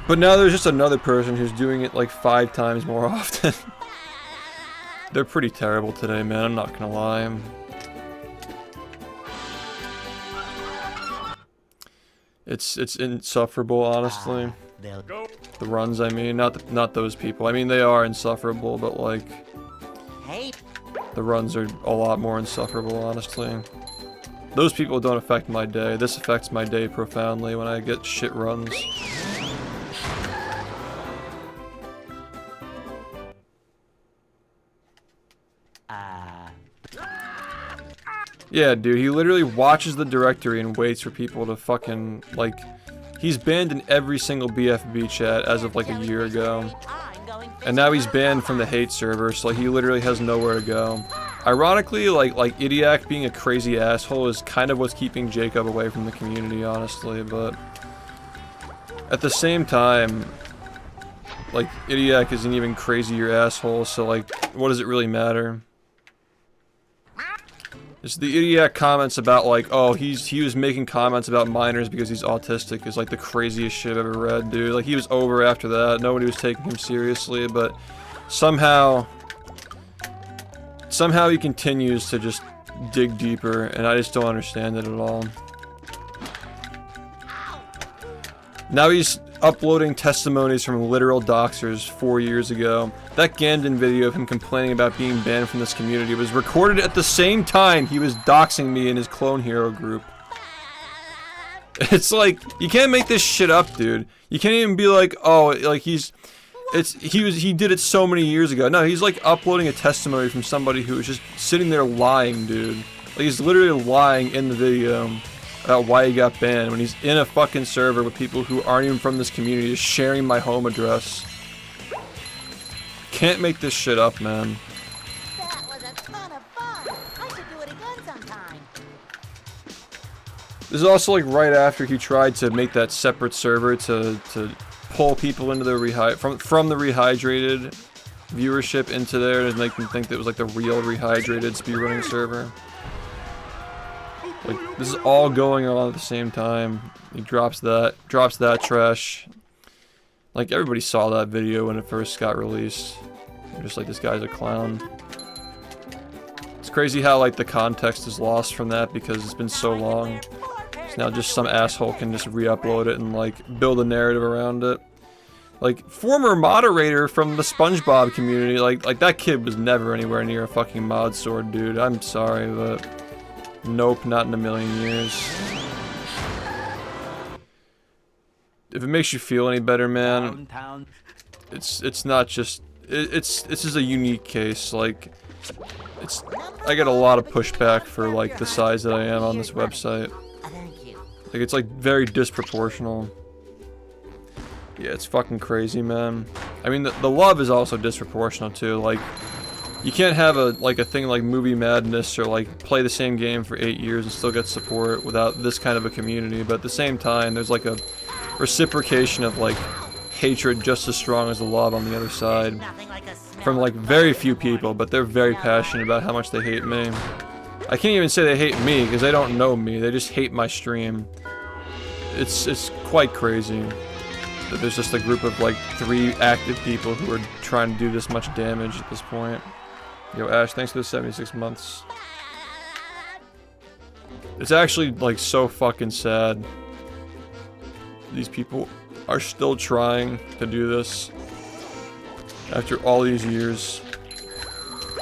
But now there's just another person who's doing it like 5 times more often. They're pretty terrible today, man, I'm not gonna lie. It's insufferable, honestly. The runs, I mean, not those people. I mean, they are insufferable, but like, the runs are a lot more insufferable, honestly. Those people don't affect my day. This affects my day profoundly when I get shit runs. Yeah, dude, he literally watches the directory and waits for people to fucking, like, he's banned in every single BFB chat as of like a year ago. And now he's banned from the hate server, so like, he literally has nowhere to go. Ironically, like Idiac being a crazy asshole is kind of what's keeping Jacob away from the community, honestly, but at the same time, like, Idiac is an even crazier asshole, so like, what does it really matter? It's the Idiac comments about like, oh, he was making comments about minors because he's autistic is like the craziest shit I've ever read, dude. Like, he was over after that. Nobody was taking him seriously, but somehow he continues to just dig deeper, and I just don't understand it at all. Now he's uploading testimonies from literal doxers 4 years ago. That Gandon video of him complaining about being banned from this community was recorded at the same time he was doxing me in his Clone Hero group. It's like, you can't make this shit up, dude. You can't even be like, oh, like he did it so many years ago. No, he's like uploading a testimony from somebody who was just sitting there lying, dude. Like, he's literally lying in the video about why he got banned when he's in a fucking server with people who aren't even from this community, just sharing my home address. Can't make this shit up, man. That was a ton of fun. I should do it again sometime. This is also like right after he tried to make that separate server to pull people into the from the rehydrated viewership into there to make them think that it was like the real rehydrated speedrunning server. Like, this is all going on at the same time. He drops that trash. Like, everybody saw that video when it first got released. They're just like, this guy's a clown. It's crazy how, like, the context is lost from that because it's been so long. So now just some asshole can just re-upload it and, like, build a narrative around it. Like, former moderator from the SpongeBob community, like that kid was never anywhere near a fucking mod sword, dude. I'm sorry, but nope, not in a million years. If it makes you feel any better, man, it's not just, it's just a unique case. Like, I get a lot of pushback for like the size that I am on this website. Like, it's like very disproportional. Yeah, it's fucking crazy, man. I mean, the love is also disproportional too. Like, you can't have a thing like Movie Madness or like play the same game for 8 years and still get support without this kind of a community. But at the same time, there's like a reciprocation of like hatred just as strong as the love on the other side from like very few people, but they're very passionate about how much they hate me. I can't even say they hate me because they don't know me. They just hate my stream. It's quite crazy that there's just a group of like 3 active people who are trying to do this much damage at this point. Yo, Ash, thanks for the 76 months. It's actually like so fucking sad. These people are still trying to do this after all these years.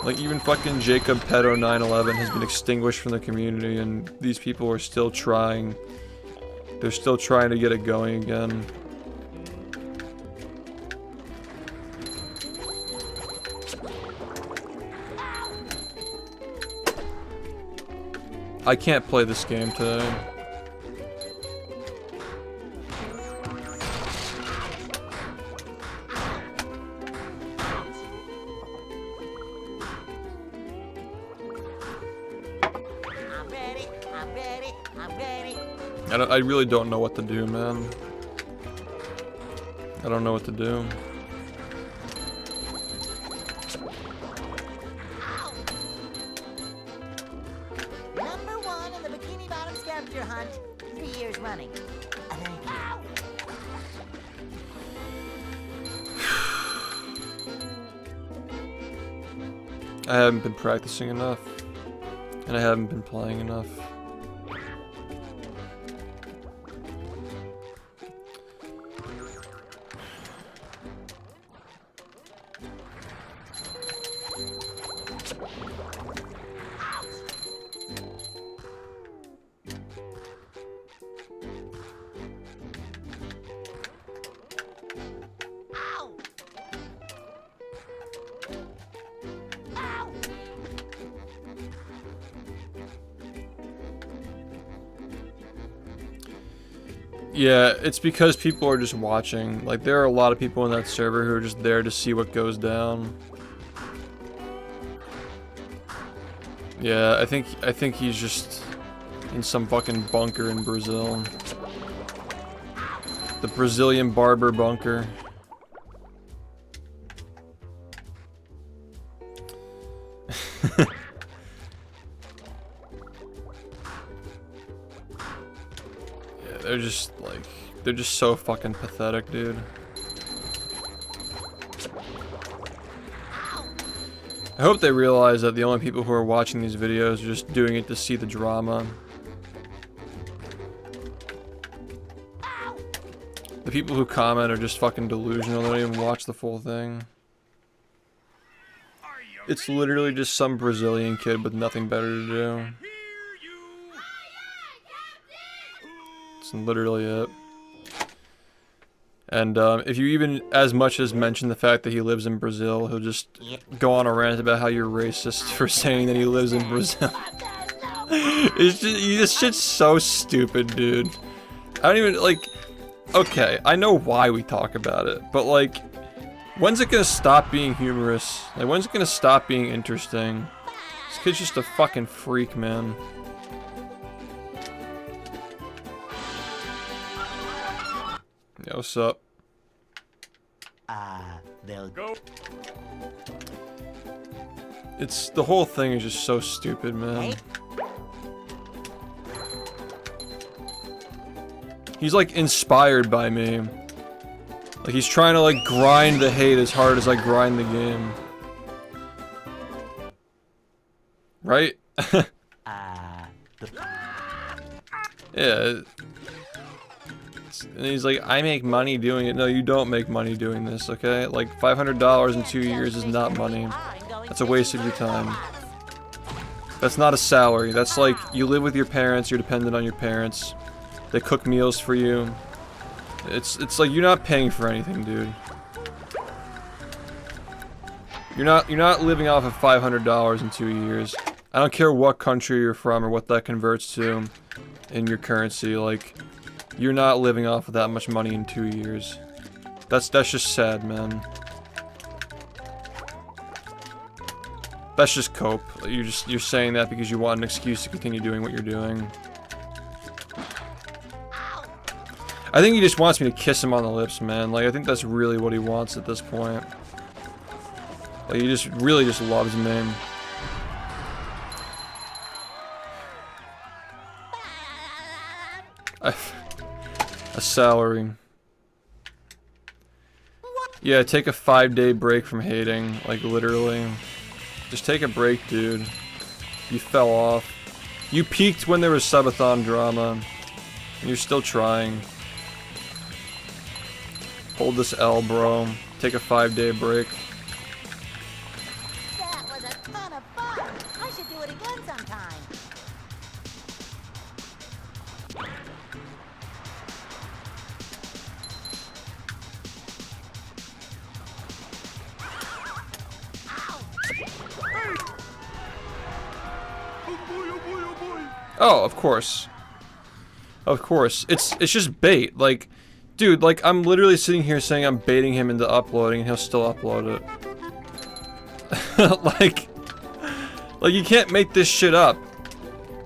Like, even fucking Jacob Pedo 911 has been extinguished from the community, and these people are still trying. They're still trying to get it going again. I can't play this game today. I really don't know what to do, man. I don't know what to do. Number 1 in the Bikini Bottom scavenger hunt, 3 years running. I haven't been practicing enough. And I haven't been playing enough. Yeah, it's because people are just watching. Like, there are a lot of people in that server who are just there to see what goes down. Yeah, I think he's just in some fucking bunker in Brazil. The Brazilian barber bunker. They're just so fucking pathetic, dude. I hope they realize that the only people who are watching these videos are just doing it to see the drama. The people who comment are just fucking delusional, they don't even watch the full thing. It's literally just some Brazilian kid with nothing better to do. It's literally it. And if you even as much as mention the fact that he lives in Brazil, he'll just go on a rant about how you're racist for saying that he lives in Brazil. It's just, this shit's so stupid, dude. I don't even, like, okay, I know why we talk about it, but like, when's it gonna stop being humorous? Like, when's it gonna stop being interesting? This kid's just a fucking freak, man. Yo, what's up? They'll go. It's, the whole thing is just so stupid, man. He's like inspired by me. Like he's trying to like grind the hate as hard as I grind the game. Right? Yeah. And he's like, I make money doing it. No, you don't make money doing this, okay? Like, $500 in 2 years is not money. That's a waste of your time. That's not a salary. That's like, you live with your parents, you're dependent on your parents. They cook meals for you. It's like, you're not paying for anything, dude. You're not living off of $500 in 2 years. I don't care what country you're from or what that converts to in your currency, like... You're not living off of that much money in 2 years. That's just sad, man. That's just cope. You're saying that because you want an excuse to continue doing what you're doing. I think he just wants me to kiss him on the lips, man. Like, I think that's really what he wants at this point. Like, he just really just loves me. A salary. Yeah, take a 5-day break from hating, like literally. Just take a break, dude. You fell off. You peaked when there was subathon drama, and you're still trying. Hold this L, bro. Take a 5-day break. That was a ton of fun. I should do it again sometime. Oh, of course. Of course. It's just bait. Like, dude, like, I'm literally sitting here saying I'm baiting him into uploading, and he'll still upload it. like, you can't make this shit up.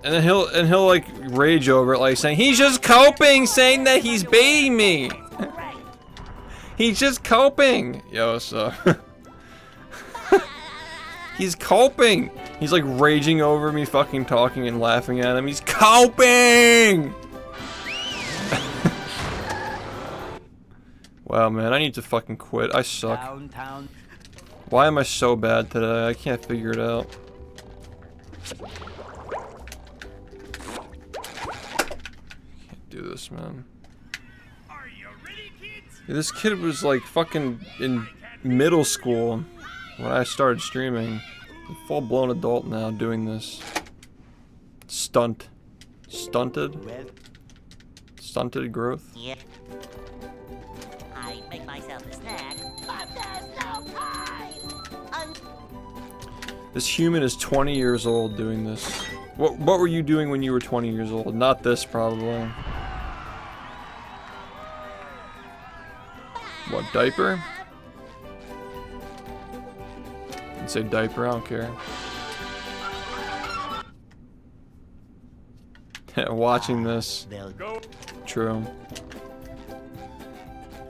And then he'll like rage over it, like saying he's just coping, saying that he's baiting me. He's just coping. Yo, so he's coping. He's like raging over me fucking talking and laughing at him. He's coping! Wow, man, I need to fucking quit. I suck. Why am I so bad today? I can't figure it out. Can't do this, man. Yeah, this kid was like fucking in middle school when I started streaming. A full-blown adult now doing this. Stunted growth. Yeah. I make myself a snack, but there's no time. This human is 20 years old doing this. What were you doing when you were 20 years old? Not this, probably. What, diaper? I'd say diaper, I don't care. Watching this. True.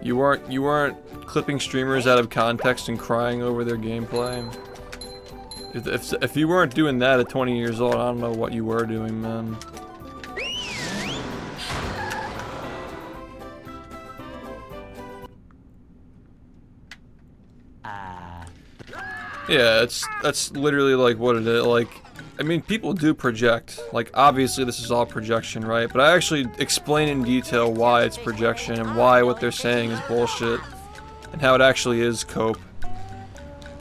You weren't clipping streamers out of context and crying over their gameplay. If you weren't doing that at 20 years old, I don't know what you were doing, man. Yeah, that's literally like what it is. Like, I mean, people do project. Like, obviously this is all projection, right? But I actually explain in detail why it's projection and why what they're saying is bullshit and how it actually is cope.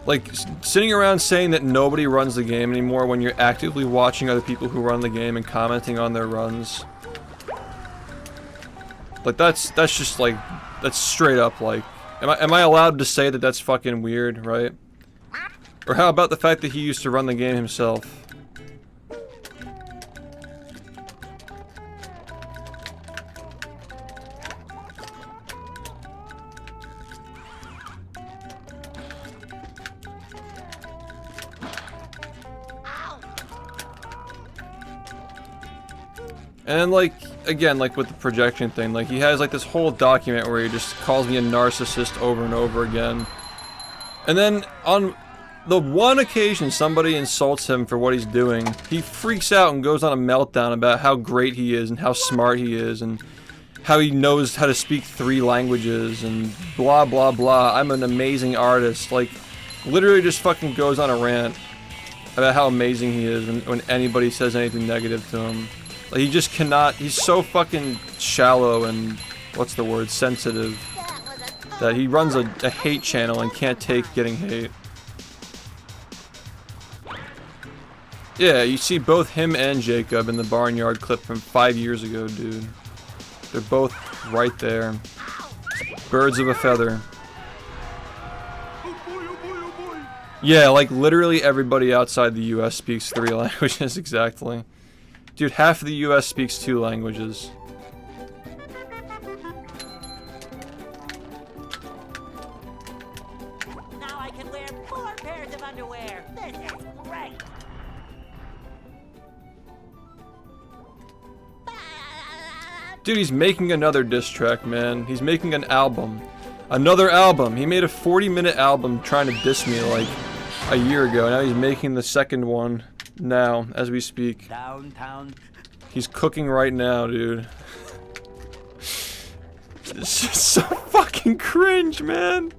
Like, sitting around saying that nobody runs the game anymore when you're actively watching other people who run the game and commenting on their runs. Like, that's just like, that's straight up like, am I allowed to say that that's fucking weird, right? Or how about the fact that he used to run the game himself? And like, again, like with the projection thing, like he has like this whole document where he just calls me a narcissist over and over again. And then on the one occasion somebody insults him for what he's doing, he freaks out and goes on a meltdown about how great he is and how smart he is and how he knows how to speak 3 languages and blah blah blah. I'm an amazing artist. Like, literally just fucking goes on a rant about how amazing he is when anybody says anything negative to him. Like, he just cannot, he's so fucking shallow and, what's the word, sensitive, that he runs a hate channel and can't take getting hate. Yeah, you see both him and Jacob in the barnyard clip from 5 years ago, dude. They're both right there. Birds of a feather. Yeah, like literally everybody outside the US speaks 3 languages, exactly. Dude, half of the US speaks 2 languages. Now I can wear 4 pairs of underwear. This is great. Dude, he's making another diss track, man. He's making an album. Another album. He made a 40-minute album trying to diss me like a year ago. Now he's making the second one now, as we speak. Downtown. He's cooking right now, dude. It's just so fucking cringe, man.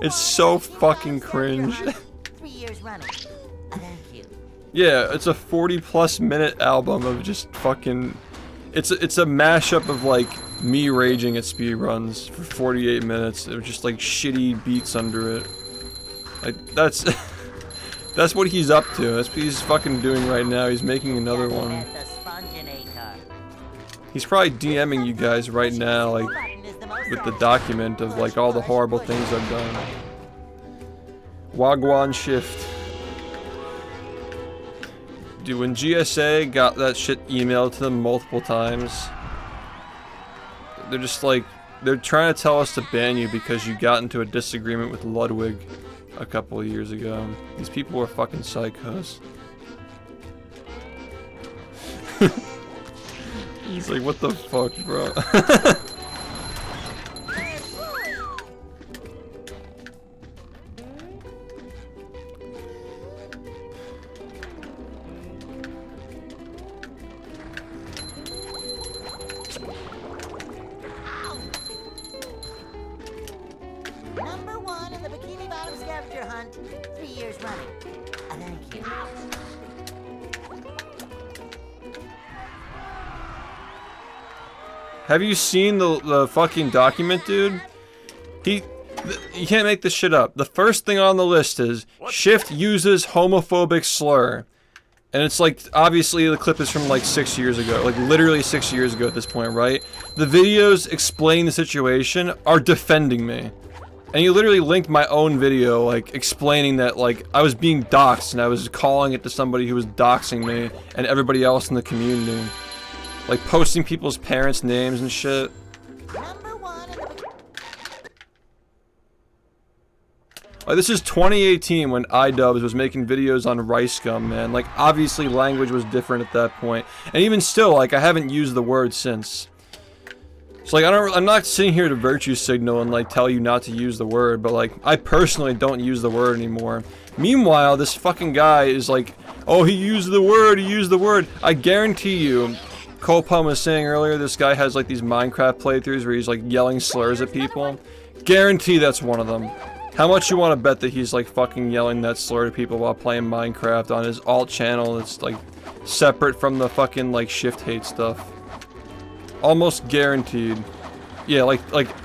It's so fucking cringe. 3 years running. Thank you. Yeah, it's a 40+ minute album of just fucking... It's a mashup of like me raging at speedruns for 48 minutes. It was just like shitty beats under it. Like that's that's what he's up to. That's what he's fucking doing right now. He's making another one. He's probably DMing you guys right now, like with the document of like all the horrible things I've done. Wagwan shift. Dude, when GSA got that shit emailed to them multiple times, they're just like, they're trying to tell us to ban you because you got into a disagreement with Ludwig a couple of years ago. These people were fucking psychos. He's like, what the fuck, bro? Number 1 in the Bikini Bottom scavenger scavenger hunt 3 years running. Thank you. Have you seen the fucking document, dude? You can't make this shit up. The first thing on the list is Shift uses homophobic slur. And it's like, obviously the clip is from like 6 years ago. Like literally 6 years ago at this point, right? The videos explain the situation are defending me. And you literally linked my own video, like, explaining that, like, I was being doxxed and I was calling it to somebody who was doxing me and everybody else in the community. Like, posting people's parents' names and shit. Like, this is 2018 when iDubbbz was making videos on Rice Gum, man. Like, obviously language was different at that point. And even still, like, I haven't used the word since. So, like, I'm not sitting here to virtue signal and, like, tell you not to use the word, but, like, I personally don't use the word anymore. Meanwhile, this fucking guy is like, oh, he used the word. I guarantee you, Cole Pum was saying earlier, this guy has, like, these Minecraft playthroughs where he's, like, yelling slurs at people. Guarantee that's one of them. How much you want to bet that he's, like, fucking yelling that slur to people while playing Minecraft on his alt channel that's, like, separate from the fucking, like, shift hate stuff? Almost guaranteed. Yeah, like,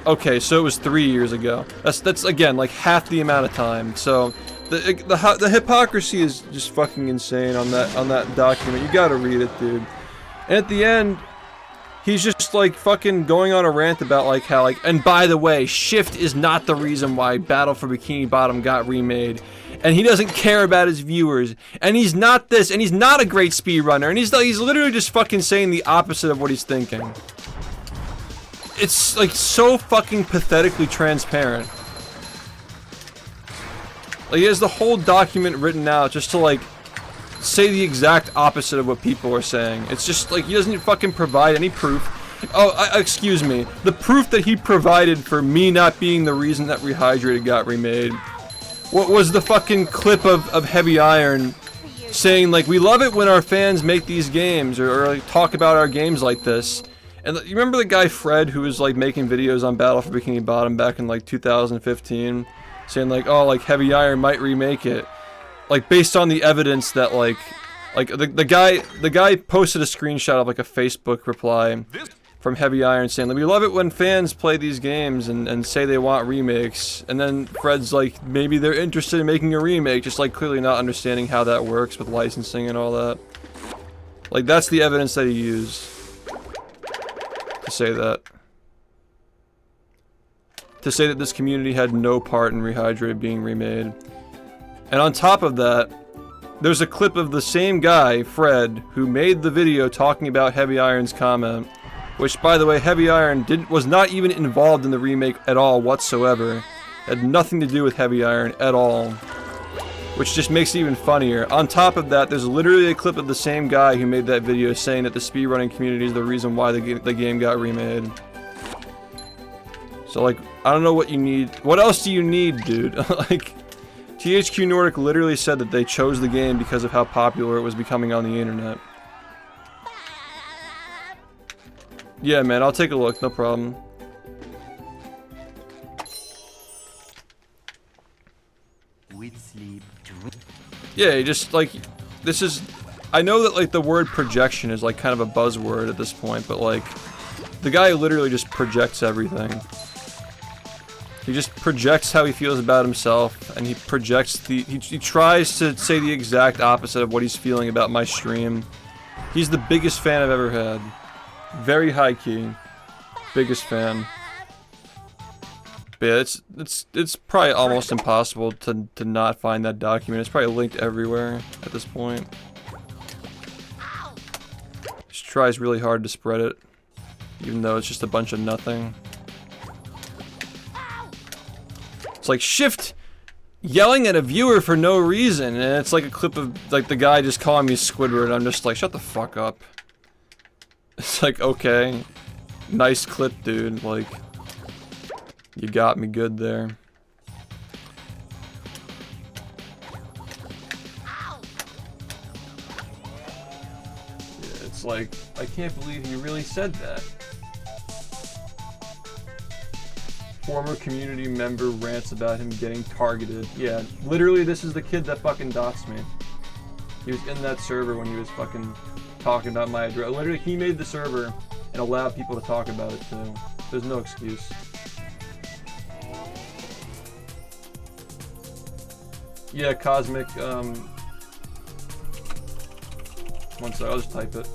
okay, so it was 3 years ago. That's again, like, half the amount of time. So, the hypocrisy is just fucking insane on that document. You gotta read it, dude. And at the end, he's just, like, fucking going on a rant about, like, how, like, and by the way, Shift is not the reason why Battle for Bikini Bottom got remade. And he doesn't care about his viewers. And he's not this, and he's not a great speedrunner. And he's literally just fucking saying the opposite of what he's thinking. It's, like, so fucking pathetically transparent. Like, he has the whole document written out just to, like, say the exact opposite of what people are saying. It's just, like, he doesn't fucking provide any proof. Oh, excuse me. The proof that he provided for me not being the reason that Rehydrated got remade. What was the fucking clip of Heavy Iron saying, like, we love it when our fans make these games or like, talk about our games like this. And you remember the guy Fred who was, like, making videos on Battle for Bikini Bottom back in, like, 2015? Saying, like, oh, like, Heavy Iron might remake it. Like, based on the evidence that, like the guy posted a screenshot of, like, a Facebook reply from Heavy Iron saying, like, we love it when fans play these games and say they want remakes. And then Fred's like, maybe they're interested in making a remake, just, like, clearly not understanding how that works with licensing and all that. Like, that's the evidence that he used to say that. To say that this community had no part in Rehydrated being remade. And on top of that, there's a clip of the same guy, Fred, who made the video talking about Heavy Iron's comment. Which, by the way, Heavy Iron was not even involved in the remake at all whatsoever. Had nothing to do with Heavy Iron at all. Which just makes it even funnier. On top of that, there's literally a clip of the same guy who made that video saying that the speedrunning community is the reason why the game got remade. So, like, I don't know what you need. What else do you need, dude? Like, THQ Nordic literally said that they chose the game because of how popular it was becoming on the internet. Yeah, man, I'll take a look, no problem. Yeah, just, like, this is... I know that, like, the word projection is, like, kind of a buzzword at this point, but, like, the guy literally just projects everything. He just projects how he feels about himself, and he projects the... He tries to say the exact opposite of what he's feeling about my stream. He's the biggest fan I've ever had. Very high-key. Biggest fan. But yeah, it's probably almost impossible to not find that document. It's probably linked everywhere at this point. Just tries really hard to spread it, even though it's just a bunch of nothing. It's like Shift yelling at a viewer for no reason, and it's like a clip of, like, the guy just calling me Squidward, and I'm just like, shut the fuck up. It's like, okay, nice clip, dude, like, you got me good there. Yeah, it's like, I can't believe you really said that. Former community member rants about him getting targeted. Yeah, literally this is the kid that fucking doxed me. He was in that server when he was fucking talking about my address. Literally, he made the server and allowed people to talk about it too. There's no excuse. Yeah, Cosmic, one sec, I'll just type it.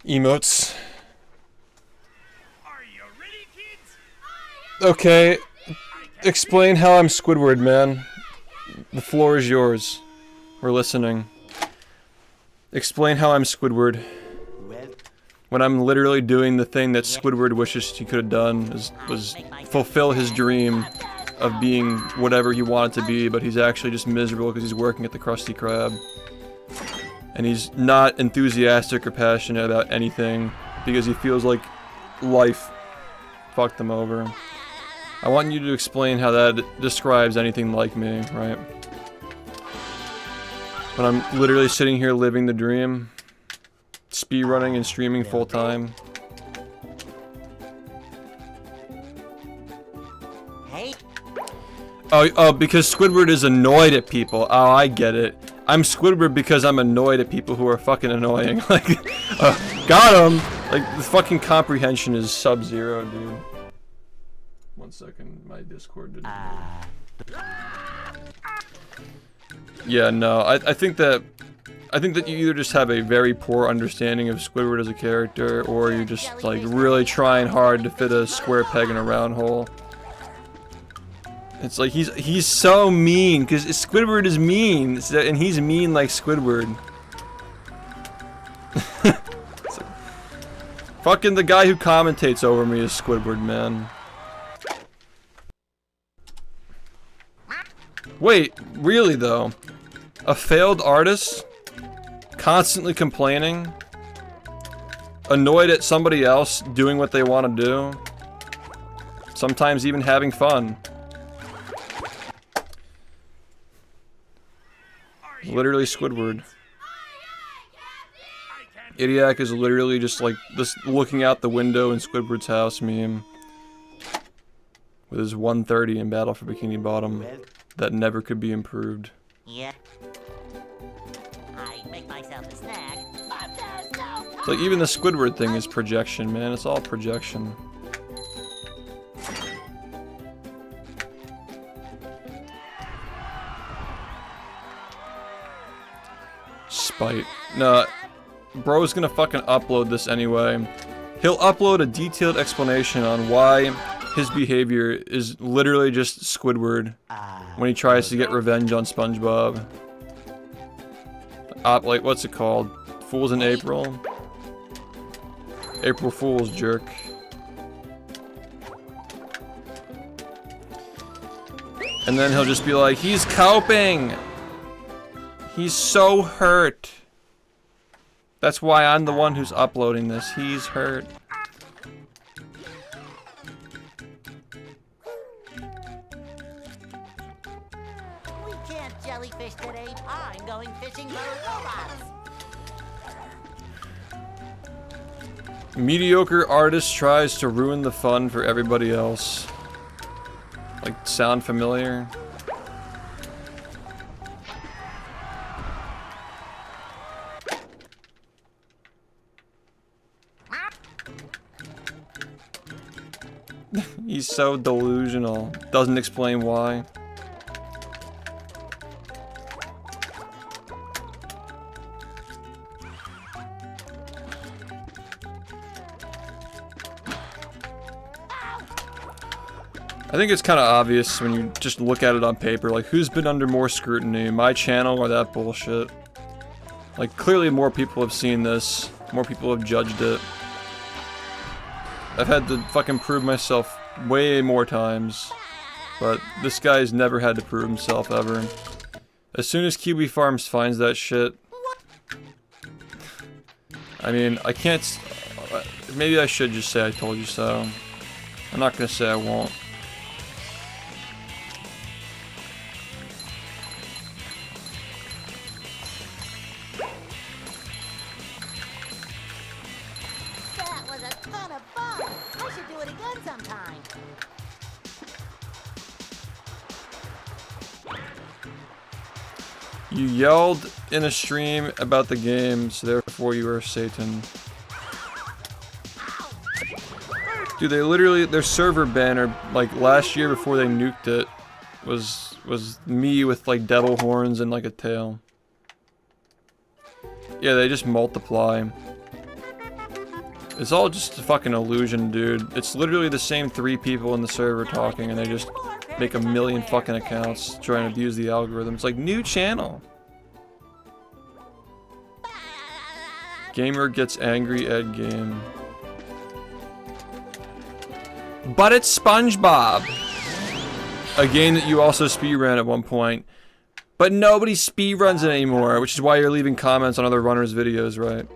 Emotes. Are you ready, kids? Okay, explain how I'm Squidward, man. The floor is yours. We're listening. Explain how I'm Squidward. When I'm literally doing the thing that Squidward wishes he could have done, was fulfill his dream of being whatever he wanted to be, but he's actually just miserable because he's working at the Krusty Krab. And he's not enthusiastic or passionate about anything because he feels like life fucked him over. I want you to explain how that describes anything like me, right? When I'm literally sitting here living the dream, speedrunning and streaming full time. Oh, because Squidward is annoyed at people. Oh, I get it. I'm Squidward because I'm annoyed at people who are fucking annoying. Like, got him! Like, the fucking comprehension is sub-zero, dude. 1 second, my Discord didn't work. Yeah, no, I think that you either just have a very poor understanding of Squidward as a character, or you're just, like, really trying hard to fit a square peg in a round hole. It's like, he's so mean, because Squidward is mean, and he's mean like Squidward. Like, fucking the guy who commentates over me is Squidward, man. Wait, really though? A failed artist? Constantly complaining? Annoyed at somebody else doing what they want to do? Sometimes even having fun. Literally Squidward. Idiac is literally just like this looking out the window in Squidward's house meme. With his 130 in Battle for Bikini Bottom. That never could be improved. Yeah. I make myself a snack, but there's no... It's like even the Squidward thing is projection, man. It's all projection. Spite. No, bro's gonna fucking upload this anyway. He'll upload a detailed explanation on why his behavior is literally just Squidward when he tries to get revenge on SpongeBob. Like, what's it called? Fools in April? April Fool's, jerk. And then he'll just be like, he's coping! He's so hurt. That's why I'm the one who's uploading this. He's hurt. We can't jellyfish today. I'm going fishing for robots. Mediocre artist tries to ruin the fun for everybody else. Like, sound familiar? He's so delusional. Doesn't explain why. I think it's kind of obvious when you just look at it on paper, like, who's been under more scrutiny, my channel or that bullshit? Like, clearly more people have seen this. More people have judged it. I've had to fucking prove myself way more times. But this guy's never had to prove himself, ever. As soon as Kiwi Farms finds that shit... I mean, I can't... Maybe I should just say I told you so. I'm not gonna say I won't. That was a ton of fun. I should do it again sometime. You yelled in a stream about the game, so therefore you are Satan. Dude, they literally, their server banner, like last year before they nuked it, was me with like devil horns and like a tail. Yeah, they just multiply. It's all just a fucking illusion, dude. It's literally the same 3 people in the server talking, and they just make a million fucking accounts trying to abuse the algorithm. It's like, new channel. Gamer gets angry at game. But it's SpongeBob! A game that you also speedran at one point. But nobody speedruns it anymore, which is why you're leaving comments on other runners' videos, right?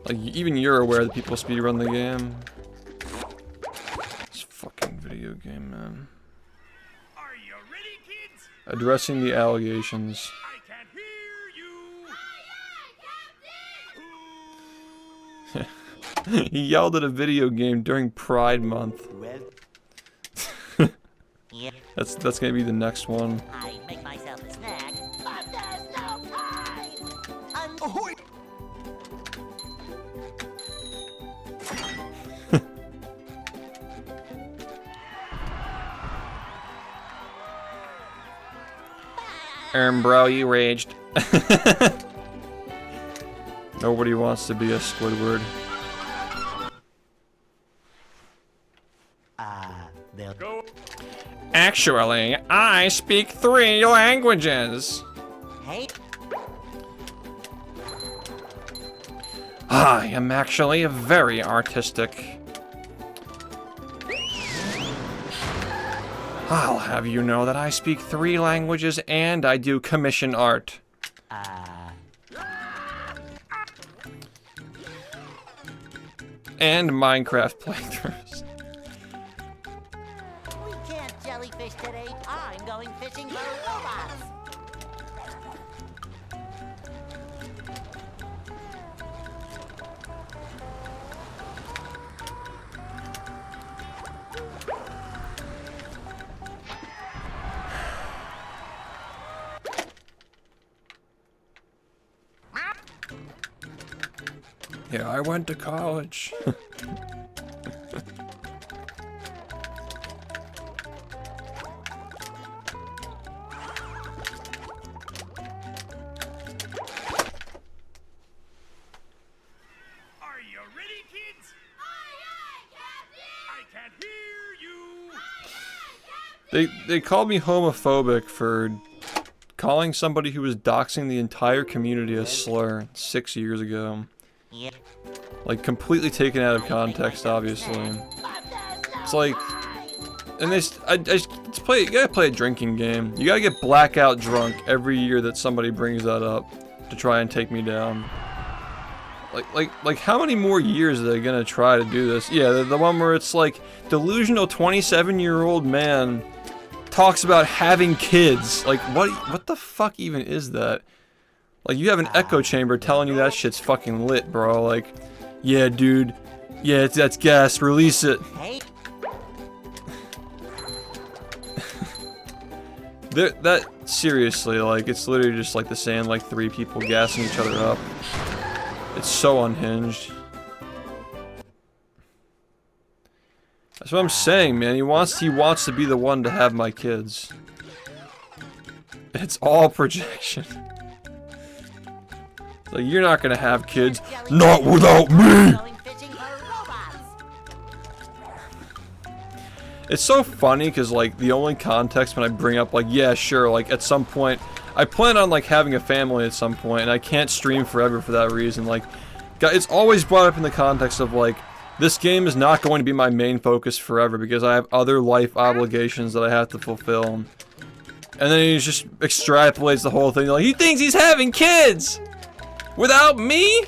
Like, even you're aware that people speedrun the game. This fucking video game, man. Are you ready, kids? Addressing the allegations. I can't hear you. He yelled at a video game during Pride Month. Yep. That's gonna be the next one. I make myself a snack, but there's no time. Ahoy! Bro, you raged. Nobody wants to be a Squidward. They'll Go. Actually, I speak 3 languages. Hey, I am actually very artistic. I'll have you know that I speak 3 languages and I do commission art. And Minecraft playthroughs. we can't jellyfish today. I'm going fishing for robots. Yeah, I went to college. Are you ready, kids? I can't hear you. They called me homophobic for calling somebody who was doxing the entire community a slur 6 years ago. Yep. Like, completely taken out of context, obviously. It's like, and you gotta play a drinking game. You gotta get blackout drunk every year that somebody brings that up to try and take me down. Like how many more years are they gonna try to do this? Yeah, the one where it's like, delusional 27-year-old man talks about having kids. Like, what the fuck even is that? Like, you have an echo chamber telling you that shit's fucking lit, bro. Like, yeah, dude. Yeah, that's gas. Release it. Hey, That, seriously, like, it's literally just like the saying, like, 3 people gassing each other up. It's so unhinged. That's what I'm saying, man. He wants to be the one to have my kids. It's all projection. Like, you're not gonna have kids. Not without me! going fishing for robots. It's so funny because, like, the only context when I bring up, like, yeah, sure, like, at some point I plan on like having a family at some point, and I can't stream forever for that reason. Like, it's always brought up in the context of like, this game is not going to be my main focus forever because I have other life obligations that I have to fulfill. And then he just extrapolates the whole thing. Like, he thinks he's having kids without me.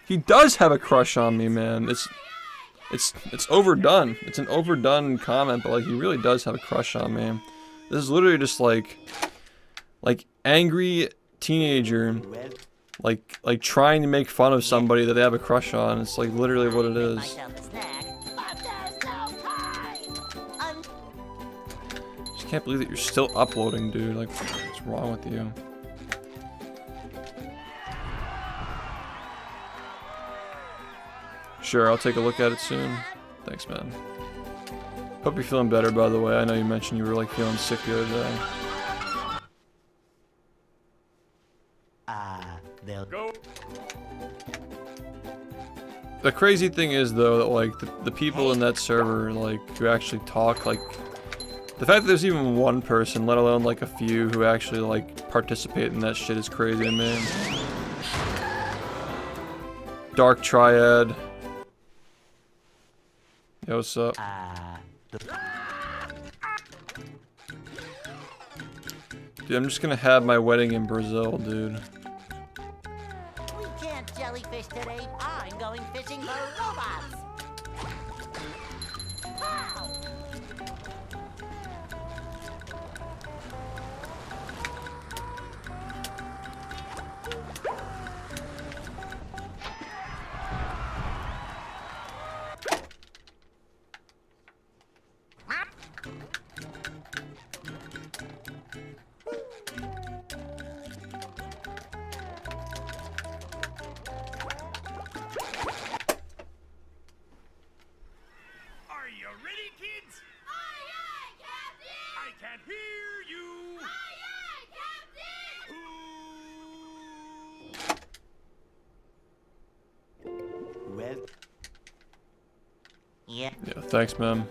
He does have a crush on me, man. It's overdone. It's an overdone comment, but like he really does have a crush on me. This is literally just like angry teenager, like trying to make fun of somebody that they have a crush on. It's like literally what it is. Just can't believe that you're still uploading, dude. Like, what's wrong with you? Sure, I'll take a look at it soon. Thanks, man. Hope you're feeling better, by the way. I know you mentioned you were, like, feeling sick the other day. They'll go. The crazy thing is, though, that, like, the people in that server, like, who actually talk, like... The fact that there's even one person, let alone, like, a few who actually, like, participate in that shit is crazy to me. Dark Triad. Yo, what's up? Dude, I'm just gonna have my wedding in Brazil, dude. We can't jellyfish today. I'm going fishing for robots. Wow. Are you ready, kids? Aye, aye, Captain! I can't hear you. Aye, aye, Captain! Well. Yeah. Yeah, thanks, man.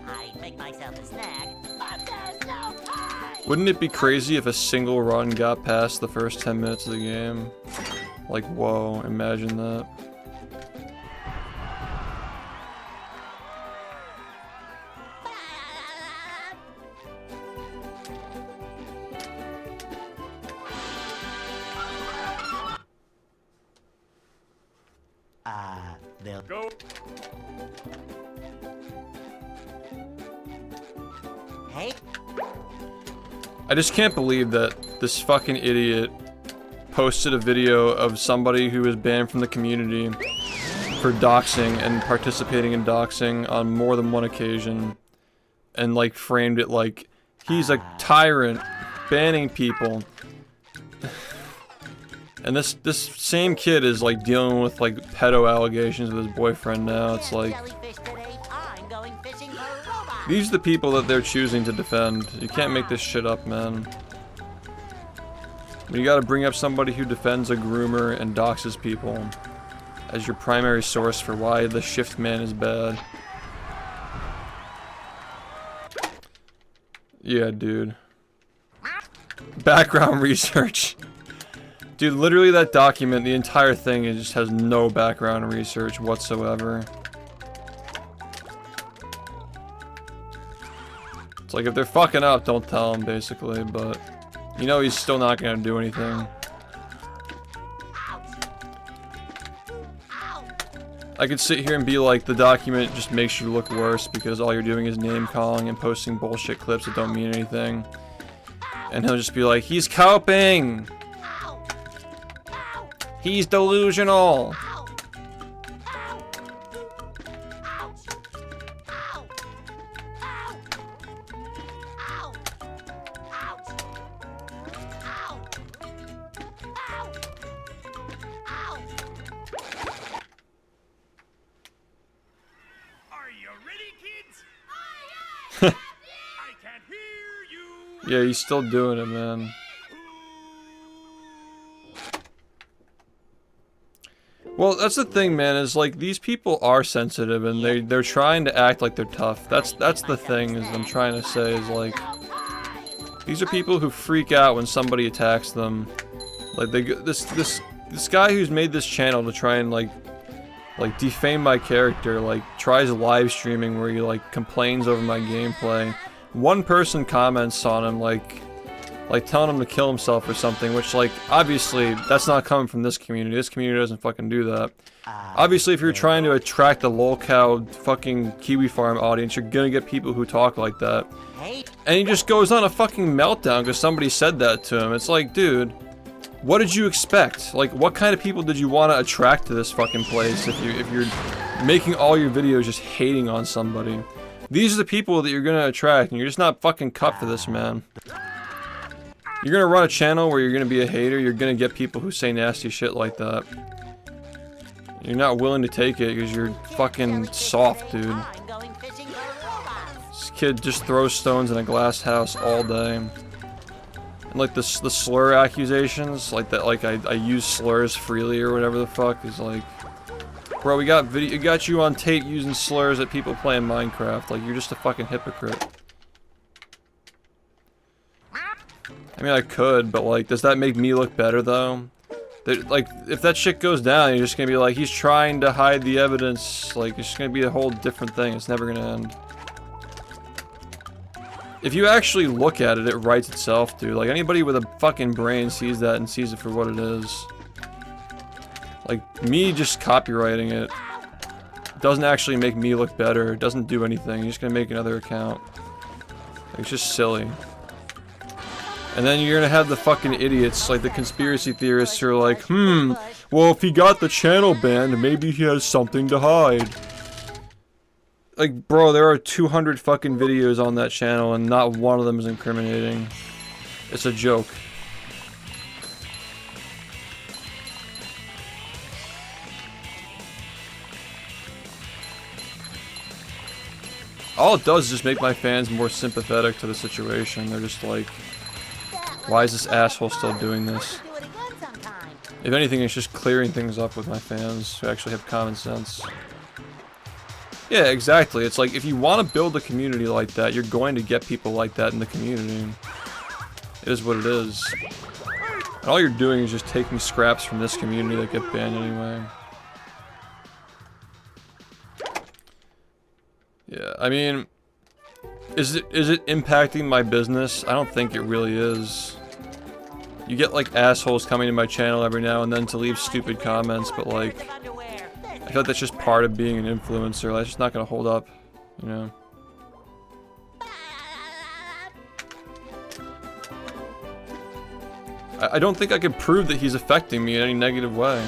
I make myself a snack, but there's no time. Wouldn't it be crazy if a single run got past the first 10 minutes of the game? Like, whoa, imagine that. They'll Go. Hey. I just can't believe that this fucking idiot posted a video of somebody who was banned from the community for doxing and participating in doxing on more than one occasion, and like framed it like he's a tyrant banning people. And this same kid is like dealing with like pedo allegations with his boyfriend now. It's like, Jellyfish today. I'm going fishing for robots. these are the people that they're choosing to defend. You can't make this shit up, man. You gotta bring up somebody who defends a groomer and doxes people as your primary source for why the shift man is bad. Yeah, dude. Background research. Dude, literally that document, the entire thing, it just has no background research whatsoever. It's like, if they're fucking up, don't tell them, basically, but... You know he's still not gonna do anything. I could sit here and be like, the document just makes you look worse because all you're doing is name calling and posting bullshit clips that don't mean anything. And he'll just be like, he's coping! He's delusional! Are you ready, kids? I can't hear you. Yeah, he's still doing it, Well, that's the thing, man, is like these people are sensitive and they're trying to act like they're tough. That's the thing is I'm trying to say is like these are people who freak out when somebody attacks them. Like this guy who's made this channel to try and like defame my character, like tries live streaming where he like complains over my gameplay. One person comments on him like telling him to kill himself or something, which like obviously that's not coming from this community. This community doesn't fucking do that. Obviously if you're trying to attract the lolcow fucking Kiwi Farm audience, you're gonna get people who talk like that. And he just goes on a fucking meltdown because somebody said that to him. It's like, dude, what did you expect? Like, what kind of people did you want to attract to this fucking place if you're making all your videos just hating on somebody? These are the people that you're gonna attract, and you're just not fucking cut for this, man. You're gonna run a channel where you're gonna be a hater, you're gonna get people who say nasty shit like that. You're not willing to take it because you're fucking soft, dude. This kid just throws stones in a glass house all day. And like the slur accusations, like that, like I use slurs freely or whatever the fuck, is like, bro, we got you on tape using slurs at people playing Minecraft. Like, you're just a fucking hypocrite. I mean, I could, but like, does that make me look better though? Like, if that shit goes down, you're just gonna be like, he's trying to hide the evidence. Like, it's just gonna be a whole different thing. It's never gonna end. If you actually look at it, it writes itself, dude. Like, anybody with a fucking brain sees that and sees it for what it is. Like, me just copywriting it doesn't actually make me look better. It doesn't do anything. You're just gonna make another account. Like, it's just silly. And then you're gonna have the fucking idiots, like the conspiracy theorists who are like, well, if he got the channel banned, maybe he has something to hide. Like, bro, there are 200 fucking videos on that channel and not one of them is incriminating. It's a joke. All it does is just make my fans more sympathetic to the situation. They're just like, why is this asshole still doing this? If anything, it's just clearing things up with my fans who actually have common sense. Yeah, exactly. It's like, if you want to build a community like that, you're going to get people like that in the community. It is what it is. And all you're doing is just taking scraps from this community that get banned anyway. Yeah, I mean, is it impacting my business? I don't think it really is. You get like assholes coming to my channel every now and then to leave stupid comments, but like, I feel like that's just part of being an influencer. That's just not gonna hold up, you know? I don't think I can prove that he's affecting me in any negative way.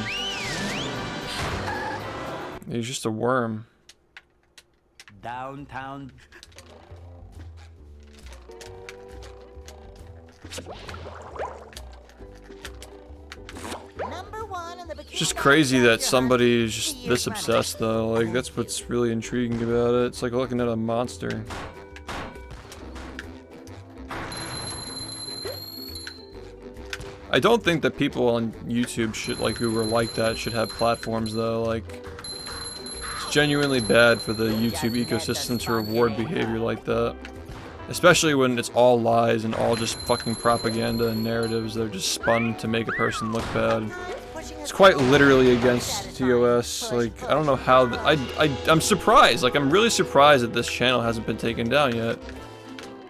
He's just a worm. Downtown. It's just crazy that somebody is just this obsessed though. Like, that's what's really intriguing about it. It's like looking at a monster. I don't think that people on YouTube should, like, who were like that should have platforms though. Like, it's genuinely bad for the YouTube ecosystem to reward behavior like that. Especially when it's all lies and all just fucking propaganda and narratives that are just spun to make a person look bad. It's quite literally against TOS. Like, I don't know how... I'm surprised. Like, I'm really surprised that this channel hasn't been taken down yet.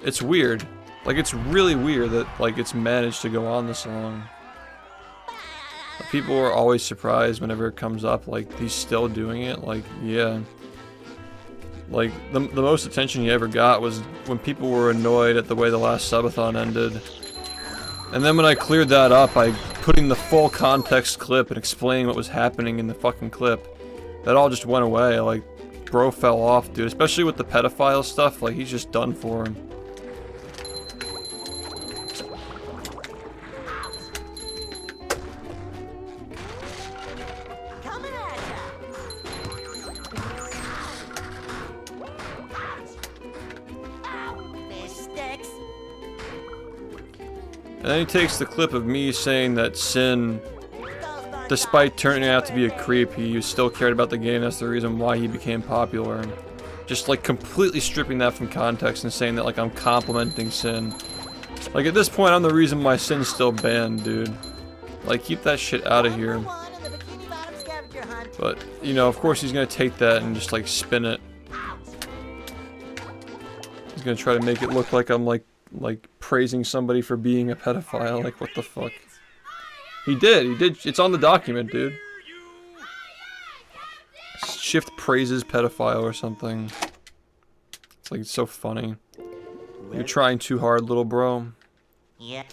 It's weird. Like, it's really weird that, like, it's managed to go on this long. People are always surprised whenever it comes up, like, he's still doing it. Like, yeah. Like, the most attention he ever got was when people were annoyed at the way the last subathon ended. And then when I cleared that up by putting the full context clip and explaining what was happening in the fucking clip, that all just went away. Like, bro fell off, dude. Especially with the pedophile stuff, like, he's just done for him. And then he takes the clip of me saying that Sin despite turning out to be a creep, he still cared about the game. That's the reason why he became popular. Just like completely stripping that from context and saying that like I'm complimenting Sin. Like at this point, I'm the reason why Sin's still banned, dude. Like keep that shit out of here. But you know, of course, he's gonna take that and just like spin it. He's gonna try to make it look like I'm like praising somebody for being a pedophile. Like what the fuck? He did. It's on the document, dude. Shift praises pedophile or something. It's like it's so funny. You're trying too hard, little bro. Yeah.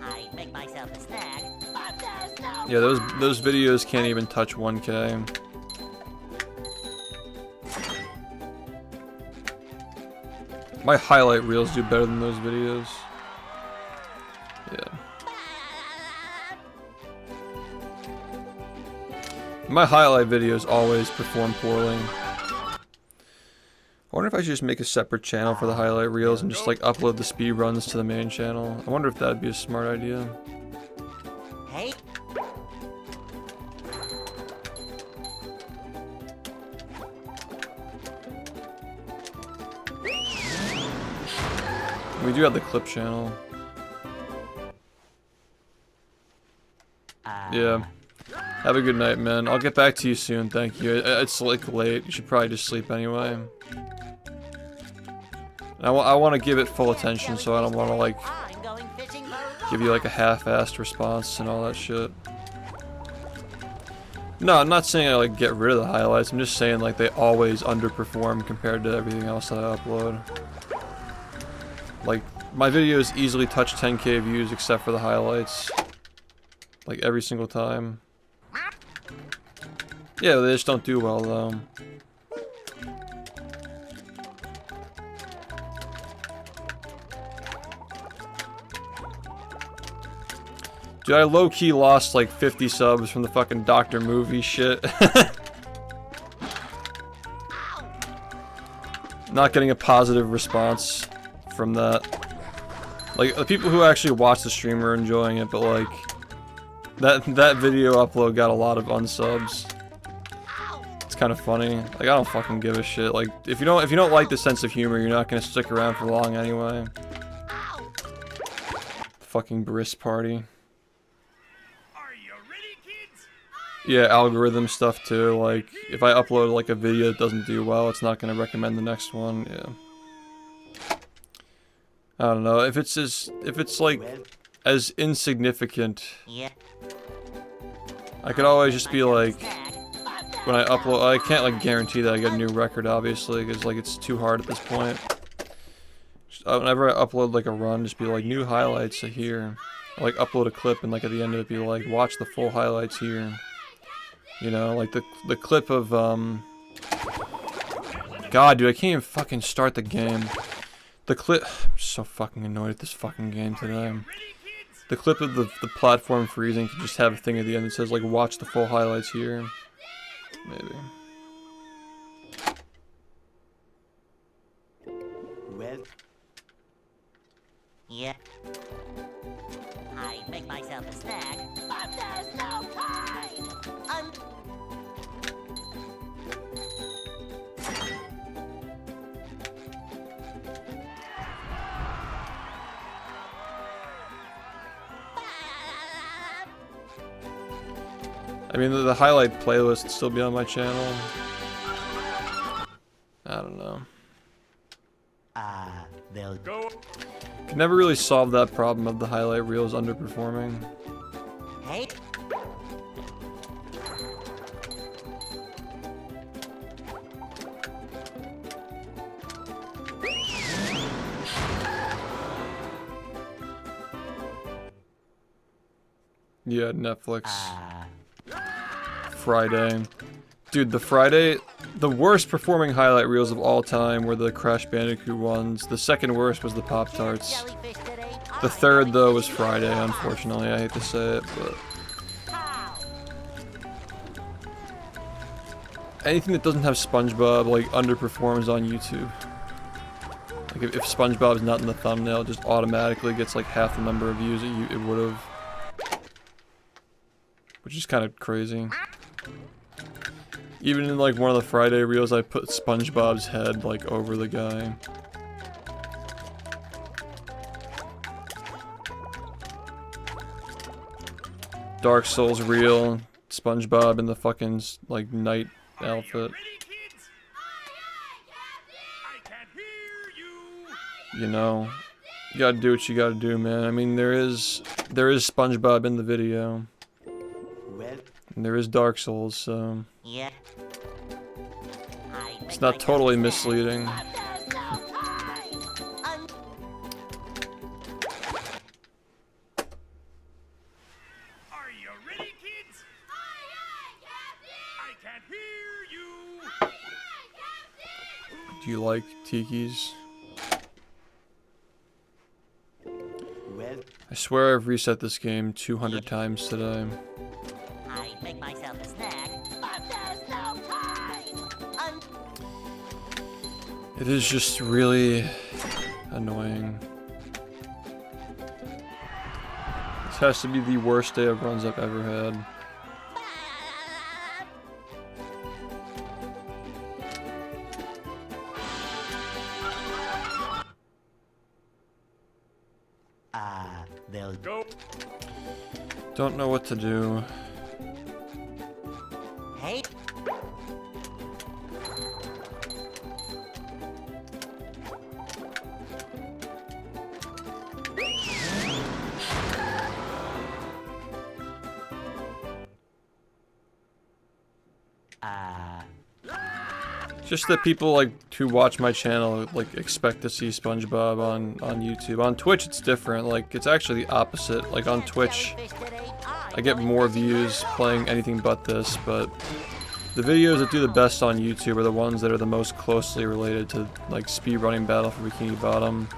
I make myself a snack, but there's no. Yeah, those videos can't even touch 1K. My highlight reels do better than those videos. Yeah. My highlight videos always perform poorly. I wonder if I should just make a separate channel for the highlight reels and just like upload the speedruns to the main channel. I wonder if that'd be a smart idea. Hey. We do have the clip channel. Yeah. Have a good night, man. I'll get back to you soon, thank you. It's like late. You should probably just sleep anyway. I want to give it full attention, so I don't want to like give you like a half-assed response and all that shit. No, I'm not saying I like get rid of the highlights. I'm just saying like they always underperform compared to everything else that I upload. Like my videos easily touch 10K views except for the highlights. Like every single time. Yeah, they just don't do well though. Dude, I low-key lost like 50 subs from the fucking Doctor Movie shit. Not getting a positive response from that. Like, the people who actually watch the stream are enjoying it, but like, that video upload got a lot of unsubs. It's kind of funny. Like, I don't fucking give a shit. Like, if you don't like the sense of humor, you're not gonna stick around for long anyway. Fucking Briss party. Yeah, algorithm stuff too. Like, if I upload like a video that doesn't do well, it's not gonna recommend the next one. Yeah. I don't know if it's like as insignificant. I could always just be like, when I upload, I can't like guarantee that I get a new record, obviously, because like it's too hard at this point. Just, whenever I upload like a run, just be like new highlights here. Or, like upload a clip and like at the end of it be like watch the full highlights here. You know, like the clip of God, dude, I can't even fucking start the game. The clip. I'm so fucking annoyed at this fucking game today. The clip of the platform freezing could just have a thing at the end that says like watch the full highlights here. Maybe. Well. Yeah. I make myself a snack, but there's no time. I mean, the highlight playlist would still be on my channel. I don't know. They'll Go. Can never really solve that problem of the highlight reels underperforming. Hey. Yeah, Netflix. Friday. Dude, the worst performing highlight reels of all time were the Crash Bandicoot ones. The second worst was the Pop-Tarts. The third, though, was Friday, unfortunately. I hate to say it, but... anything that doesn't have SpongeBob, like, underperforms on YouTube. Like, if SpongeBob's not in the thumbnail, it just automatically gets, like, half the number of views it would've. which is kind of crazy. Even in like one of the Friday reels, I put SpongeBob's head like over the guy. Dark Souls reel, SpongeBob in the fucking like knight outfit. You know, you gotta do what you gotta do, man. I mean, there is SpongeBob in the video. And there is Dark Souls, so Yeah. it's not totally misleading. Are you ready, kids? Aye, aye, Captain! I can't hear you. Aye, aye, Captain! Do you like tikis? I swear I've reset this game 200 times today. I make myself a snack, but there's no time. It is just really annoying. This has to be the worst day of runs I've ever had. They'll Go. Don't know what to do. Hey. Just that people like who watch my channel like expect to see SpongeBob on YouTube. On Twitch it's different. Like it's actually the opposite. Like on Twitch I get more views playing anything but this, but the videos that do the best on YouTube are the ones that are the most closely related to like speedrunning Battle for Bikini Bottom.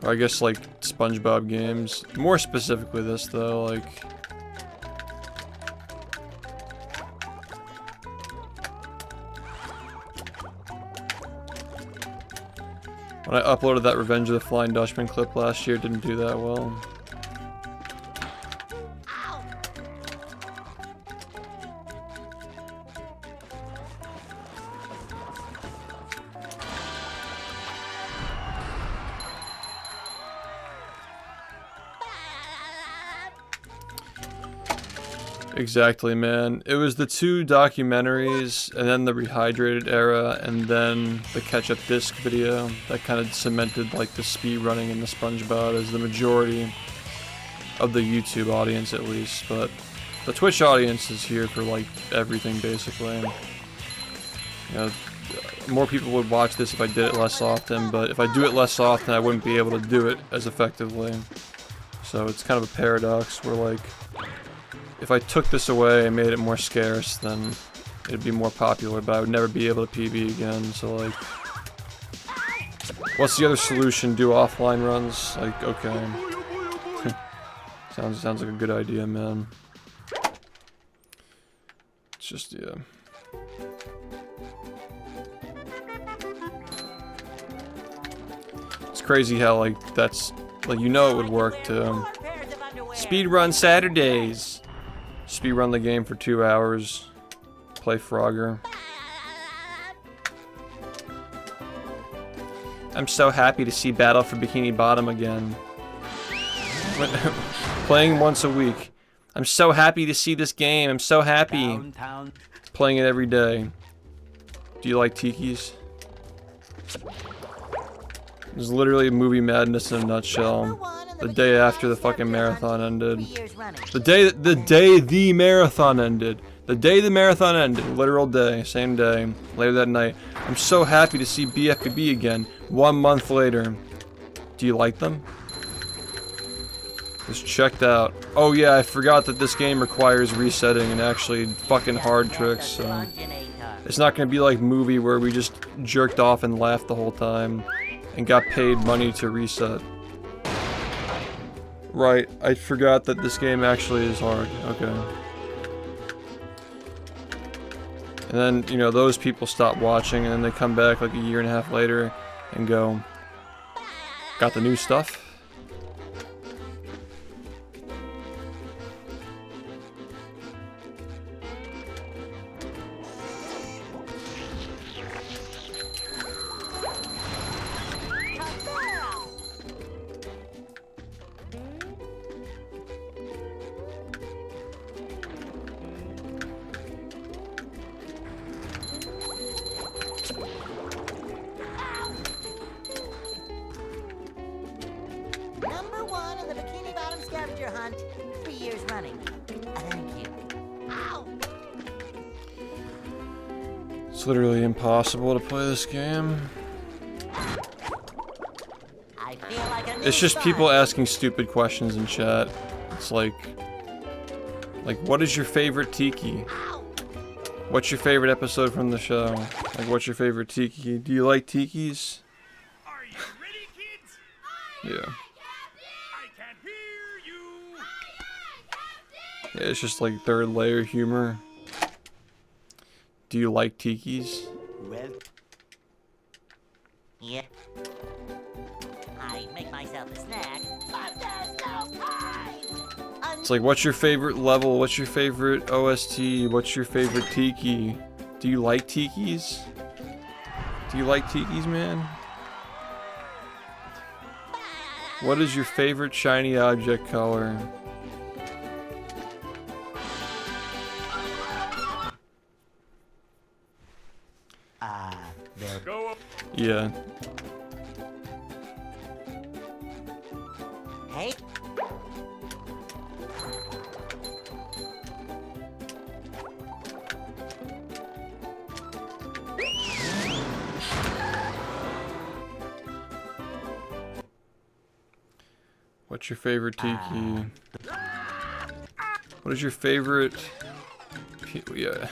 Or I guess like SpongeBob games. More specifically this though, like when I uploaded that Revenge of the Flying Dutchman clip last year, it didn't do that well. Exactly, man. It was the two documentaries, and then the Rehydrated era, and then the catch-up disc video that kind of cemented like the speedrunning and the SpongeBob as the majority of the YouTube audience, at least. But the Twitch audience is here for like everything, basically. You know, more people would watch this if I did it less often, but if I do it less often, I wouldn't be able to do it as effectively. So it's kind of a paradox where like, if I took this away and made it more scarce, then it'd be more popular, but I would never be able to PB again, so like... What's the other solution? Do offline runs? Like, okay. sounds like a good idea, man. It's just, yeah. It's crazy how, like, that's... Like, you know it would work, too. Speedrun Saturdays! Speedrun the game for 2 hours. Play Frogger. I'm so happy to see Battle for Bikini Bottom again. Playing once a week. I'm so happy to see this game. I'm so happy. Playing it every day. Do you like tikis? It was literally movie madness in a nutshell. The day after the fucking marathon ended. The day the marathon ended. The day the marathon ended. Literal day. Same day. Later that night. I'm so happy to see BFBB again. 1 month later. Do you like them? It's checked out. Oh yeah, I forgot that this game requires resetting and actually fucking hard tricks, so... It's not gonna be like movie where we just jerked off and laughed the whole time. And got paid money to reset. Right, I forgot that this game actually is hard. Okay. And then, you know, those people stop watching, and then they come back like a year and a half later and go, got the new stuff? Number 1 in the Bikini Bottom scavenger hunt, 3 years running. Thank you. Ow! It's literally impossible to play this game. I feel like a new It's just son. people asking stupid questions in chat. It's like, what is your favorite tiki? Ow! What's your favorite episode from the show? Like, what's your favorite tiki? Do you like tikis? Are you ready, kids? Yeah. I can hear you. Yeah, it's just like third layer humor. Do you like tikis? Well. Yeah. I make myself a snack, but there's no time. It's like, what's your favorite level? What's your favorite OST? What's your favorite tiki? Do you like tikis? Do you like tikis, man? What is your favorite shiny object color? Go up. Yeah. Hey. What's your favorite tiki? What is your favorite? Yeah.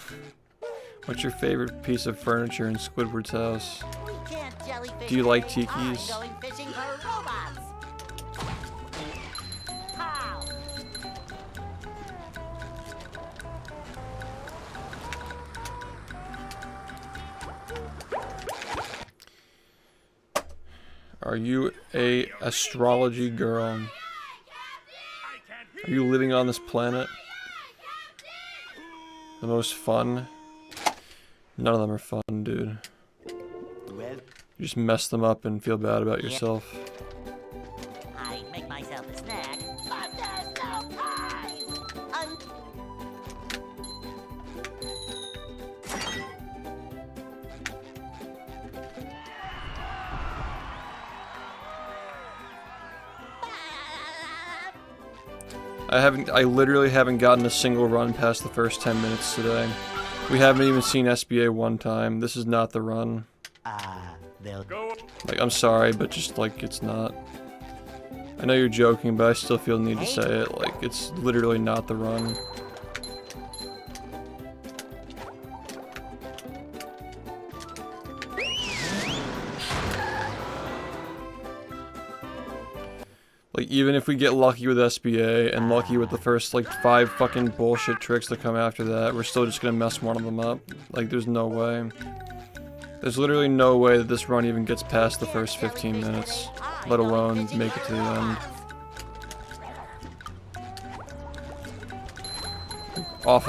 What's your favorite piece of furniture in Squidward's house? We can't jellyfish Do you like today. tikis? I'm going fishing for robots. Pow! Are you a astrology girl? I can Are hear you living on this planet? The most fun? None of them are fun, dude. Well, You just mess them up and feel bad about Yep. yourself. I make myself a snack, but there's no time. I literally haven't gotten a single run past the first 10 minutes today. We haven't even seen SBA one time. This is not the run. They'll Go up. Like, I'm sorry, but just, like, it's not. I know you're joking, but I still feel the need to say it. Like, it's literally not the run. Like, even if we get lucky with SBA and lucky with the first, like, 5 fucking bullshit tricks that come after that, we're still just gonna mess one of them up. Like, there's no way. There's literally no way that this run even gets past the first 15 minutes, let alone make it to the end. Off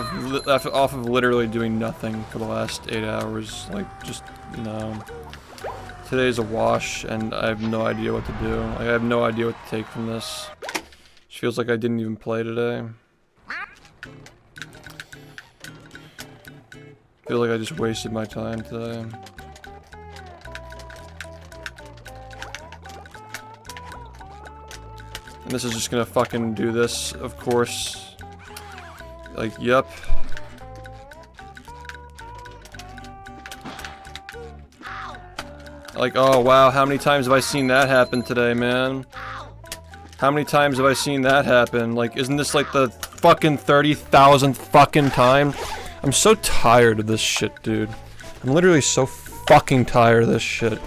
of literally doing nothing for the last 8 hours, like, just, no. Today's a wash, and I have no idea what to do. Like, I have no idea what to take from this. It feels like I didn't even play today. I feel like I just wasted my time today. And this is just gonna fucking do this, of course. Like, yep. Like, oh wow, how many times have I seen that happen today, man? How many times have I seen that happen? Like, isn't this like the fucking 30,000th fucking time? I'm so tired of this shit, dude. I'm literally so fucking tired of this shit.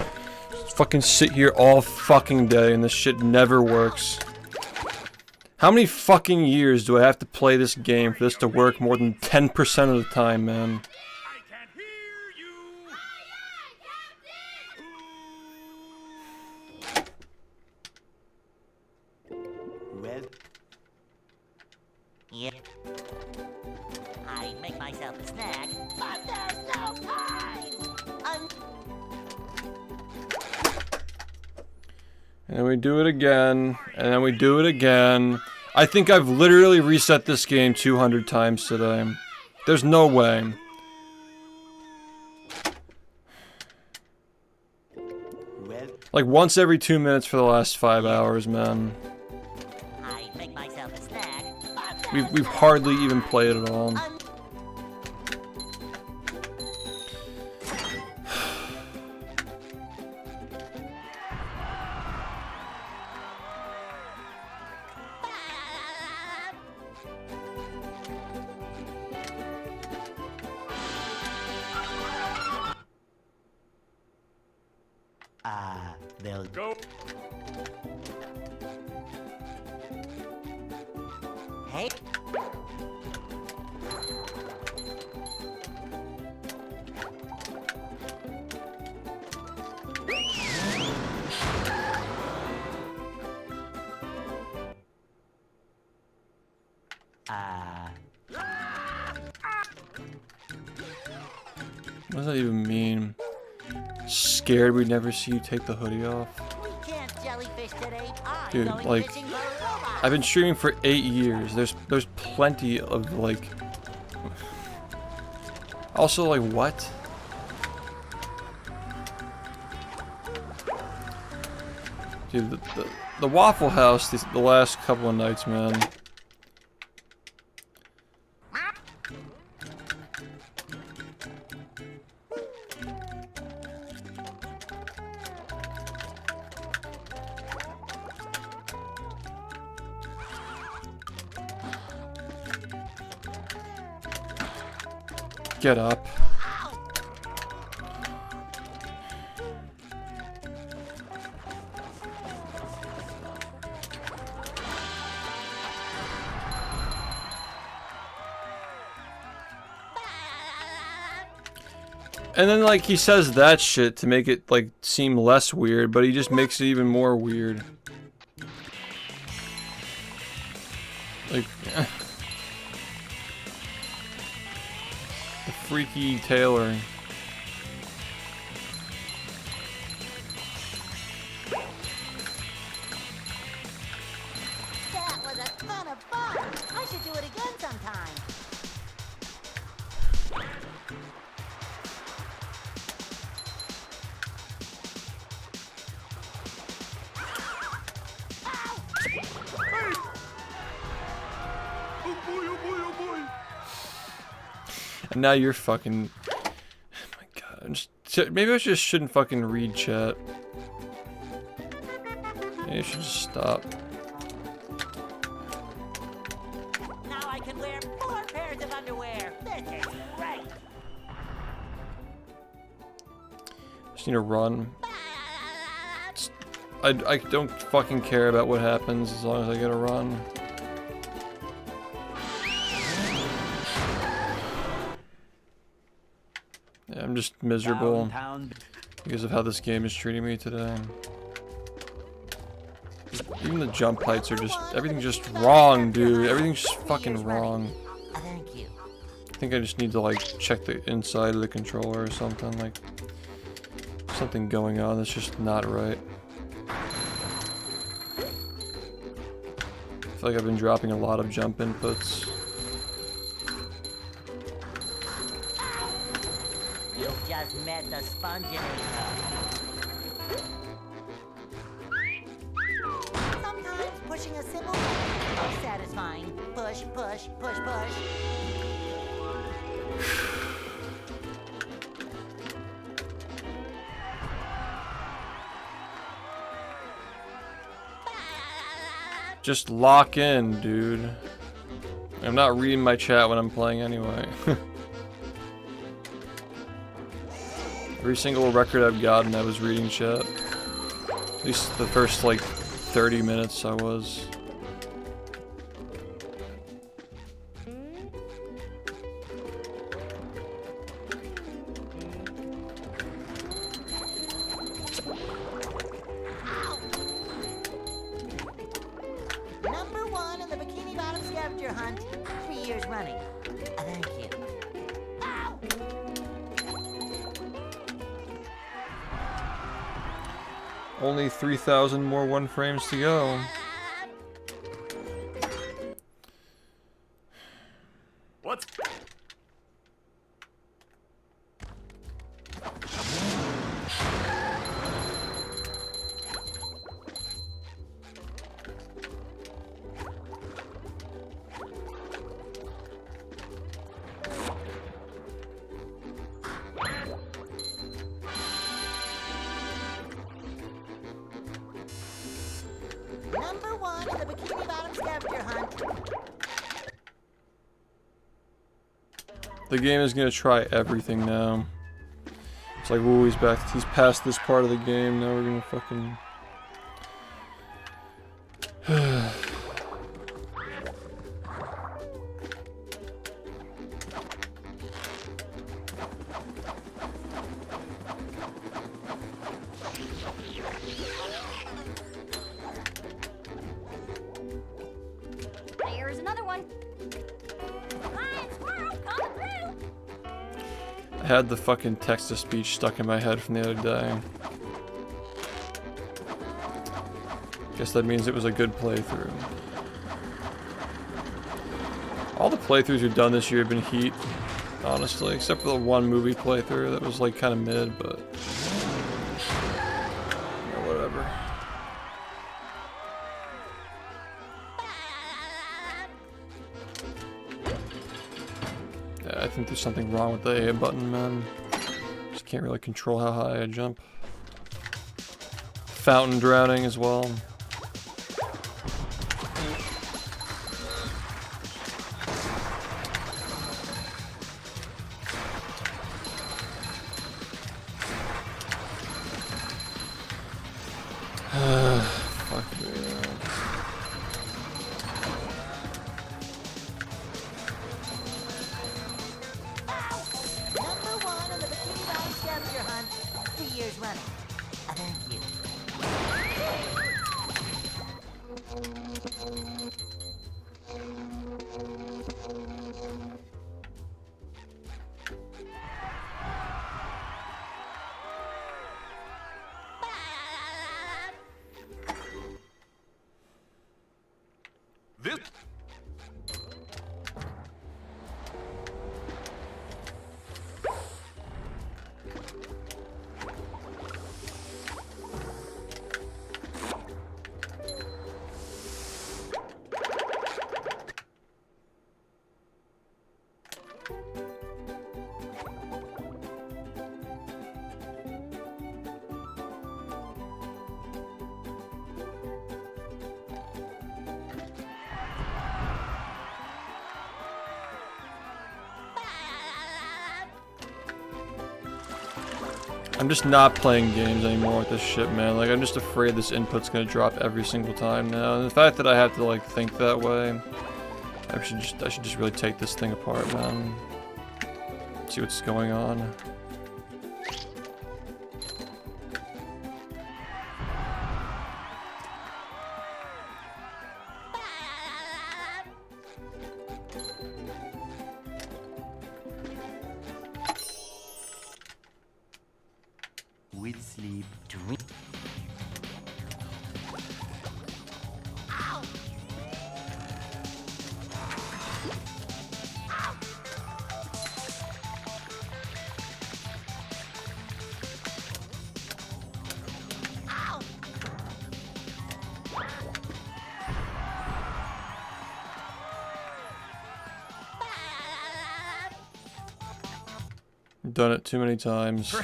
Just fucking sit here all fucking day and this shit never works. How many fucking years do I have to play this game for this to work more than 10% of the time, man? I can Yep. I make myself a snack, but there's no time! And then we do it again, and then we do it again. I think I've literally reset this game 200 times today. There's no way. Like once every 2 minutes for the last 5 hours, man. I make myself a snack, but We've hardly even played at all. They'll Go. Hey. What does that even mean? Scared we'd never see you take the hoodie off? We can't jellyfish today. I'm Dude, going like, fishing for a robot. I've been streaming for 8 years. There's plenty of like. Also, like, what? Dude, the Waffle House the last couple of nights, man. Get up. And then, like, he says that shit to make it, like, seem less weird, but he just makes it even more weird. Like, the freaky Taylor. That was a ton of fun. I should do it again sometime. Oh boy, oh boy, oh boy. And now you're fucking... Oh my god. Maybe I just shouldn't fucking read chat. Maybe I should just stop. Now I can wear 4 pairs of underwear. This is great. Just need to run. I don't fucking care about what happens as long as I get a run. Yeah, I'm just miserable because of how this game is treating me today. Even the jump heights are just... everything's just wrong, dude. Everything's just fucking wrong. Thank you. I think I just need to, like, check the inside of the controller or something. Like, something going on that's just not right. I feel like I've been dropping a lot of jump inputs. You just met the Sponginator. Sometimes pushing a simple button is satisfying. Push, push, push, push. Just lock in, dude. I'm not reading my chat when I'm playing anyway. Every single record I've gotten, I was reading chat. At least the first, like, 30 minutes I was. scavenger hunt 3 years running. Thank you. Ow! Only 3,000 more one frames to go. What's... Number 1 in the Bikini Bottom scavenger hunt. The game is gonna try everything now. It's like, whoa, he's back. He's past this part of the game. Now we're gonna fucking. There's another one. Lion squirrel coming through. I had the fucking text-to-speech stuck in my head from the other day. Guess that means it was a good playthrough. All the playthroughs we've done this year have been heat, honestly, except for the one movie playthrough that was like kind of mid, but yeah, whatever. Yeah, I think there's something wrong with the A button, man. Just can't really control how high I jump. Fountain drowning as well. Fuck yeah. Number 1 in the Bikini Bottom scavenger hunt 3 years running. Thank you. This... I'm just not playing games anymore with this shit, man. Like, I'm just afraid this input's gonna drop every single time now. And the fact that I have to, like, think that way, I should just really take this thing apart, man. See what's going on. With sleep, drink. Done it too many times.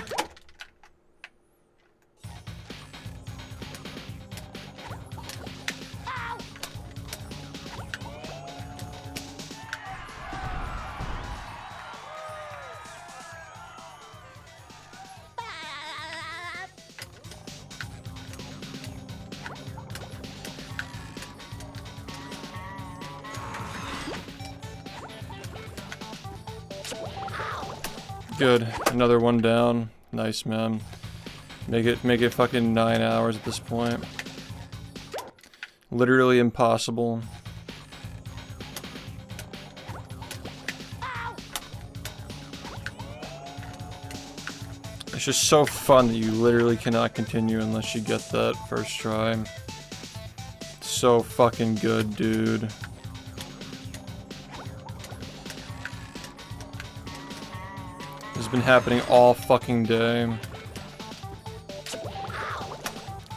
Good. Another one down. Nice, man. Make it fucking 9 hours at this point. Literally impossible. It's just so fun that you literally cannot continue unless you get that first try. It's so fucking good, dude. This has been happening all fucking day.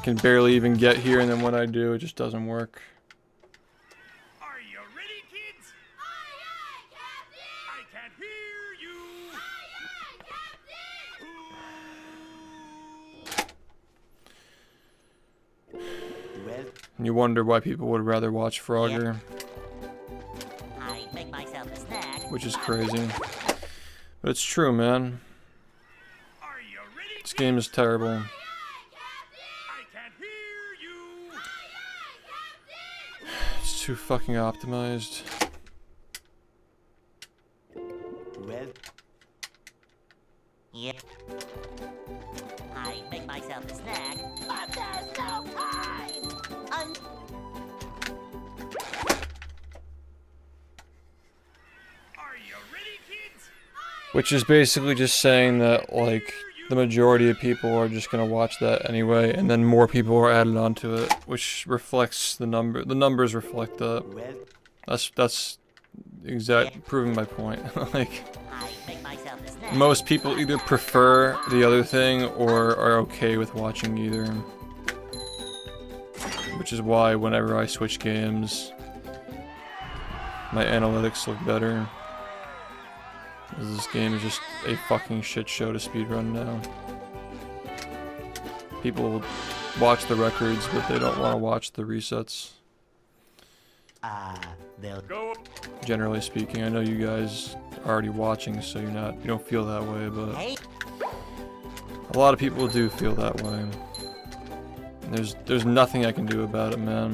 Can barely even get here, and then when I do, it just doesn't work. Are you ready, kids? Aye, aye, Captain! I can't hear you. Aye, aye, Captain! Well, And you wonder why people would rather watch Frogger, I make myself a snack. which is crazy. But it's true, man. Are you ready? This game is terrible. I can't hear you. It's too fucking optimized. Well, yeah. I make myself a snack, but there's no time. Are you ready, kids? Which is basically just saying that, like, the majority of people are just gonna watch that anyway, and then more people are added onto it, which reflects the number. The numbers reflect that. Well, That's proving my point. Like, I make myself a snack. most people either prefer the other thing or are okay with watching either. Which is why whenever I switch games, my analytics look better. 'Cause this game is just a fucking shit show to speedrun now. People watch the records, but they don't want to watch the resets. They'll Go. Generally speaking, I know you guys are already watching, so you don't feel that way, but hey. a lot of people do feel that way. And there's nothing I can do about it, man.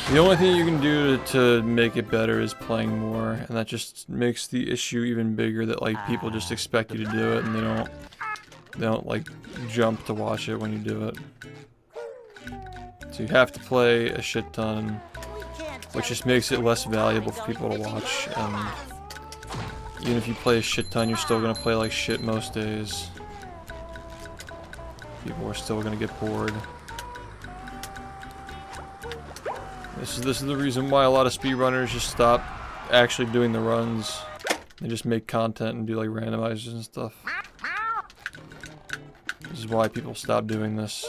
The only thing you can do to make it better is playing more, and that just makes the issue even bigger that, like, people just expect you to do it and they don't like jump to watch it when you do it. So you have to play a shit ton, which just makes it less valuable for people to watch, and even if you play a shit ton, you're still gonna play like shit most days. People are still gonna get bored. This is the reason why a lot of speedrunners just stop actually doing the runs. They just make content and do like randomizers and stuff. This is why people stop doing this.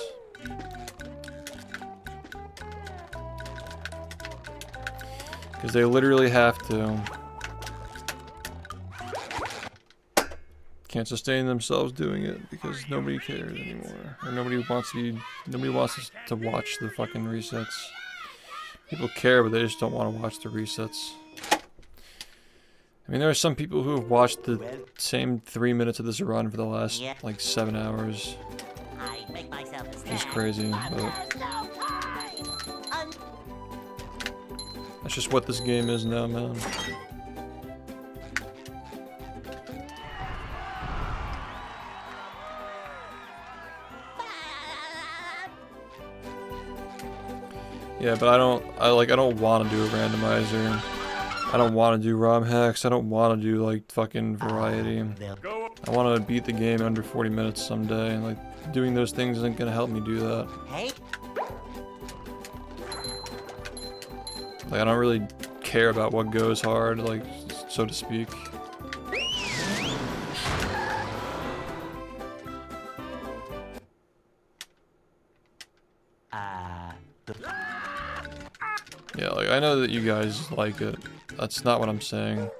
Because they literally have to. Can't sustain themselves doing it because nobody cares anymore. Or nobody wants to watch the fucking resets. People care, but they just don't want to watch the resets. I mean, there are some people who have watched the same 3 minutes of this run for the last, like, 7 hours. I make myself a snack. It's crazy, but There's no time. that's just what this game is now, man. Yeah, but I don't want to do a randomizer. I don't want to do ROM hacks. I don't want to do, like, fucking variety. They'll Go. I want to beat the game under 40 minutes someday, and, like, doing those things isn't gonna help me do that. hey. Like, I don't really care about what goes hard, like, so to speak. Yeah, like, I know that you guys like it. That's not what I'm saying.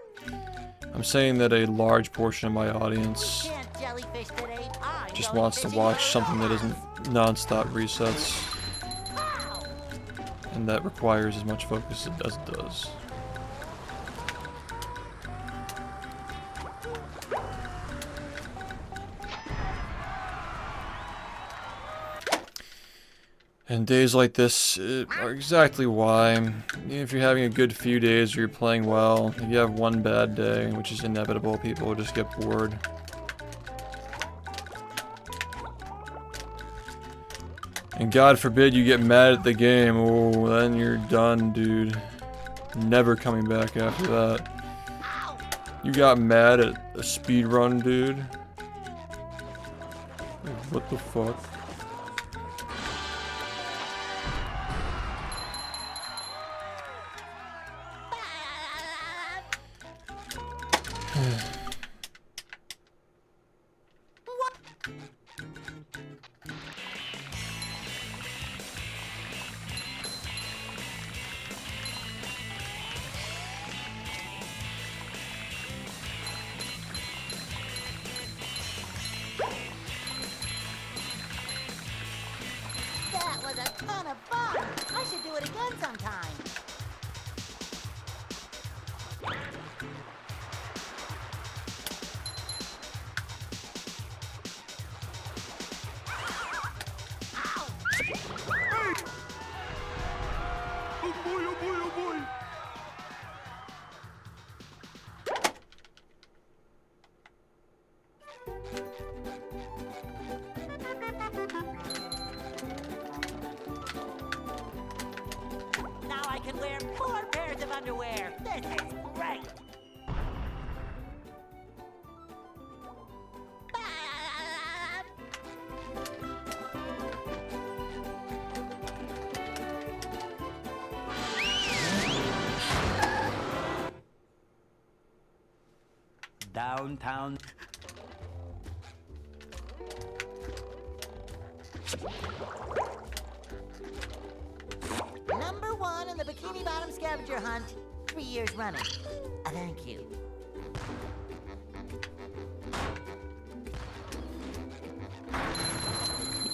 I'm saying that a large portion of my audience Can't jellyfish today. I'm just going wants to fishing watch now. something that isn't non-stop resets, and that requires as much focus as it does. And days like this are exactly why. Even if you're having a good few days or you're playing well, if you have one bad day, which is inevitable, people will just get bored. And God forbid you get mad at the game, oh, then you're done, dude. Never coming back after that. You got mad at a speedrun, dude? What the fuck? That was a ton of fun. I should do it again sometime. Oh boy, oh boy, oh boy! Now I can wear 4 pairs of underwear. This is great. Downtown. Number 1 in the Bikini Bottom scavenger hunt. 3 years running. Thank you.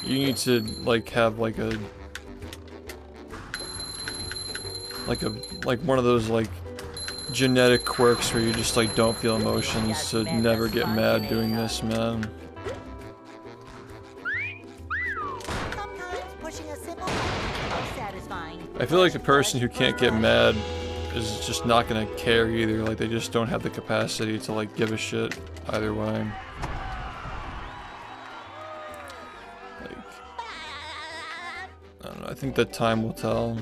You need to like have like one of those like genetic quirks where you just like don't feel emotions to never get mad doing this, man. Sometimes pushing a simple button is satisfying. I feel like the person who can't get mad is just not gonna care either. Like they just don't have the capacity to like give a shit either way. Like, I don't know. I think that time will tell.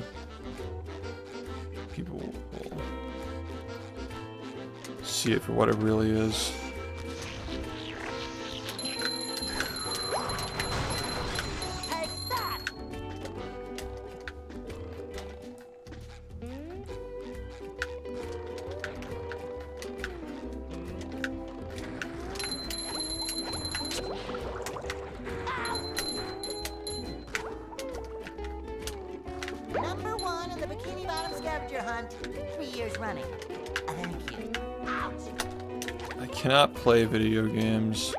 People will see it for what it really is. Take that! Number 1 in the Bikini Bottom scavenger hunt. 3 years running. Thank you. Ouch! I cannot play video games.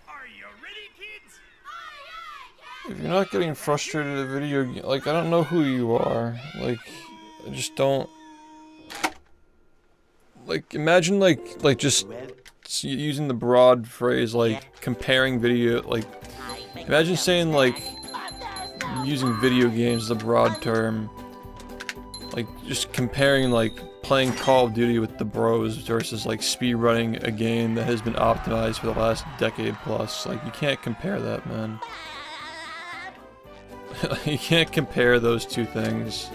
Are you ready, kids? If you're not getting frustrated at video game, like I don't know who you are. Like I just don't. Like imagine like just using the broad phrase like comparing video like. Imagine saying like using video games as a broad term. Like just comparing like playing Call of Duty with the bros versus like speedrunning a game that has been optimized for the last decade plus. Like you can't compare that, man. You can't compare those two things.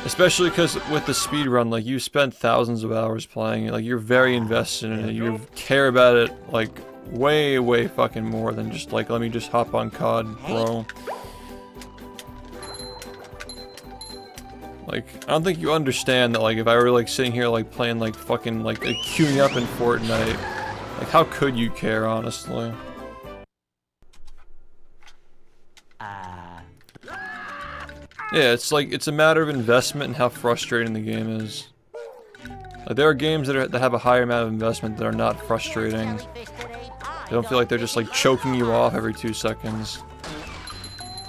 Especially because with the speedrun, like you spent thousands of hours playing it, like you're very invested in it, you care about it like way fucking more than just like let me just hop on COD, bro. Like, I don't think you understand that, like, if I were, like, sitting here, like, playing, like, fucking, like queuing up in Fortnite, like, how could you care, honestly? Yeah, it's like, it's a matter of investment and how frustrating the game is. Like, there are games that have a higher amount of investment that are not frustrating. They don't feel like they're just, like, choking you off every 2 seconds.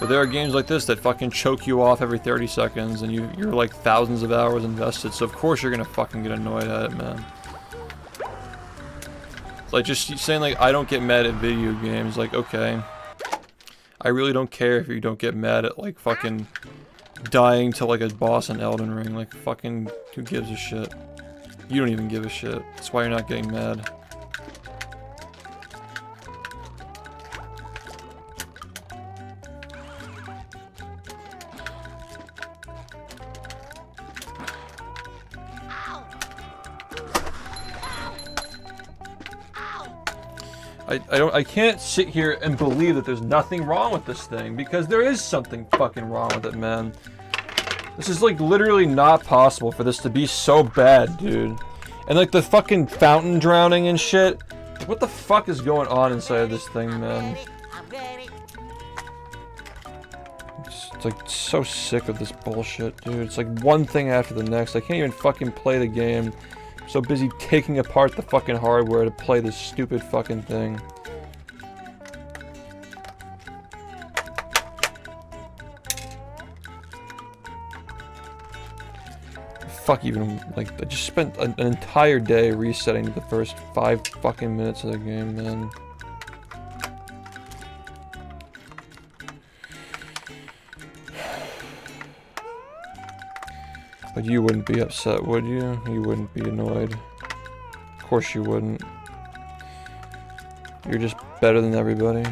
But there are games like this that fucking choke you off every 30 seconds and you're like thousands of hours invested, so of course you're gonna fucking get annoyed at it, man. It's like just saying like, I don't get mad at video games, like, okay. I really don't care if you don't get mad at like fucking dying to like a boss in Elden Ring, like fucking, who gives a shit? You don't even give a shit. That's why you're not getting mad. I can't sit here and believe that there's nothing wrong with this thing, because there is something fucking wrong with it, man. This is like literally not possible for this to be so bad, dude. And like the fucking fountain drowning and shit. What the fuck is going on inside of this thing, man? I'm ready. It's like so sick of this bullshit, dude. It's like one thing after the next. I can't even fucking play the game. I'm so busy taking apart the fucking hardware to play this stupid fucking thing. Fuck, even, like, I just spent an entire day resetting the first 5 fucking minutes of the game, man. But you wouldn't be upset, would you? You wouldn't be annoyed. Of course you wouldn't. You're just better than everybody.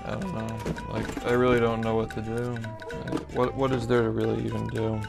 I don't know. Like, I really don't know what to do. What is there to really even do?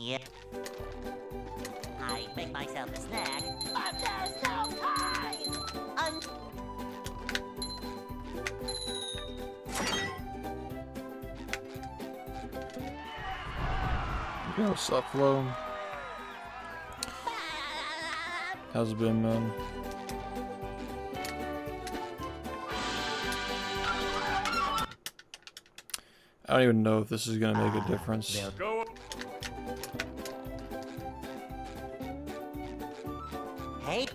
Yep. I make myself a snack, but there's no time! Yo, what's up, Flo? How's it been, man? I don't even know if this is gonna make a difference. Go. Hey,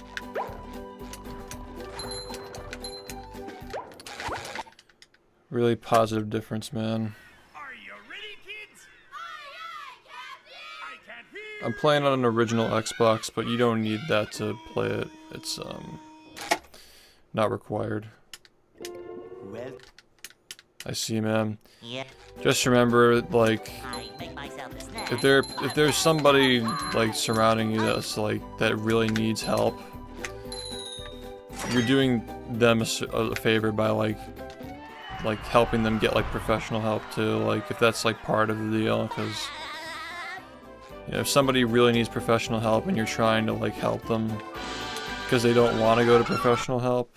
Really positive difference, man. Are you ready, kids? I can't hear. I'm playing on an original Xbox, but you don't need that to play it. It's not required. Well, I see, man. yep. Just remember, like, I make myself a snack. if there's somebody like surrounding you that's like that really needs help, you're doing them a favor by like helping them get like professional help too. Like if that's like part of the deal, because you know, if somebody really needs professional help and you're trying to like help them because they don't want to go to professional help,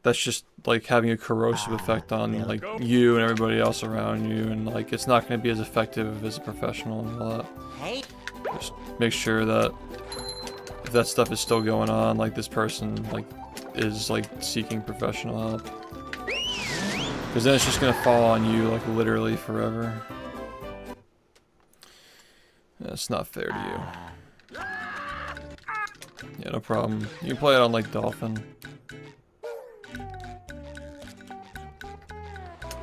that's just like having a corrosive effect on like you and everybody else around you, and like it's not going to be as effective as a professional and all that. Hey, Just make sure that if that stuff is still going on, like this person like is like seeking professional help, because then it's just going to fall on you like literally forever. That's not fair to you. Yeah, no problem. You can play it on like Dolphin.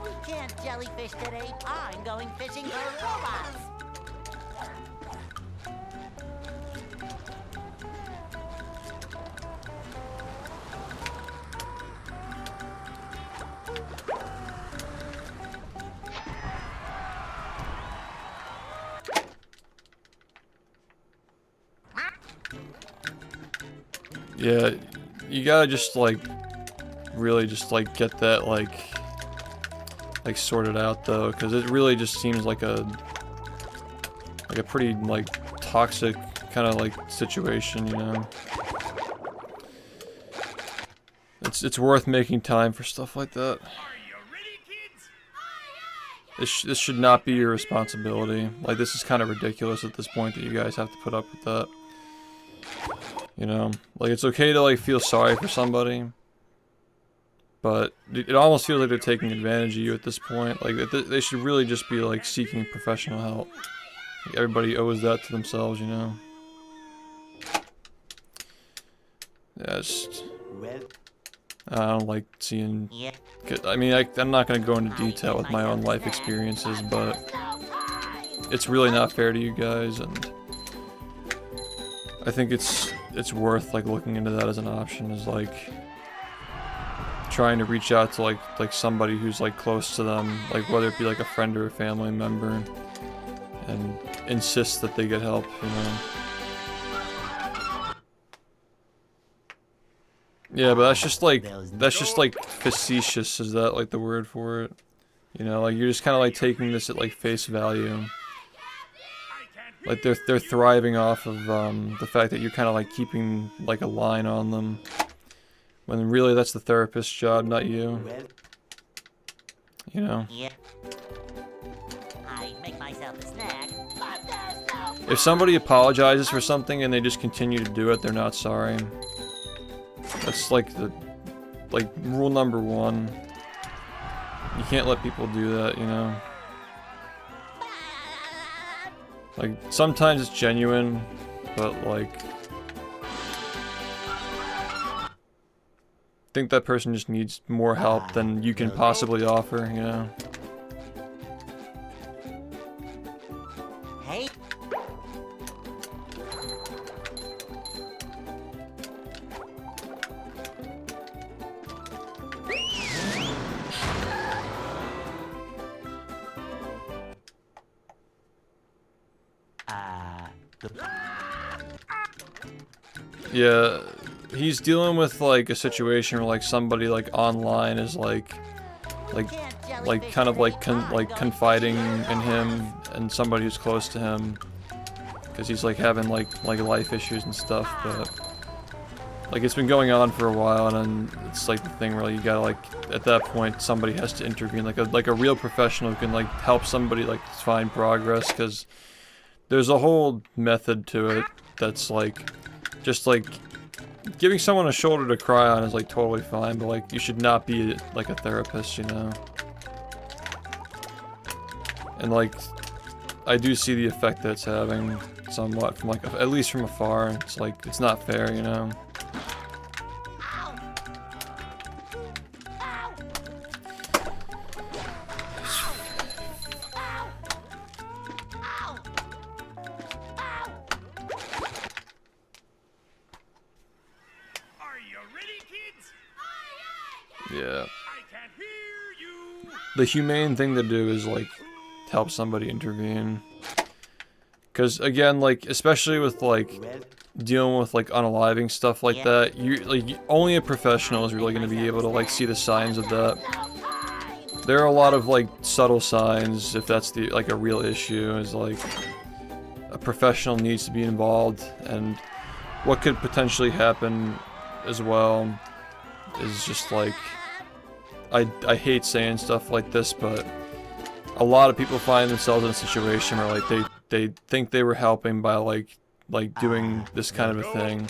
we can't jellyfish today. I'm going fishing for robots. Yeah, you gotta just like really just like get that like sorted out though, because it really just seems like a pretty like toxic kind of like situation, you know. It's worth making time for stuff like that. Are you ready, kids? This should not be your responsibility. Like, this is kind of ridiculous at this point that you guys have to put up with that. You know, like, it's okay to like feel sorry for somebody, but it almost feels like they're taking advantage of you at this point. Like, they should really just be like seeking professional help. Like, everybody owes that to themselves, you know. Yeah, just well, I don't like seeing. Yep. I mean, I'm not gonna go into detail with my own life experiences, but it's really not fair to you guys, and I think it's worth like looking into that as an option, is like trying to reach out to like somebody who's like close to them, like whether it be like a friend or a family member, and insist that they get help, you know. Yeah, but that's just like facetious, is that like the word for it? You know, like you're just kind of like taking this at like face value. Like they're thriving off of the fact that you're kind of like keeping like a line on them, when really that's the therapist's job, not you. well, You know. Yep. I make myself a snack, but there's no If somebody apologizes for something and they just continue to do it, they're not sorry. That's like rule number one. You can't let people do that, you know. Like, sometimes it's genuine, but like I think that person just needs more help than you can possibly offer, you know. Hey, Yeah, he's dealing with like a situation where like somebody like online is like kind of like confiding in him, and somebody who's close to him because he's like having like life issues and stuff. But like it's been going on for a while, and then it's like the thing where you gotta like at that point somebody has to intervene, like a real professional who can like help somebody like find progress, because there's a whole method to it that's like just like giving someone a shoulder to cry on is like totally fine, but like you should not be like a therapist, you know. And like I do see the effect that it's having somewhat from like at least from afar. It's like it's not fair, you know. Are you ready, kids? Yeah. I can hear you. The humane thing to do is like help somebody intervene. Because again, like especially with like Well, dealing with like unaliving stuff like that, only a professional is really going to be able to like see the signs of that. There are a lot of like subtle signs, if that's the like a real issue, is like a professional needs to be involved, and what could potentially happen as well is just like I hate saying stuff like this, but a lot of people find themselves in a situation where like they think they were helping by like doing this kind of a thing,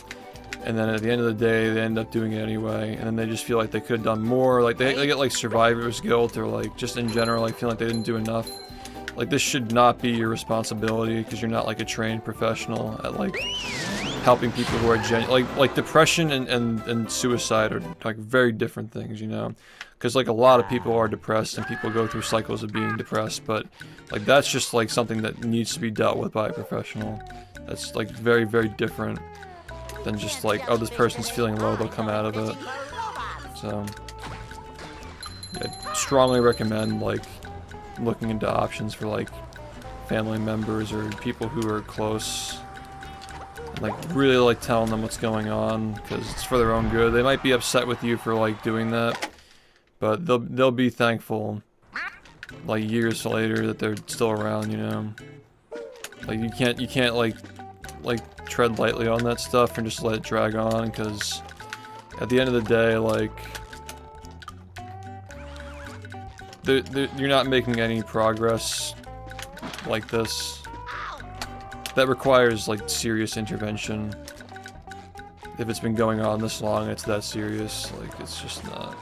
and then at the end of the day they end up doing it anyway, and then they just feel like they could have done more. Like they get like survivor's guilt, or like just in general like feeling like they didn't do enough. Like this should not be your responsibility, because you're not like a trained professional at like helping people who are like depression and suicide are like very different things, you know. Because like a lot of people are depressed and people go through cycles of being depressed, but like that's just like something that needs to be dealt with by a professional. That's like very, very different than just like, oh, this person's feeling low, they'll come out of it. So I strongly recommend like looking into options for like family members or people who are close, and like really like telling them what's going on, because it's for their own good. They might be upset with you for like doing that, but they'll be thankful like years later that they're still around, you know. Like you can't like tread lightly on that stuff and just let it drag on, because at the end of the day, like you're not making any progress like this. That requires like serious intervention. If it's been going on this long, it's that serious. Like it's just not.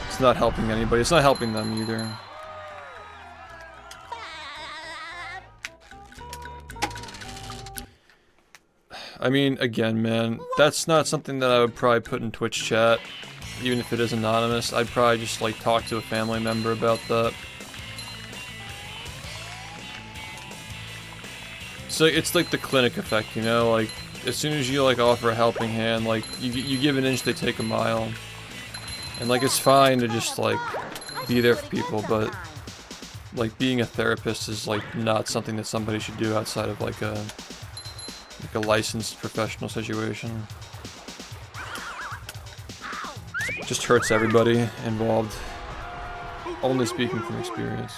It's not helping anybody. It's not helping them either. I mean, again, man, that's not something that I would probably put in Twitch chat, even if it is anonymous. I'd probably just like talk to a family member about that. So it's like the clinic effect, you know, like as soon as you like offer a helping hand, like you give an inch, they take a mile. And like it's fine to just like be there for people, but like being a therapist is like not something that somebody should do outside of like a licensed professional situation. It just hurts everybody involved. Only speaking from experience.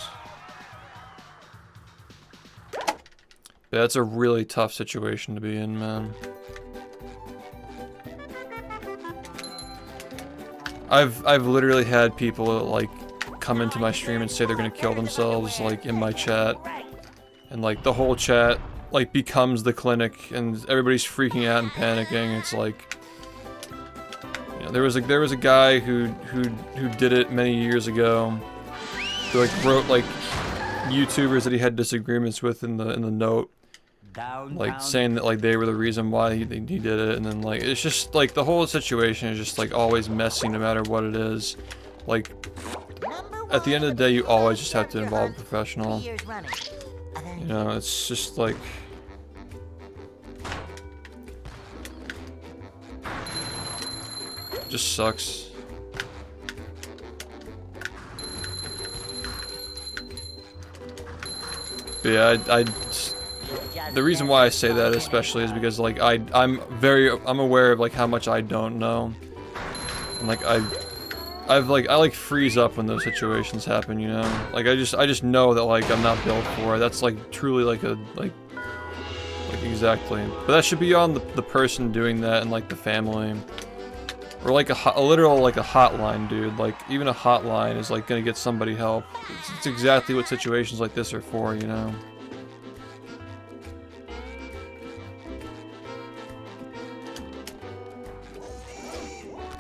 Yeah, that's a really tough situation to be in, man. I've literally had people like come into my stream and say they're gonna kill themselves like in my chat, and like the whole chat like becomes the clinic and everybody's freaking out and panicking. It's like, you know, there was a guy who did it many years ago, who like wrote like YouTubers that he had disagreements with in the note, like saying that like they were the reason why he did it, and then like it's just like the whole situation is just like always messy no matter what it is. Like at the end of the day, you always just have to involve a professional. You know, it's just like just sucks. But yeah, the reason why I say that especially is because like I'm aware of like how much I don't know, and like I like freeze up when those situations happen, you know? Like I just know that like I'm not built for it. That's like truly like a like exactly. But that should be on the person doing that and like the family. Or like a literal like a hotline, dude. Like even a hotline is like gonna get somebody help. It's exactly what situations like this are for, you know?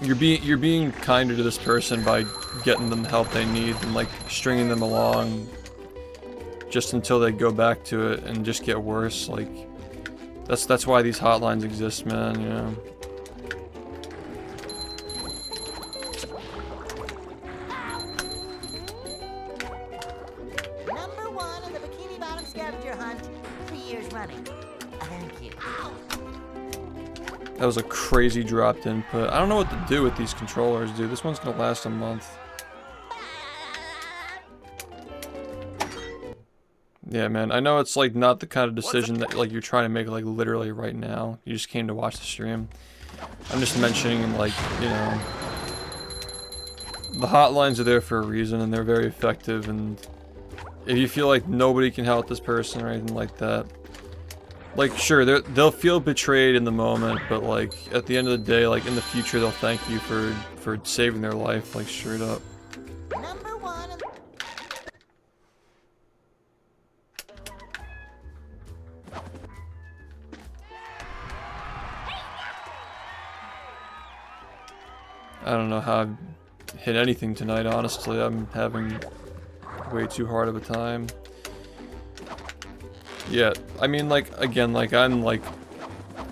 You're being kinder to this person by getting them the help they need and like stringing them along just until they go back to it and just get worse. Like that's why these hotlines exist, man, you know. Number 1 in the Bikini Bottom scavenger hunt, 3 years running. Thank you. That was a crazy dropped input. I don't know what to do with these controllers, dude. This one's gonna last a month. Yeah, man. I know it's like not the kind of decision that like you're trying to make like literally right now. You just came to watch the stream. I'm just mentioning like, you know, the hotlines are there for a reason and they're very effective, and if you feel like nobody can help this person or anything like that, like, sure, they'll feel betrayed in the moment, but, like, at the end of the day, like, in the future, they'll thank you for saving their life, like, straight up. Number 1 in I don't know how I've hit anything tonight, honestly. I'm having way too hard of a time. Yeah, I mean, like, again, like, I'm, like,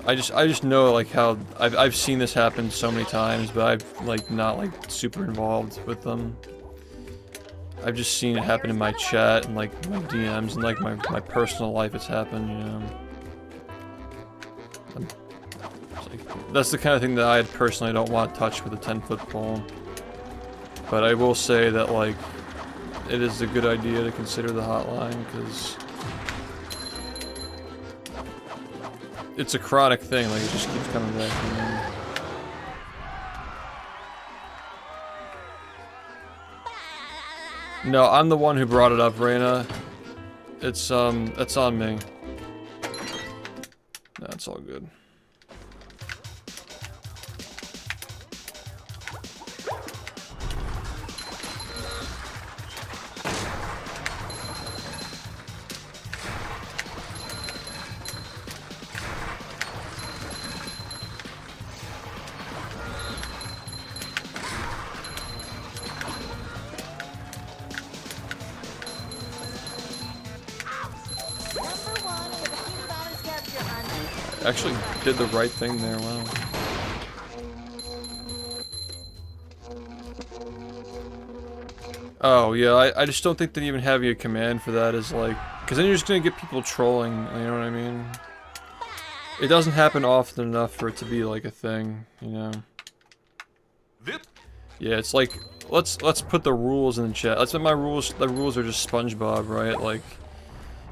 I just know, like, how I've seen this happen so many times, but I've, like, not, like, super involved with them. I've just seen it happen in my chat and, like, my DMs and, like, my personal life it's happened, you know. That's the kind of thing that I personally don't want to touch with a 10-foot pole. But I will say that, like, it is a good idea to consider the hotline, because it's a chronic thing, like, it just keeps coming back, you know? No, I'm the one who brought it up, Reina. It's on me. No, it's all good. Actually did the right thing there, wow. Oh, yeah, I just don't think that even having a command for that is like... Because then you're just gonna get people trolling, you know what I mean? It doesn't happen often enough for it to be like a thing, you know? Yeah, it's like, let's put the rules in the chat. Let's put the rules are just SpongeBob, right? Like,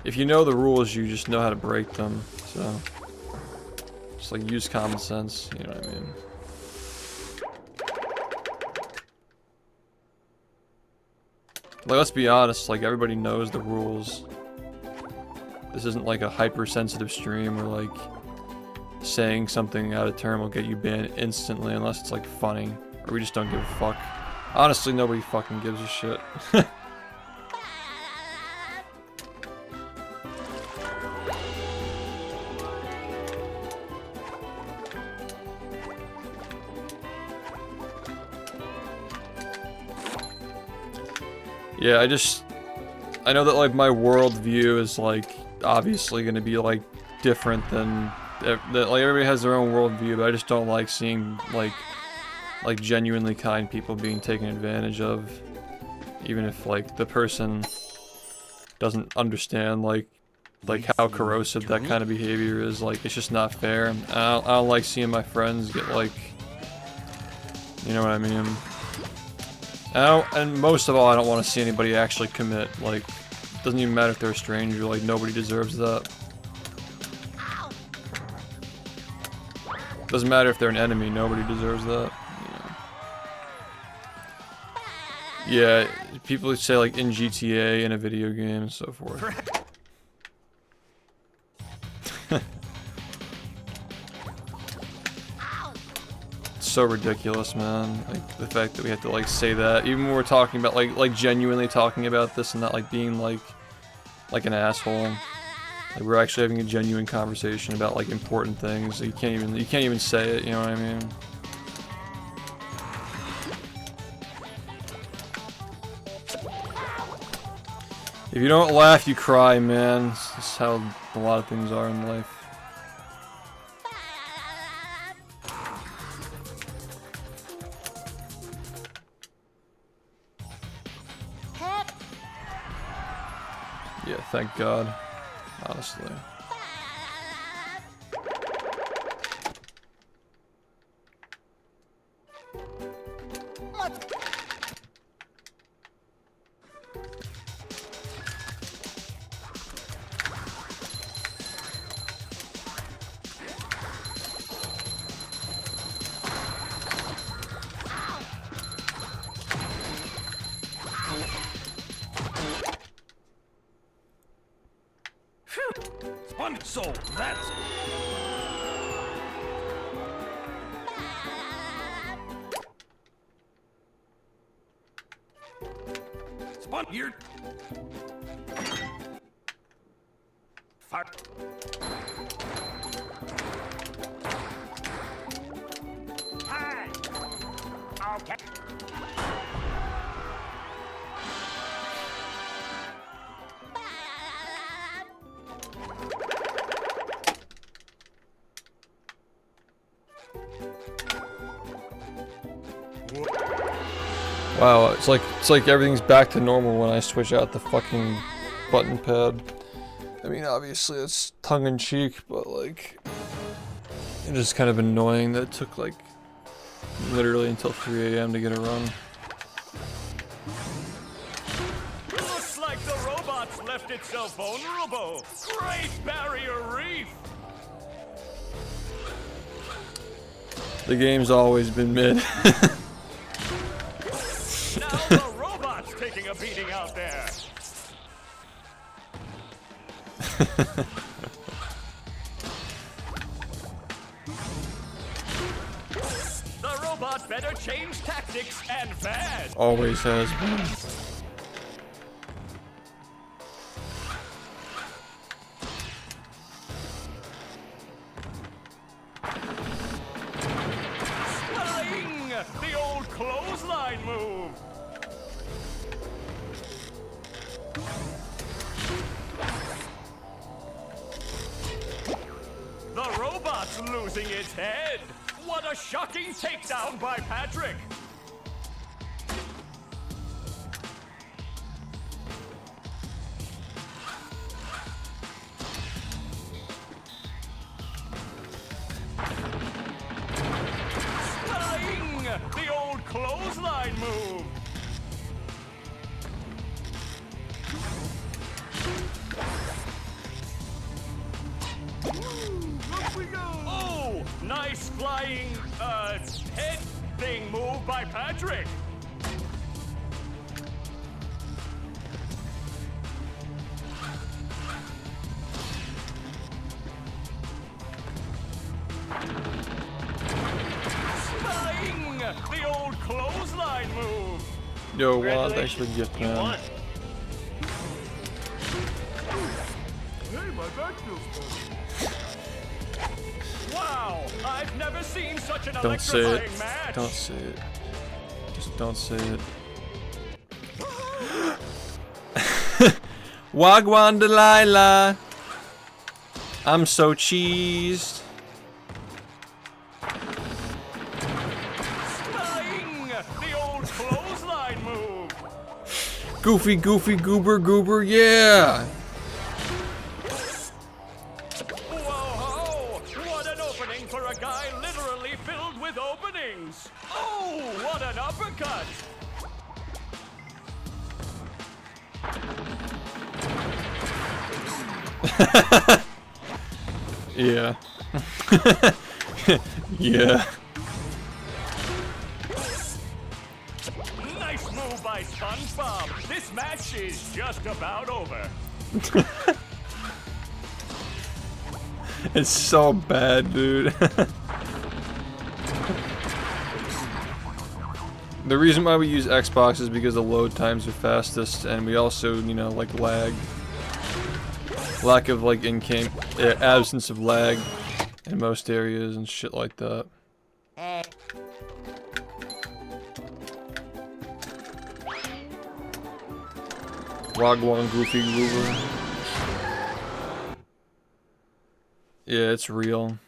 if you know the rules, you just know how to break them, so... Just like use common sense, you know what I mean? Like, let's be honest, like, everybody knows the rules. This isn't like a hypersensitive stream where, like, saying something out of turn will get you banned instantly unless it's, like, funny. Or we just don't give a fuck. Honestly, nobody fucking gives a shit. Yeah, I know that, like, my worldview is, like, obviously gonna be, like, different than, like, everybody has their own worldview, but I just don't like seeing, like genuinely kind people being taken advantage of, even if, like, the person doesn't understand, like how corrosive that kind of behavior is. Like, it's just not fair. I don't like seeing my friends get, like, you know what I mean? And most of all, I don't want to see anybody actually commit. Like, it doesn't even matter if they're a stranger, like, nobody deserves that. Doesn't matter if they're an enemy, nobody deserves that. You know. Yeah, people say like in GTA, in a video game, and so forth. It's so ridiculous, man. Like the fact that we have to like say that, even when we're talking about like genuinely talking about this and not like being like an asshole. Like we're actually having a genuine conversation about like important things. You can't even say it. You know what I mean? If you don't laugh, you cry, man. This is how a lot of things are in life. Yeah, thank God. Honestly. So that's Spun here. Fire. Hi. Okay. Wow, it's like everything's back to normal when I switch out the fucking button pad. I mean, obviously it's tongue-in-cheek, but like, it's just kind of annoying that it took like literally until 3 AM to get a run. Looks like the robots left itself vulnerable. Great barrier reef. The game's always been mid. Now the robot's taking a beating out there. The robot better change tactics and fast. Always has been. Spelling! The old clothesline move. The robot's losing its head. What a shocking takedown by Patrick. Spelling! The old clothesline move. Oh, nice flying, head thing move by Patrick. Spelling! The old clothesline move. Yo, Juan, thanks for the gift, man. Hey, my back feels better. Wow, I've never seen such an Don't say electrifying it. match. Don't say it. Just don't say it. Wagwan Delilah. I'm so cheesed. Spelling! The old clothesline move. Goofy, goofy, goober, yeah. Whoa! What an opening for a guy literally filled with openings. Oh, what an uppercut! Yeah. Yeah. Nice move by Spike. party's just about over. It's so bad, dude. The reason why we use Xbox is because the load times are fastest, and we also, you know, like lag. Lack of like in-game, absence of lag in most areas and shit like that. Hey. Wagwan Goofy Groover. Yeah, it's real.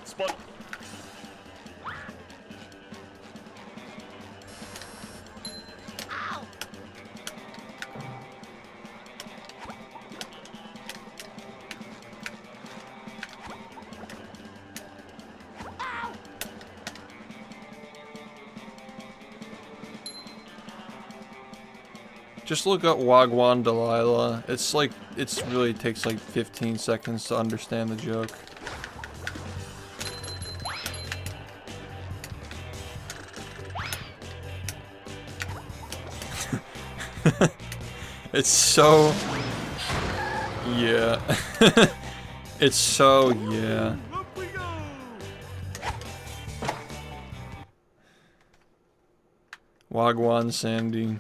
Spot. Just look up Wagwan Delilah. It's like, it's really takes like 15 seconds to understand the joke. It's so... yeah. It's so, yeah. Up we go. Wagwan Sandy.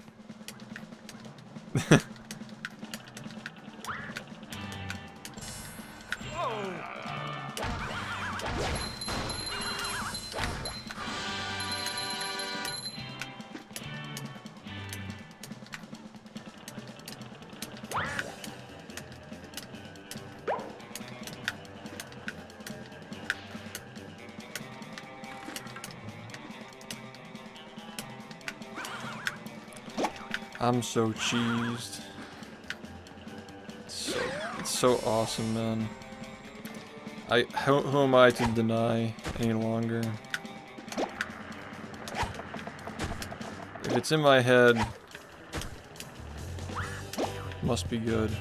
I'm so cheesed. It's so awesome, man. Who am I to deny any longer? If it's in my head, it must be good.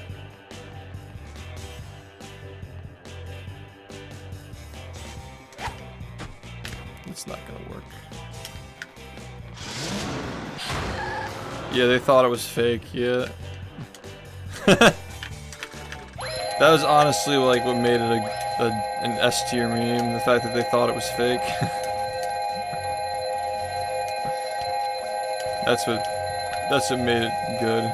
It's not gonna work. Yeah, they thought it was fake, yeah. That was honestly like what made it an S tier meme, the fact that they thought it was fake. That's what made it good.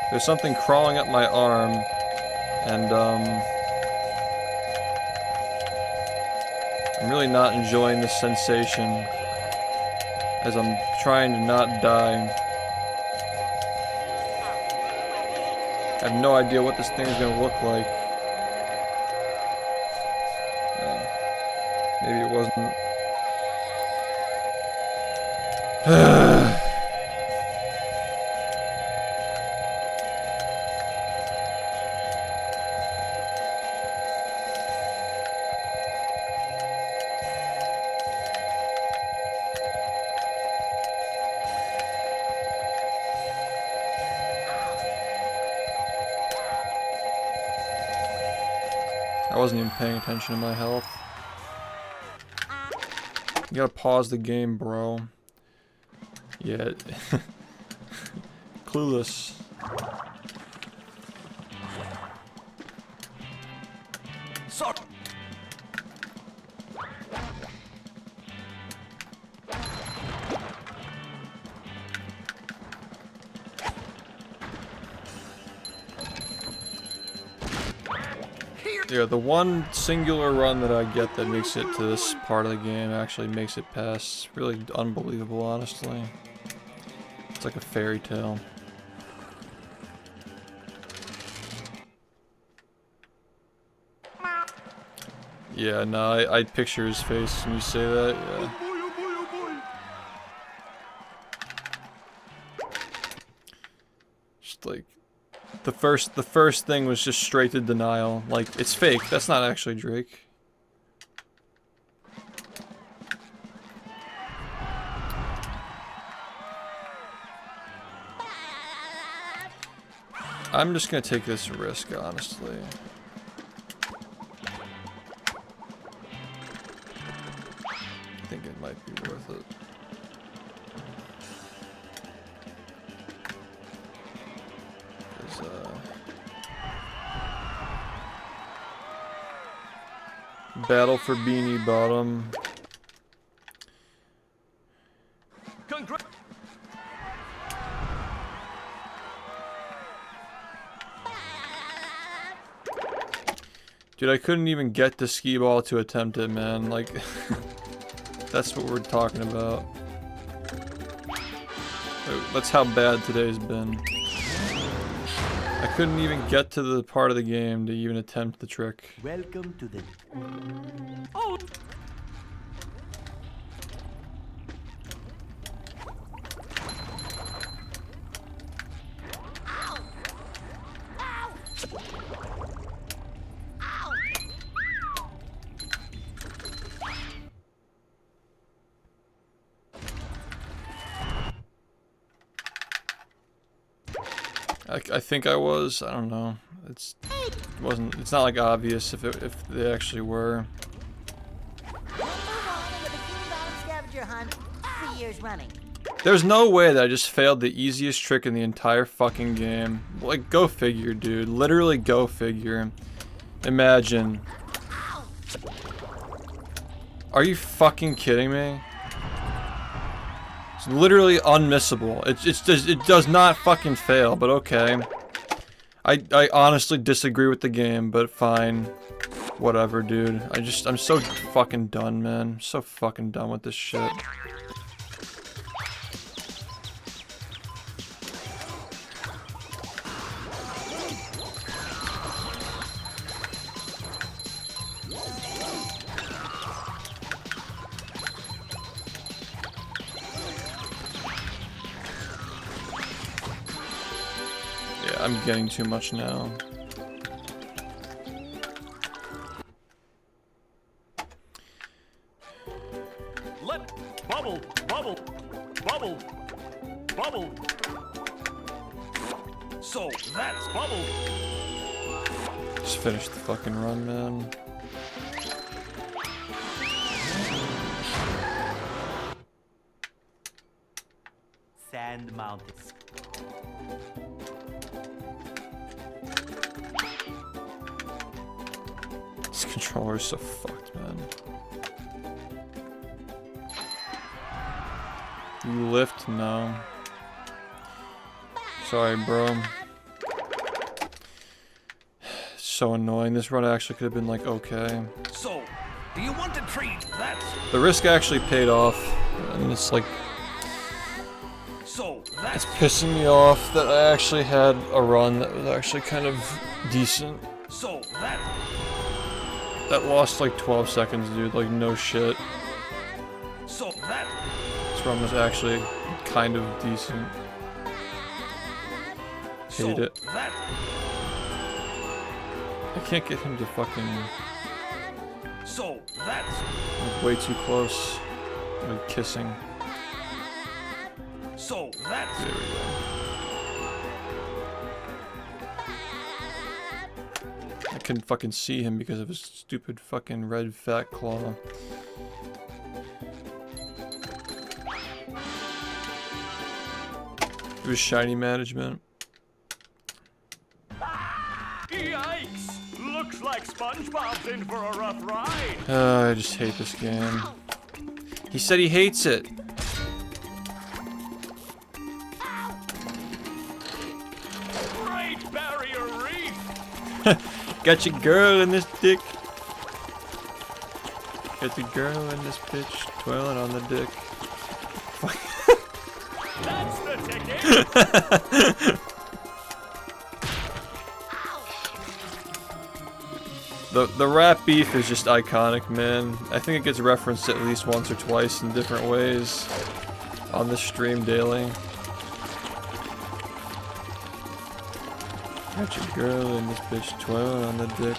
There's something crawling up my arm, and I'm really not enjoying this sensation as I'm trying to not die. I have no idea what this thing is gonna look like. Maybe it wasn't. I wasn't even paying attention to my health. You gotta pause the game, bro. Yeah. Clueless. Sorry. Yeah, the one singular run that I get that makes it to this part of the game actually makes it past. Really unbelievable, honestly. It's like a fairy tale. Yeah, no, I'd picture his face when you say that, yeah. Just like... The first thing was just straight to denial. Like, it's fake. That's not actually Drake. I'm just gonna take this risk, honestly. I think it might be worth it. Battle for Beanie Bottom. Dude, I couldn't even get the skee ball to attempt it, man. Like, that's what we're talking about. That's how bad today's been. I couldn't even get to the part of the game to even attempt the trick. Welcome to the... Oh! I think I was. I don't know. It's not like obvious if they actually were. Number 1 on the Bikini Bottom scavenger hunt 3 years running. There's no way that I just failed the easiest trick in the entire fucking game. Like, go figure, dude. Literally, go figure. Imagine. Are you fucking kidding me? It's literally unmissable. It does not fucking fail, but okay. I honestly disagree with the game, but fine. Whatever, dude. I'm so fucking done, man. I'm so fucking done with this shit. I'm getting too much now. Let bubble, bubble, bubble, bubble. So that's bubble. Just finish the fucking run, man. Sand Mountains. This controller's so fucked, man. You lift? No. Sorry, bro. So annoying. This run actually could have been like okay. So, do you want to treat that? The risk actually paid off, and it's like So it's that's pissing me off that I actually had a run that was actually kind of decent. so That lost like 12 seconds, dude. Like no shit. that This run was actually kind of decent. Hate it. that I can't get him to fucking so that's like, way too close. Like kissing. so that's There we go. I couldn't fucking see him because of his stupid fucking red fat claw. It was shiny management. yikes! Looks like SpongeBob's in for a rough ride. I just hate this game. He said he hates it. Great Barrier Reef. Got your girl in this dick. Got your girl in this bitch twirling on the dick. That's the ticket. The rap beef is just iconic, man. I think it gets referenced at least once or twice in different ways on this stream daily. Got your girl in this bitch twirling on the dick.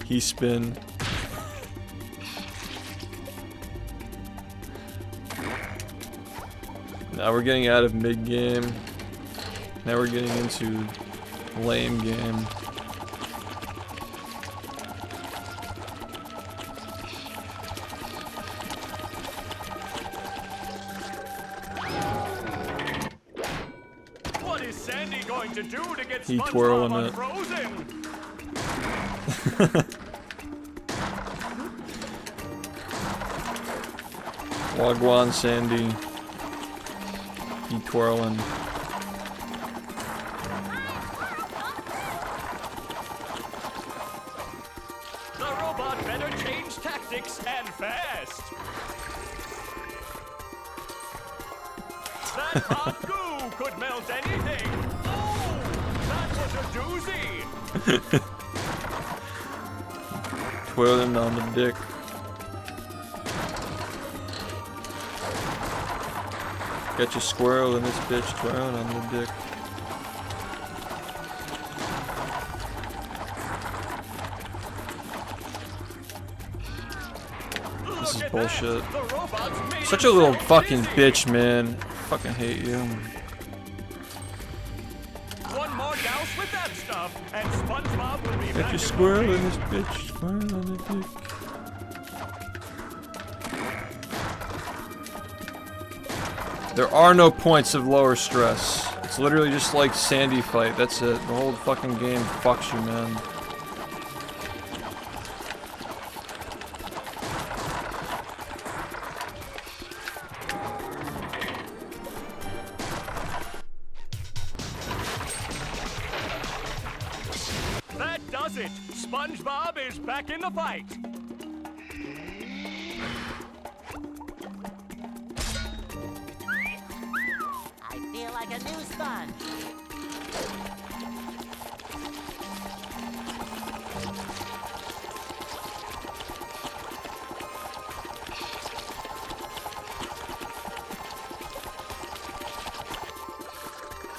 He spin. Now we're getting out of mid-game. Now we're getting into lame game. What is Sandy going to do to get He SpongeBob twirling it. unfrozen? Wagwan Sandy. He twirling. The robot better change tactics and fast. That hot goo could melt anything. Oh, that was a doozy. Twirling on the dick. Got your squirrel in this bitch twirling on the dick. This is bullshit. The robots made Such a little himself fucking dizzy. bitch, man. I fucking hate you. One more douse with that stuff, and SpongeBob will be Got back your in squirrel the in this bitch twirling on the dick. There are no points of lower stress. It's literally just like Sandy fight. That's it. The whole fucking game fucks you, man. That does it. SpongeBob is back in the fight. I feel like a new sponge.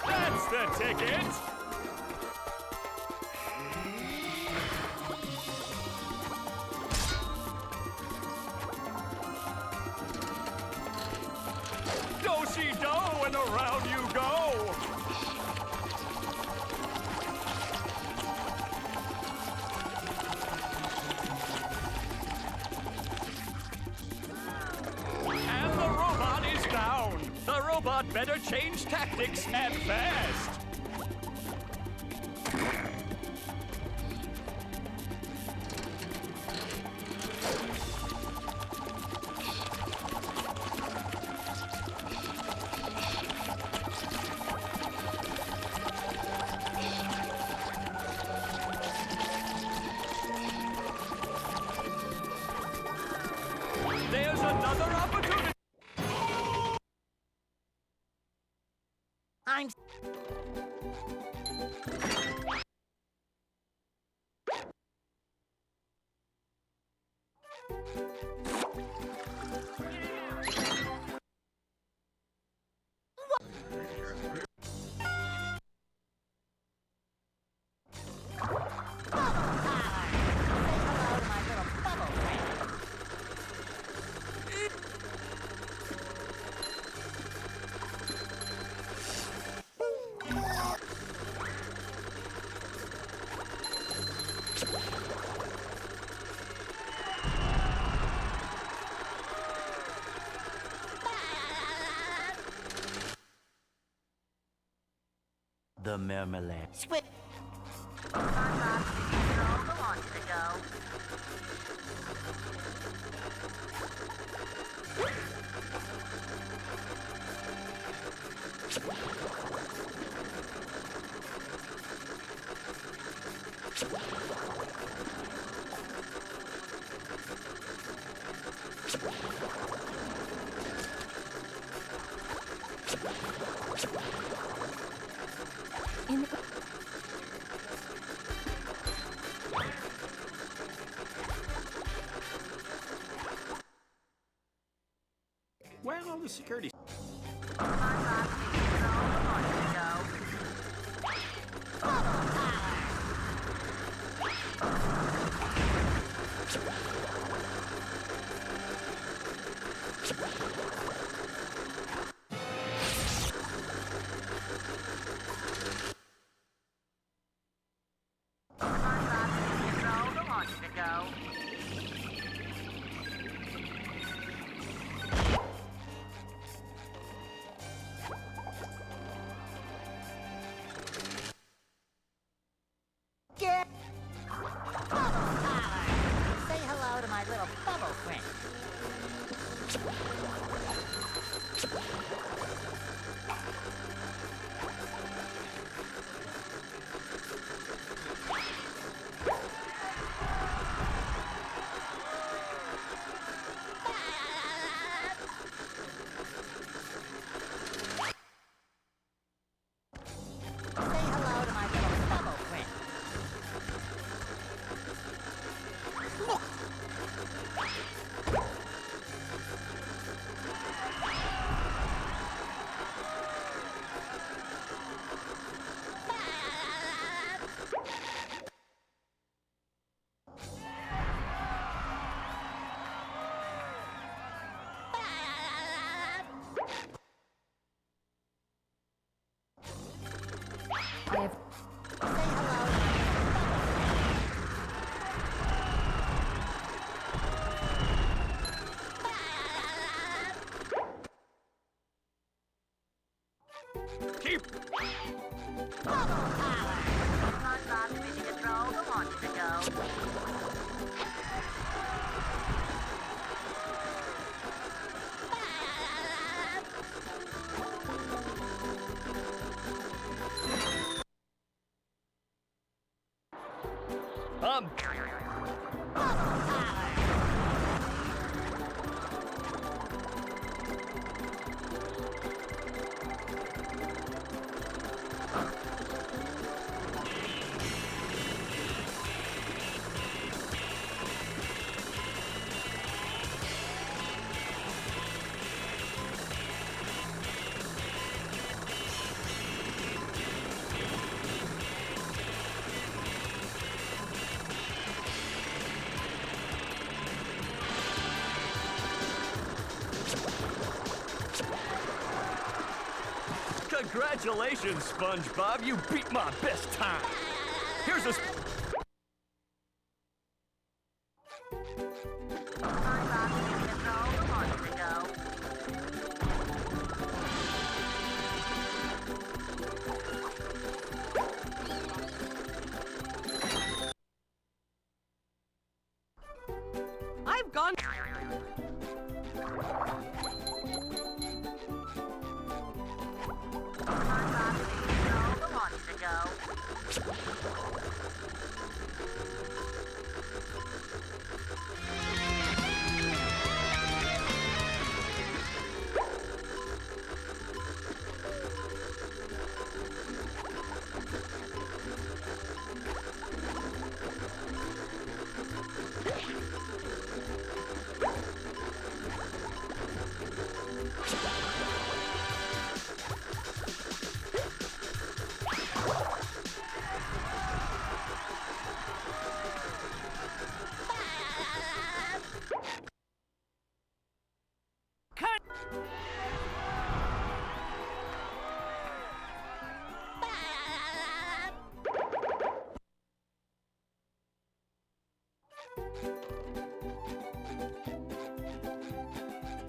That's the ticket. Do-si-do and around you go. And the robot is down. The robot better change tactics and fast. There's another opportunity. I'm The marmalade. Squid. SpongeBob, all the launch to go. Where are all the security? Congratulations, SpongeBob. You beat my best time. Here's a... I've gone.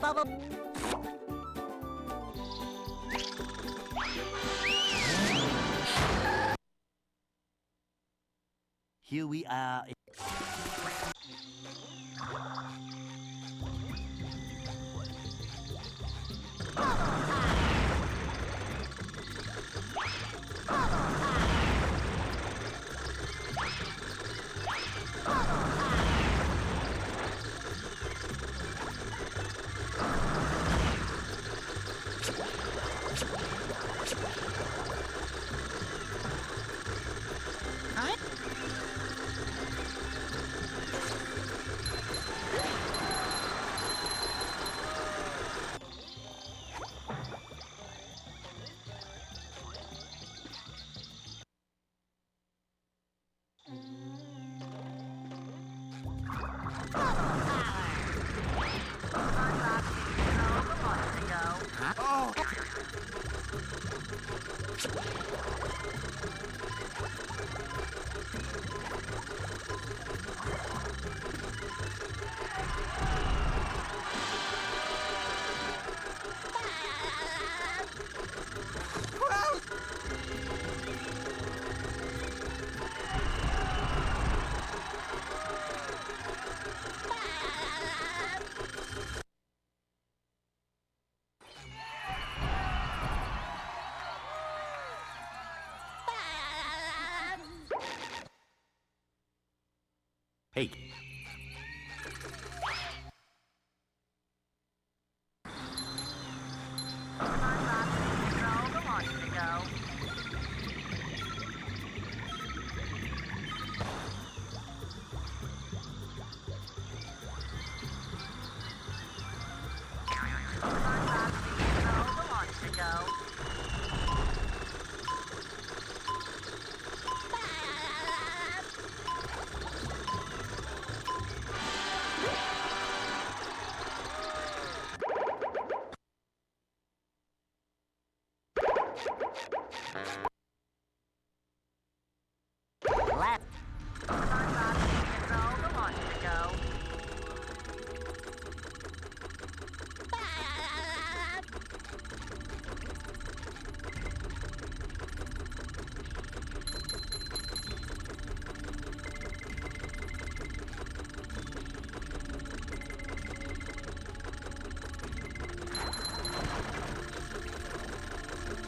Bubble. Here we are. Hey.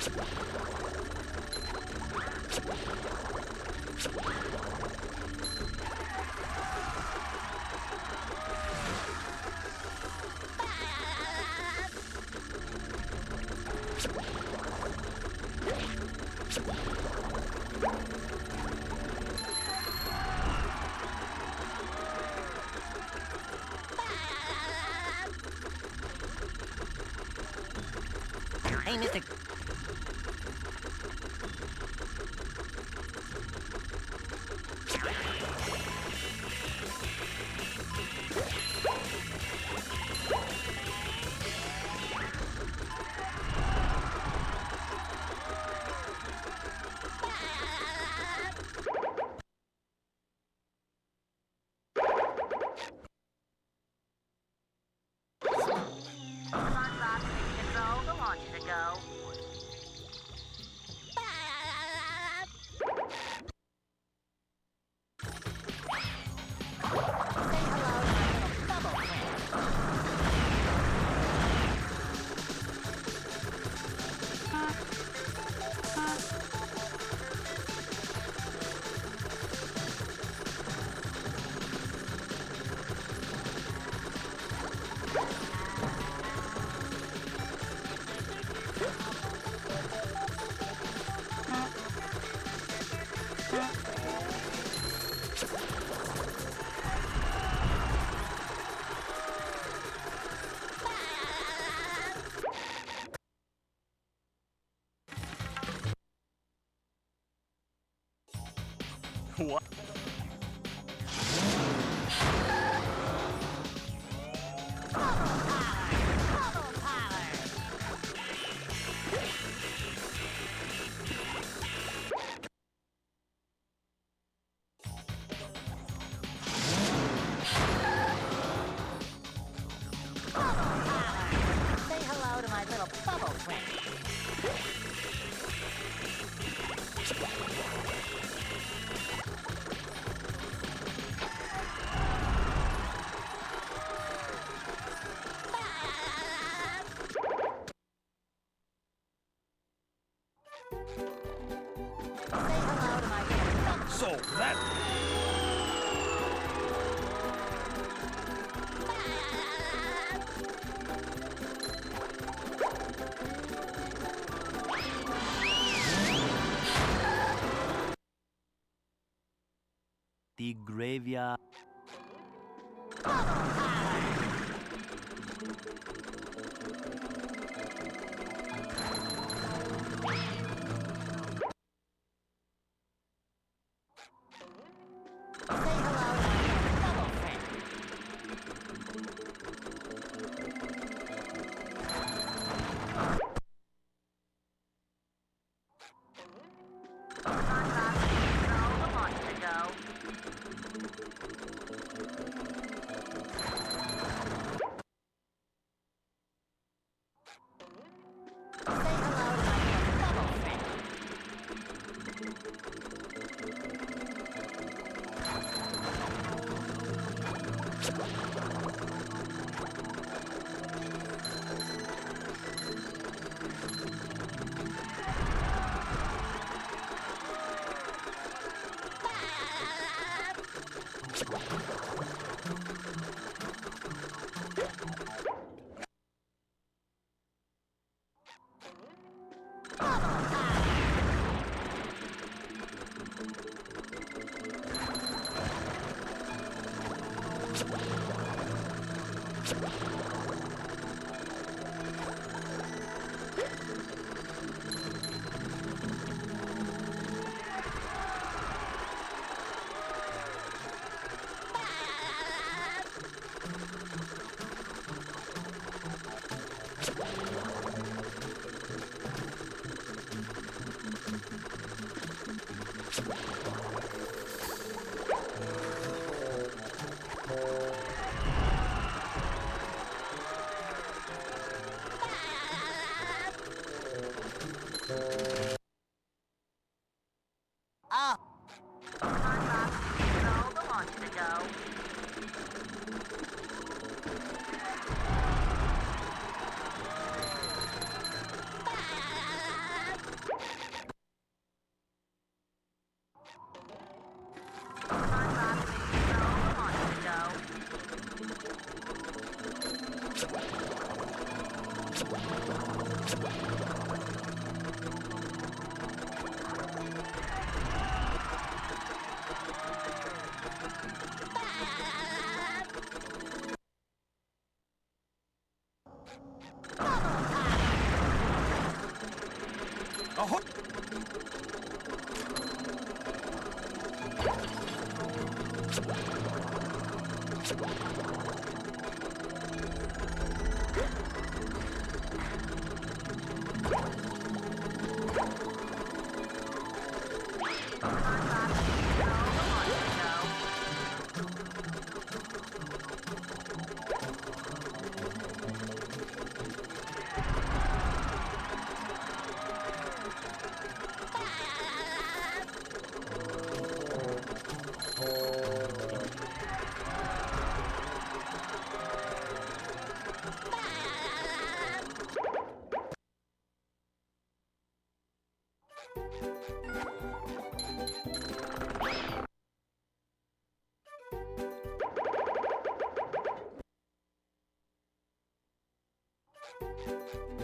Hey, Mr. SpongeBob, control the launch to go. What? Say hello to my little bubble friend. Say hello to my little bubble So that. The graveyard. Say hello to my little bubble friend. SpongeBob, control the launch to go. Say hello to my little bubble friend. Oh. SpongeBob, control the launch to go.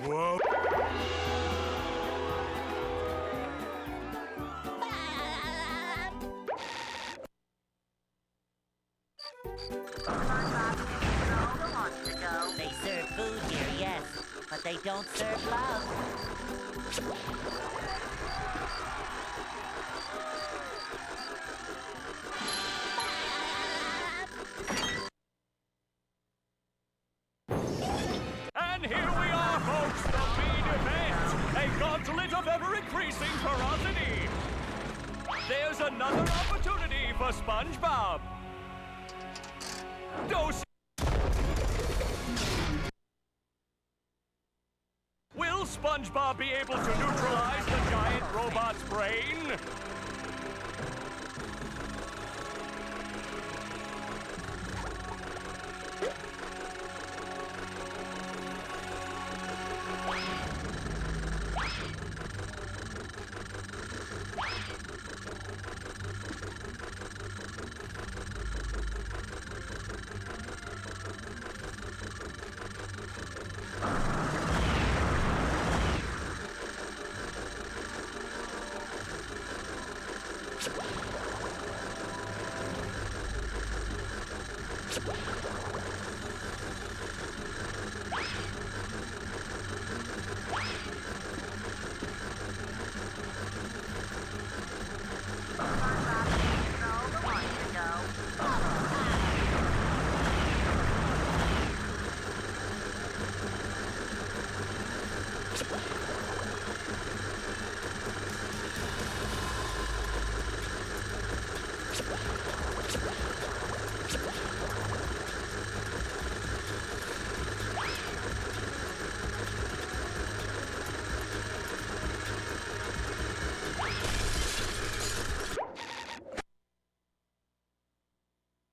Whoa. They serve food here, yes, but they don't serve love. And here we are, folks, the main event. A gauntlet of ever-increasing ferocity. There's another opportunity for SpongeBob. Dose. Will SpongeBob be able to neutralize the giant robot's brain?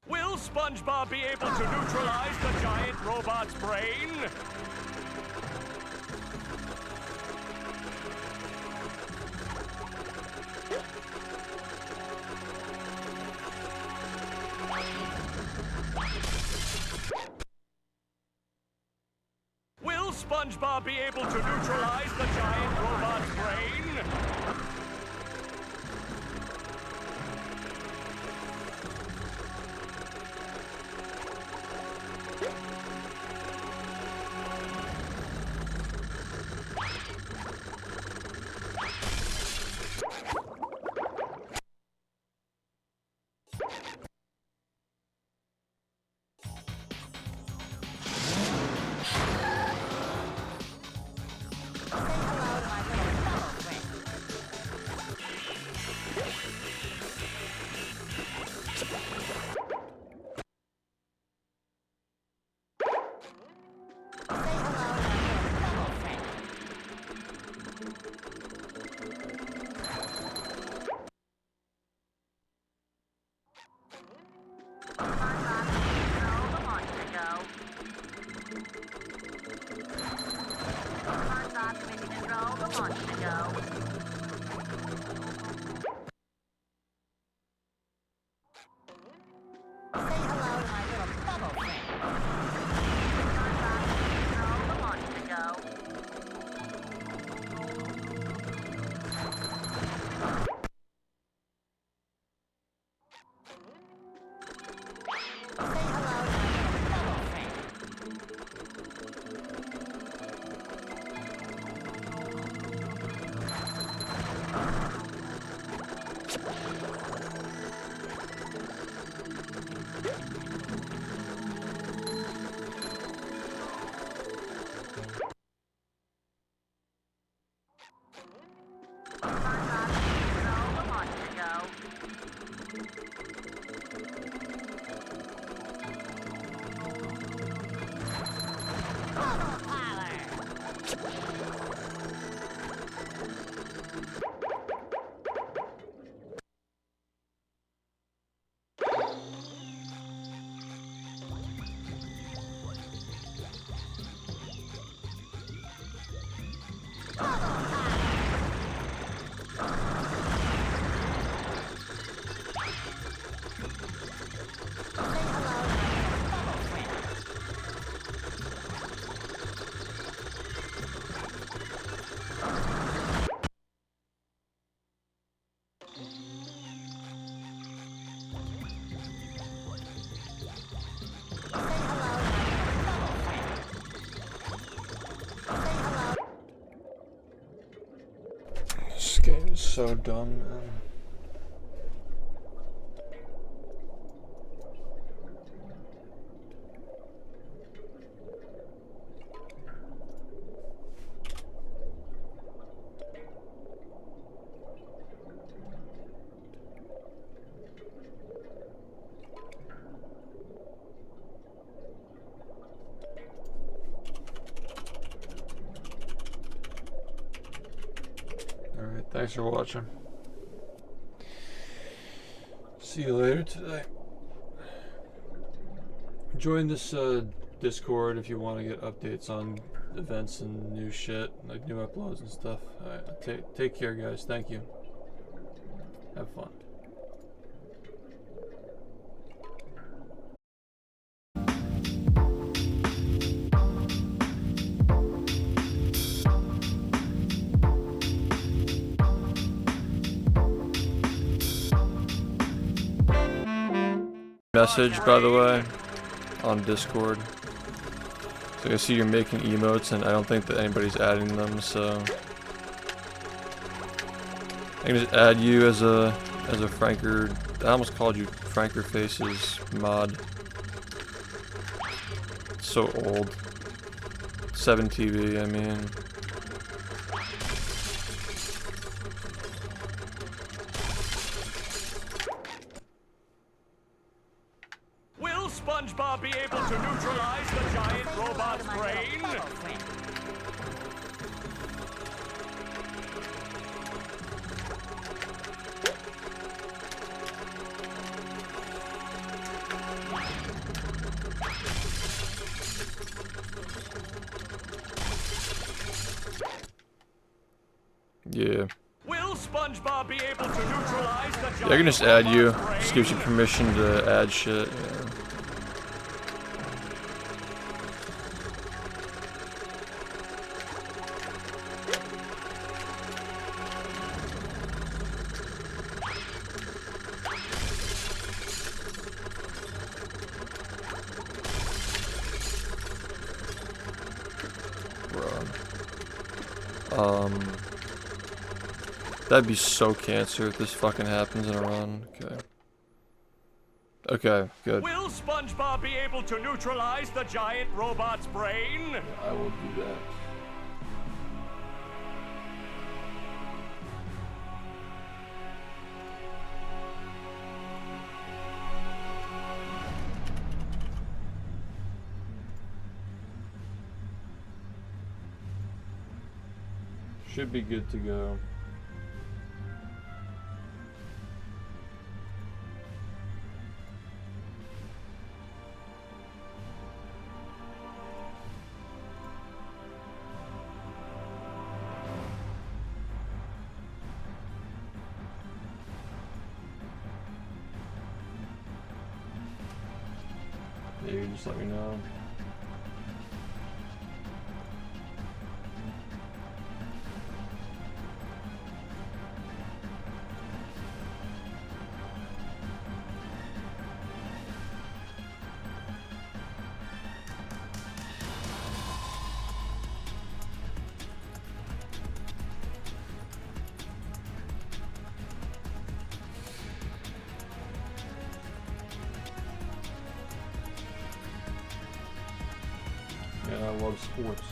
Will SpongeBob be able to neutralize the giant robot's brain? Will SpongeBob be able to neutralize the giant robot's brain? Go. so dumb, man. Alright, thanks for watching. See you later today. Join this Discord if you want to get updates on events and new shit, like new uploads and stuff. Alright, take care, guys. Thank you. Have fun. Message, by the way, on Discord. So I see you're making emotes, and I don't think that anybody's adding them. So I can just add you as a Franker. I almost called you Franker Faces mod. It's so old. 7TV, I mean. Will SpongeBob be able to neutralize the giant robot's brain? Yeah. Will SpongeBob be able to neutralize the giant Yeah, I can just add you. robot's brain? Just gives you permission to add shit. Yeah. That'd be so cancer if this fucking happens in a run. Okay. Okay, good. Will SpongeBob be able to neutralize the giant robot's brain? I will do that. Should be good to go. Yeah, you just let me know. Yeah, I love sports.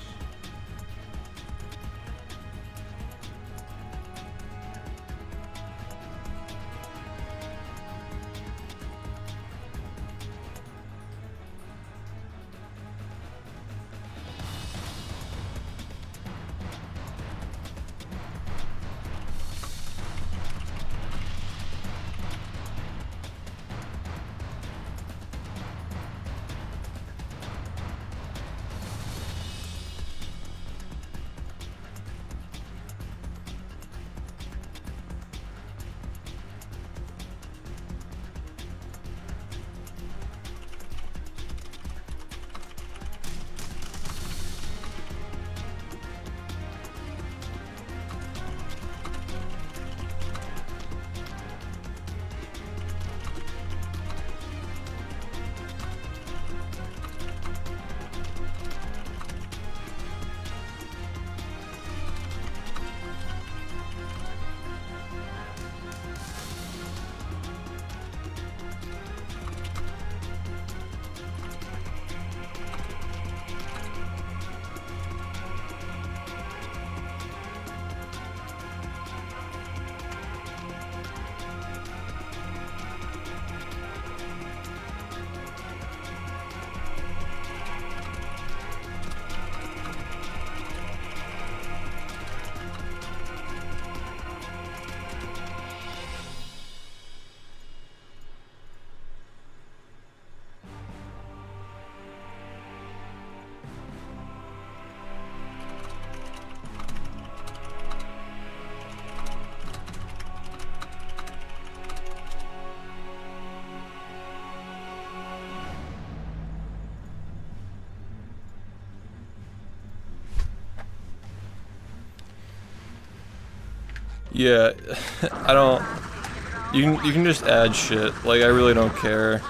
Yeah, I don't. You can just add shit. Like I really don't care.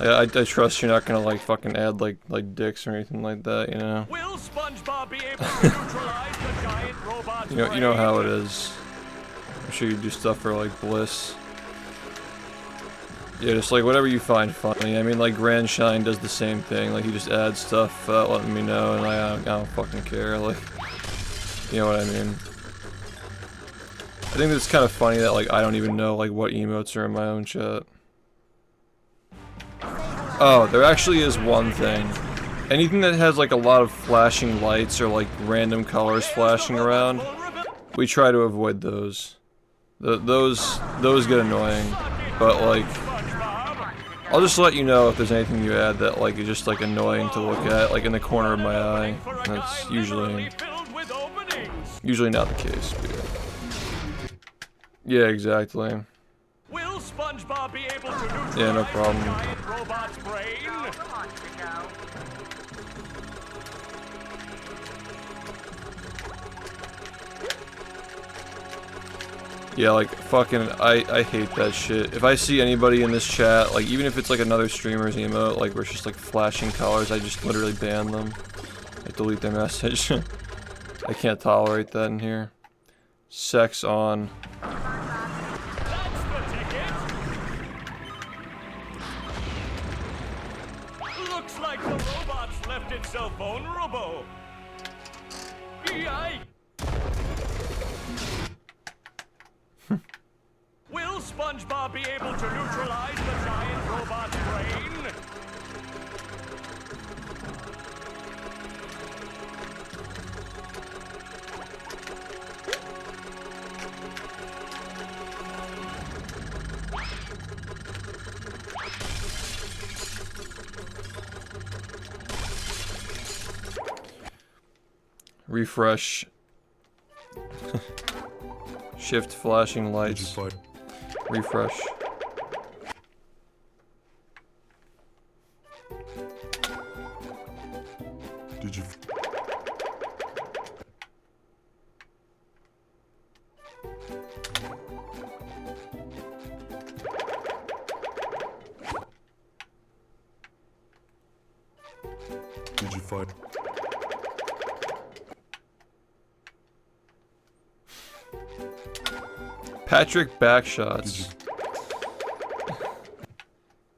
I trust you're not gonna like fucking add like dicks or anything like that, you know. Will SpongeBob be able to neutralize the giant robot's You know how it is. I'm sure you do stuff for like bliss. Yeah, just like whatever you find funny. I mean, like Grand Shine does the same thing. Like he just adds stuff without letting me know, and I don't fucking care. Like, you know what I mean? I think it's kind of funny that like I don't even know like what emotes are in my own chat. Oh, there actually is one thing. Anything that has like a lot of flashing lights or like random colors flashing around, we try to avoid those. Those get annoying, but like I'll just let you know if there's anything you add that like is just like annoying to look at, like in the corner of my eye. That's usually not the case. But yeah, exactly. Will SpongeBob be able to neutralize Yeah, no problem. the giant robot's brain? Yeah, like fucking I hate that shit. If I see anybody in this chat, like even if it's like another streamer's emote, like where it's just like flashing colors, I just literally ban them. I delete their message. I can't tolerate that in here. Sex on. That's the ticket. Looks like the robot's left itself vulnerable. Yikes. Will SpongeBob be able to neutralize the giant robot's brain? Refresh. Shift flashing lights. Refresh. Did you? Did you find? Patrick backshots.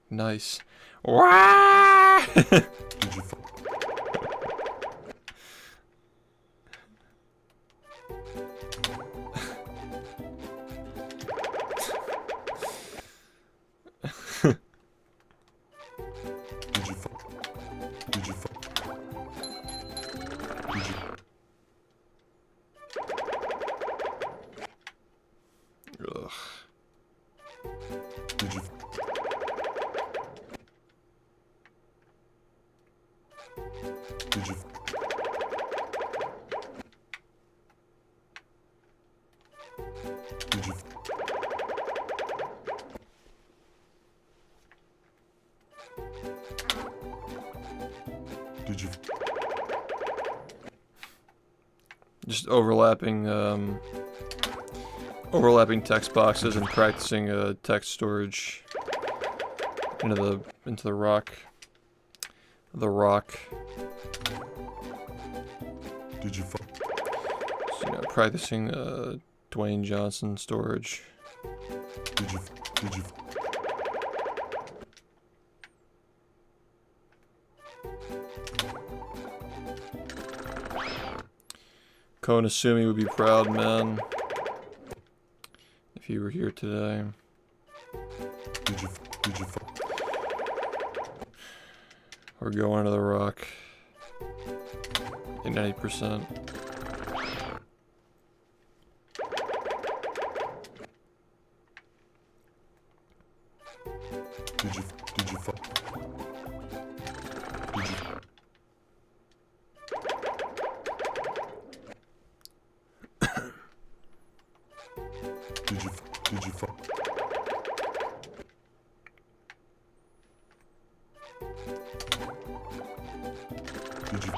Nice. Wah! Did you find? Did you find? Did you find? Did you? Ugh. Did you? Did you? Did you? Did you? Just overlapping text boxes and practicing text storage into the rock. The rock. Did you? So, you know, practicing Dwayne Johnson storage. Did you? Did you? Konasumi would be proud, man, if you were here today. Did you? Did you? We're going to the rock. In 90%. Did you? Did you? Did you? Did you? Did you? Did you?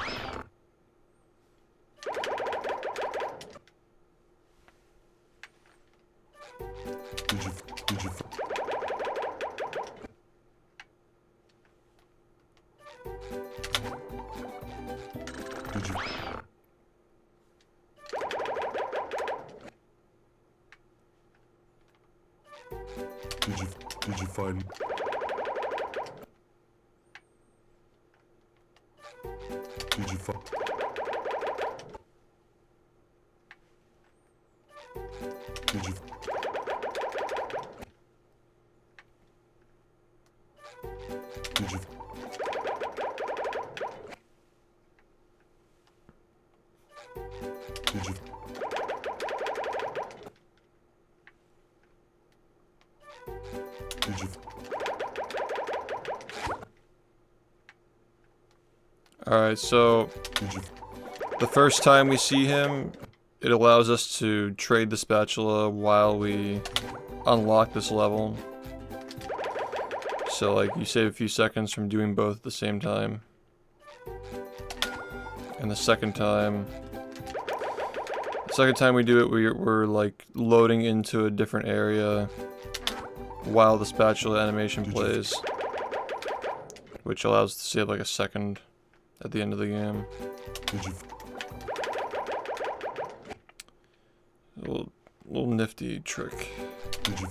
Did you find? Did you find? Did you? Did you? Did you? Did you? Alright, so Did you? the first time we see him, it allows us to trade the spatula while we unlock this level. So like you save a few seconds from doing both at the same time. And the second time we do it, we're like loading into a different area while the spatula animation plays, which allows us to save like a second at the end of the game. Did you? A little nifty trick. Did you?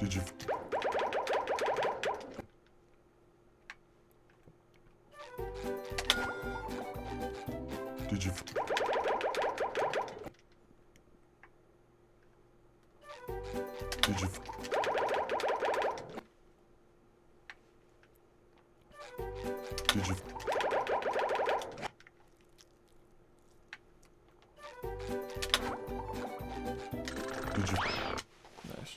Did you? Did you? Did you? Did you? Did you? Nice.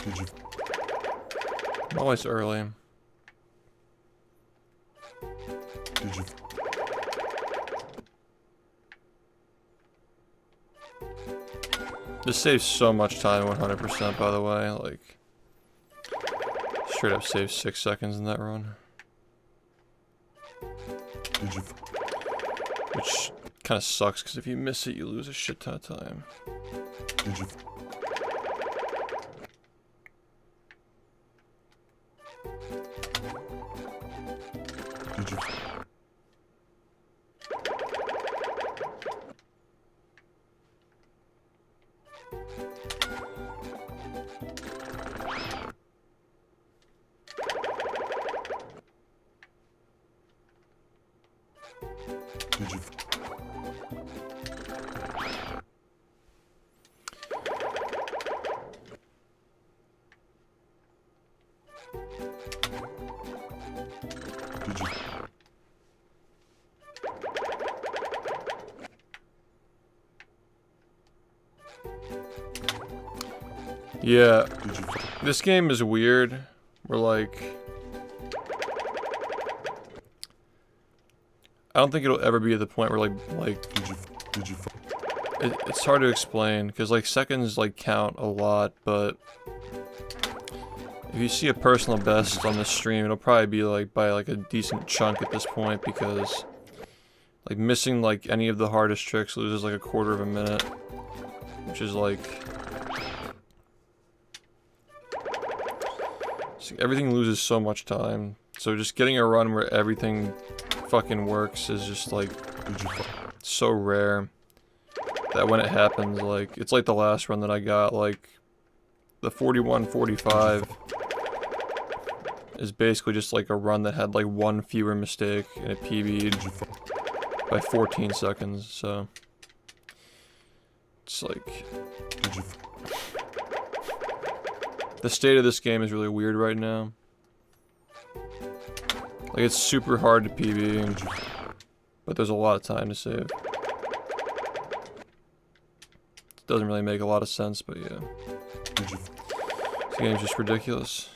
Did you? I'm always early. Did you? This saves so much time, 100% by the way, like, straight up saves 6 seconds in that run. Did you? Which kind of sucks, because if you miss it, you lose a shit ton of time. Did you? Did you? Did you? Did you? Yeah, Did you? this game is weird. We're like, I don't think it'll ever be at the point where Did you? Did you? it's hard to explain, because like seconds like count a lot, but if you see a personal best on the stream, it'll probably be like by like a decent chunk at this point, because like missing like any of the hardest tricks loses like a quarter of a minute, which is like, everything loses so much time. So just getting a run where everything fucking works is just like Did you? so rare. that when it happens, like, it's like the last run that I got, like, the 41-45 is basically just like a run that had like one fewer mistake and it PB'd by 14 seconds, so it's like the state of this game is really weird right now. Like, it's super hard to PB, but there's a lot of time to save. It doesn't really make a lot of sense, but yeah. This game's just ridiculous.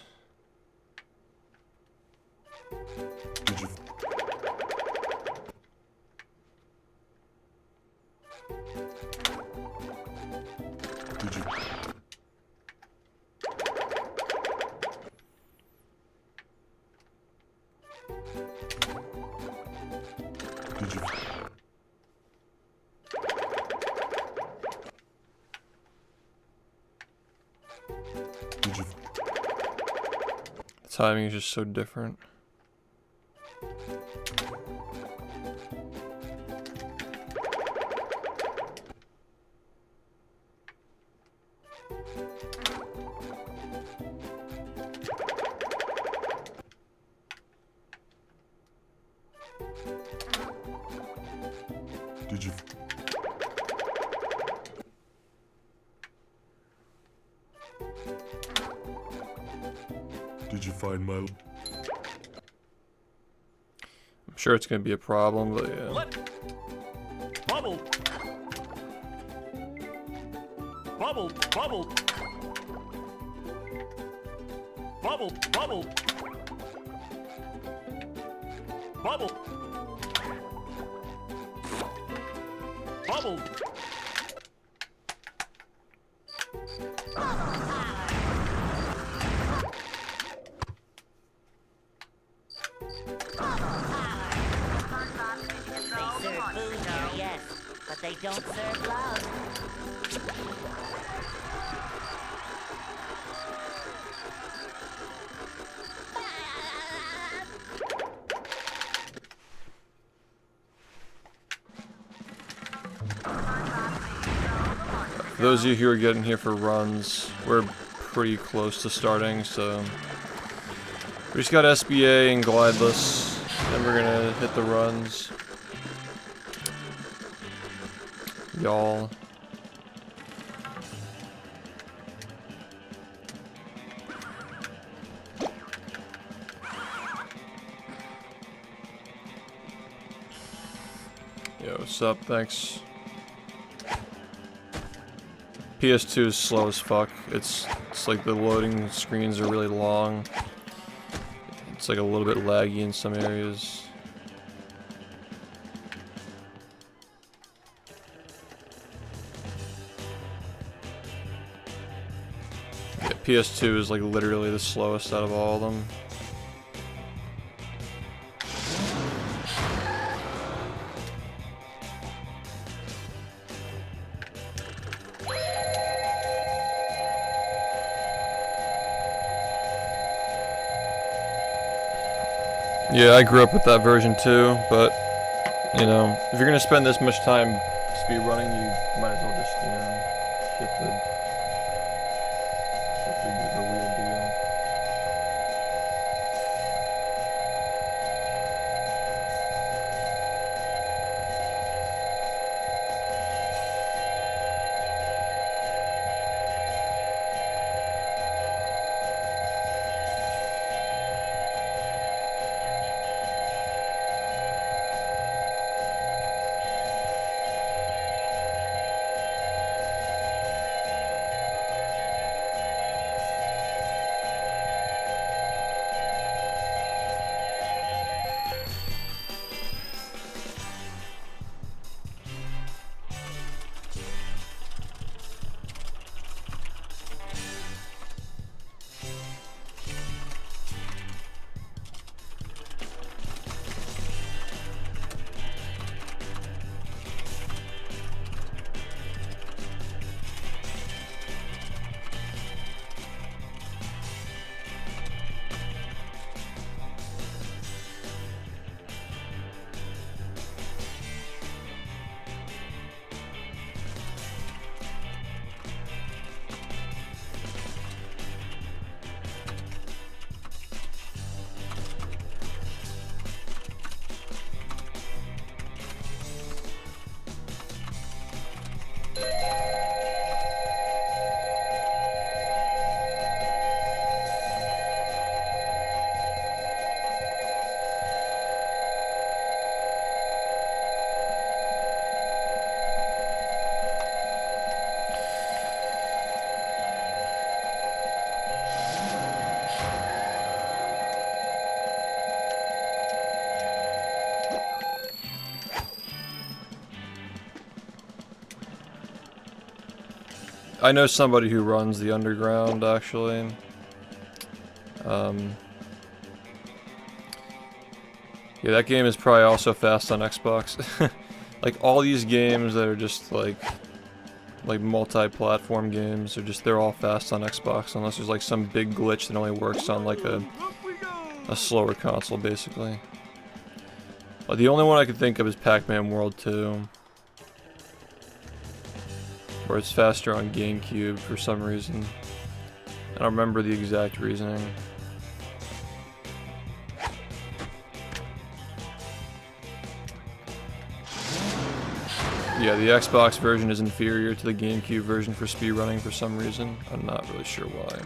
The timing is just so different. Did you? Did you find my? I'm sure it's gonna be a problem, but yeah. Bubble. Bubble, bubble. Bubble, bubble. Bubble. Bubble. They serve food here, yes, but they don't serve love. For those of you who are getting here for runs, we're pretty close to starting, so we just got SBA and glideless, and we're gonna hit the runs. Y'all. Yo, what's up? Thanks. PS2 is slow as fuck. It's like the loading screens are really long. It's like a little bit laggy in some areas. Yeah, PS2 is like literally the slowest out of all of them. Yeah, I grew up with that version too, but, you know, if you're gonna spend this much time speedrunning, you might as well just, you know, get the real deal. I know somebody who runs the Underground, actually. Yeah, that game is probably also fast on Xbox. Like, all these games that are just, like multi-platform games, they're all fast on Xbox, unless there's, like, some big glitch that only works on, like, a slower console, basically. The only one I can think of is Pac-Man World 2. Where it's faster on GameCube for some reason. I don't remember the exact reasoning. Yeah, the Xbox version is inferior to the GameCube version for speedrunning for some reason. I'm not really sure why.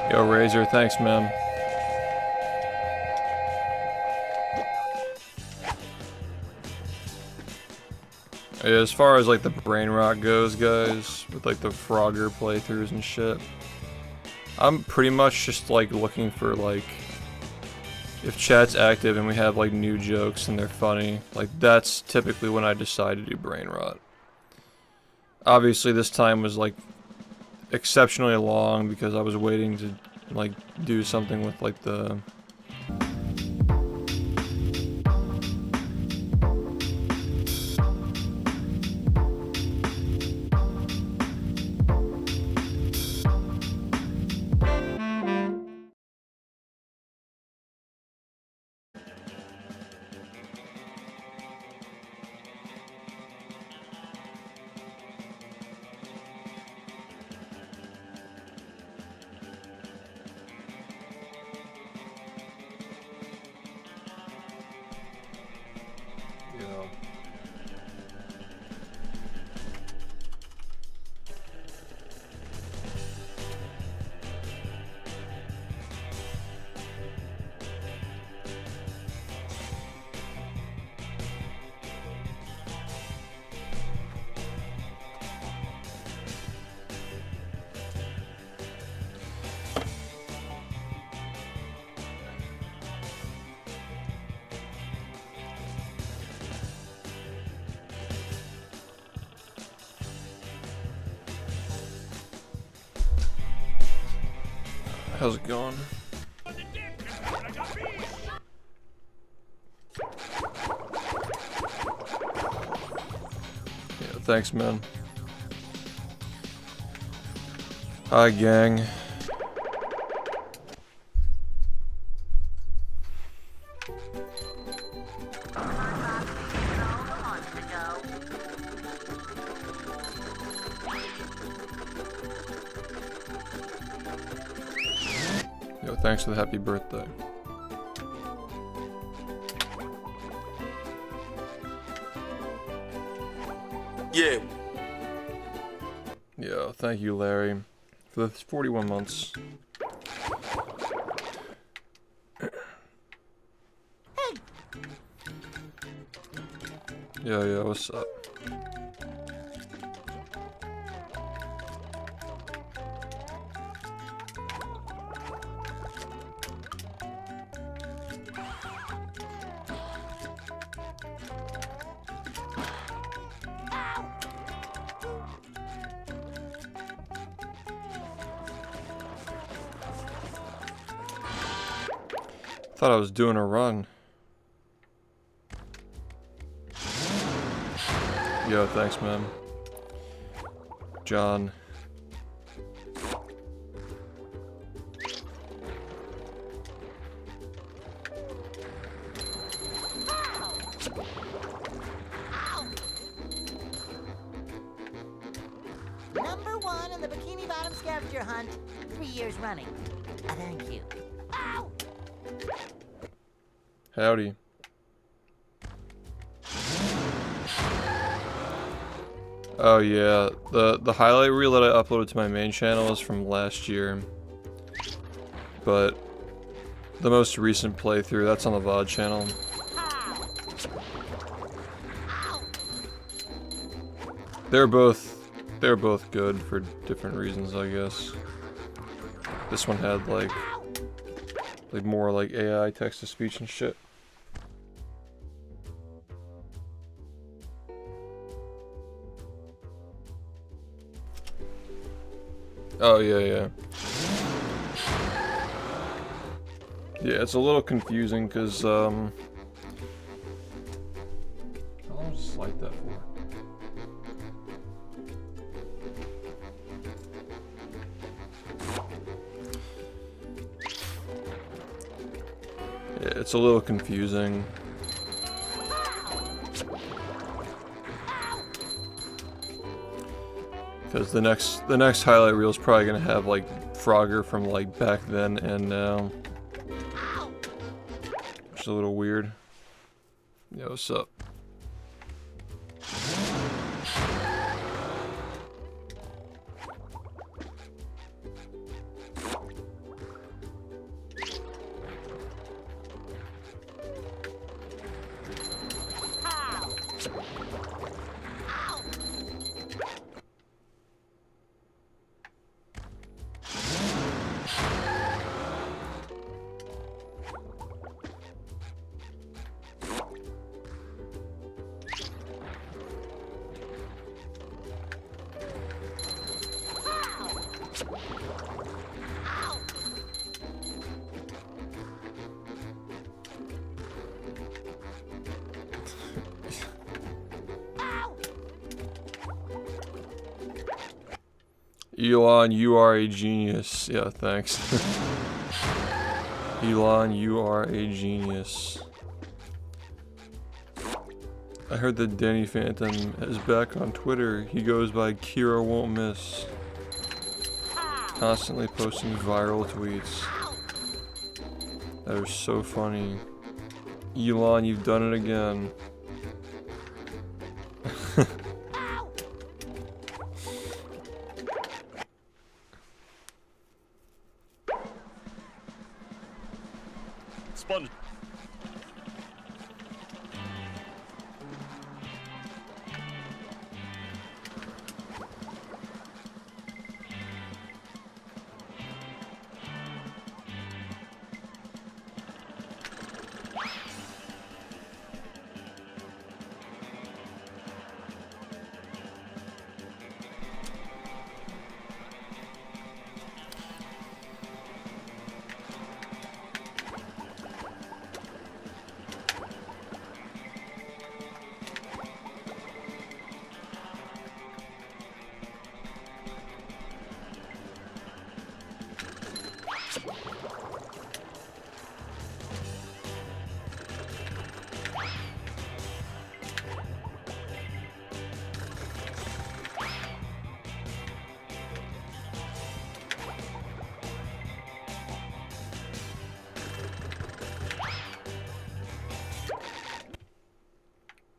Yo, Razor, thanks, man. Yeah, as far as like the brain rot goes, guys, with like the Frogger playthroughs and shit, I'm pretty much just like looking for like, if chat's active and we have like new jokes and they're funny, like that's typically when I decide to do brain rot. Obviously this time was like exceptionally long because I was waiting to like do something with like the how's it going? Yeah, thanks, man. Hi, gang. Yo, thanks for the happy birthday. Yeah. Yeah, thank you, Larry, for the 41 months. Yeah, what's up? Thought I was doing a run. Yo, thanks, man. John. Number 1 in the Bikini Bottom scavenger hunt, 3 years running. Thank you. Ow! Howdy. Oh yeah, the highlight reel that I uploaded to my main channel is from last year. But the most recent playthrough, that's on the VOD channel. They're both good for different reasons, I guess. This one had like more like AI text to speech and shit. Oh yeah. Yeah, it's a little confusing because how long was this like that for? Yeah, it's a little confusing. Because the next highlight reel is probably gonna have like Frogger from like back then and now. Which is a little weird. Yo, what's up? Elon, you are a genius. Yeah, thanks. Elon, you are a genius. I heard that Danny Phantom is back on Twitter. He goes by Kira Won't Miss. Constantly posting viral tweets. That are so funny. Elon, you've done it again. Sponge.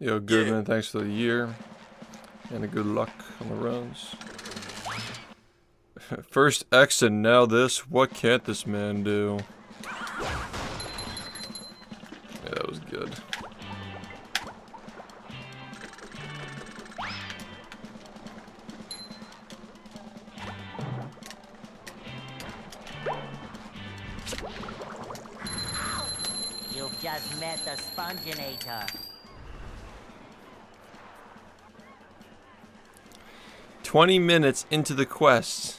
Yo, good man, thanks for the year. And a good luck on the runs. First X and now this. What can't this man do? Yeah, that was good. You've just met the Sponginator. 20 minutes into the quest.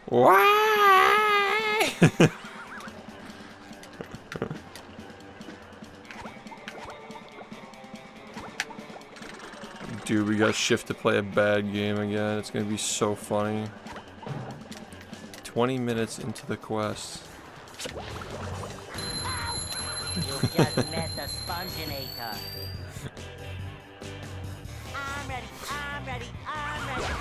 Why? Dude, we got Shift to play a bad game again. It's gonna be so funny. 20 minutes into the quest. You just met the Sponginator. I'm ready, I'm ready, I'm ready.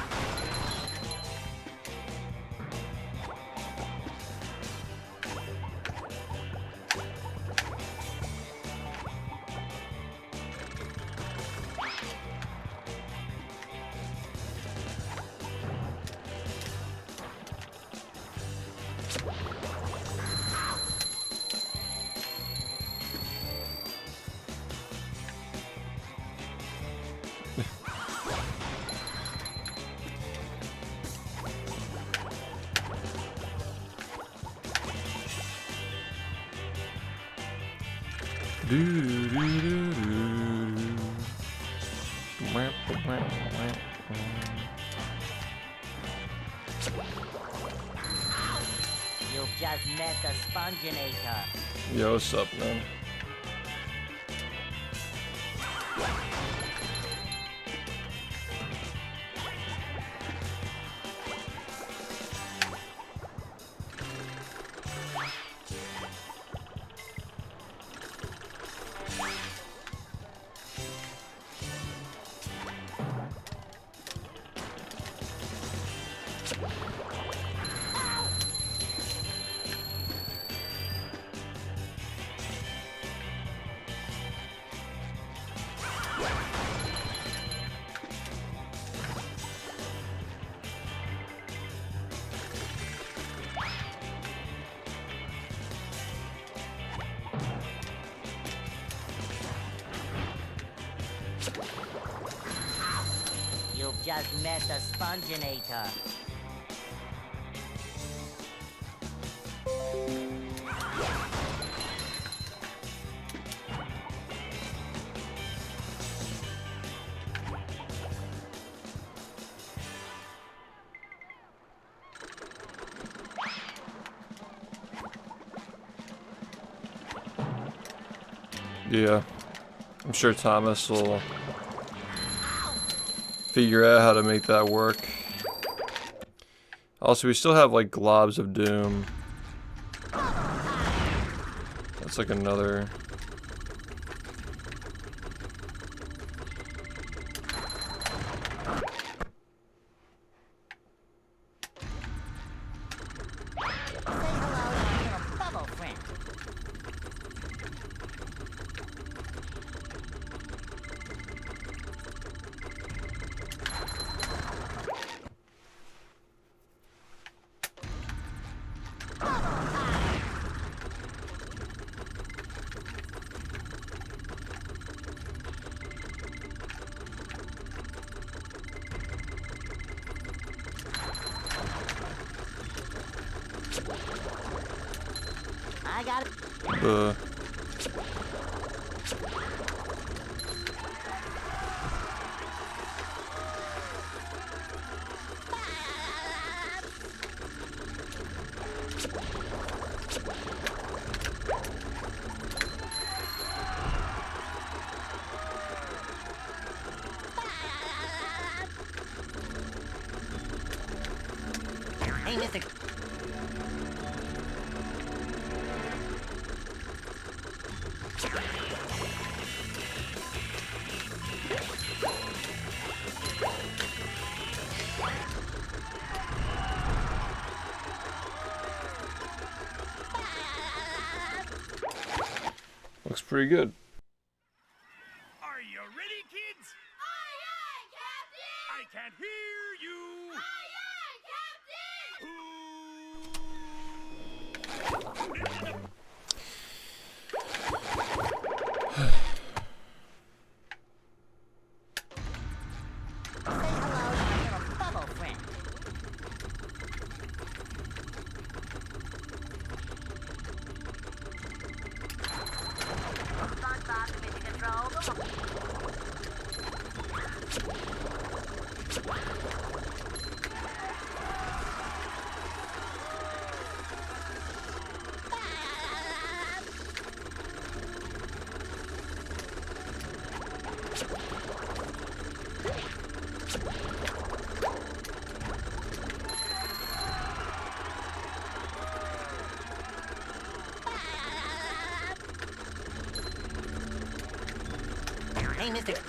You've just met the Sponginator. Yo, what's up, man? You've just met the Sponginator. Yeah. I'm sure Thomas will figure out how to make that work. Also, we still have like globs of doom. That's like another. Say hello to my little bubble friend. I got it. Hey, Mr. Looks pretty good. Are you ready, kids? Aye, aye, Captain! I can't hear you. Aye, aye, Captain! Say hello to my little bubble friend. SpongeBob to mission control. Mr.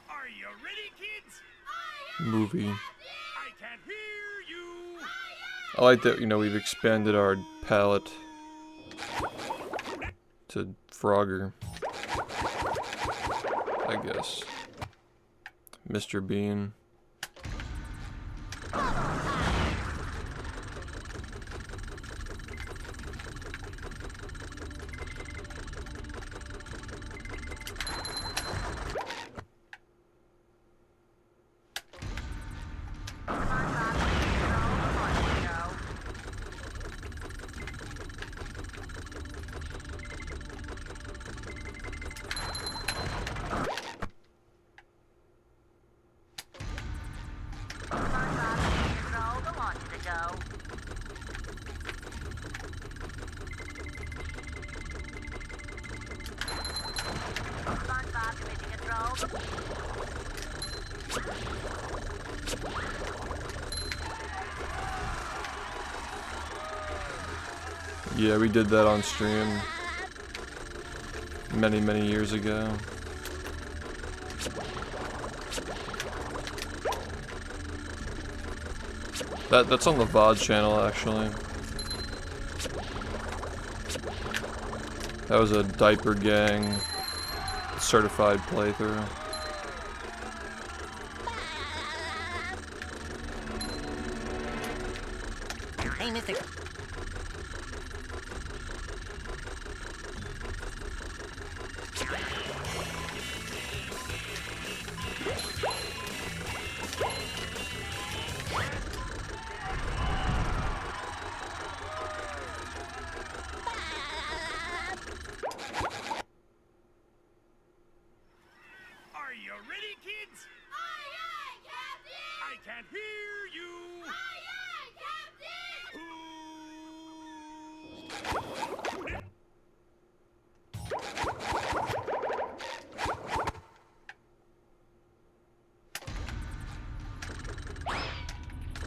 Are you ready, kids? Movie. I can hear you. I like that, you know, we've expanded our palette to Frogger, I guess. Mr. Bean. Yeah, we did that on stream many, many years ago. That's on the VOD channel, actually. That was a Diaper Gang certified playthrough. Hey, Mr. Are you ready, kids? Aye, aye, Captain! I can hear you. Aye, aye, Captain!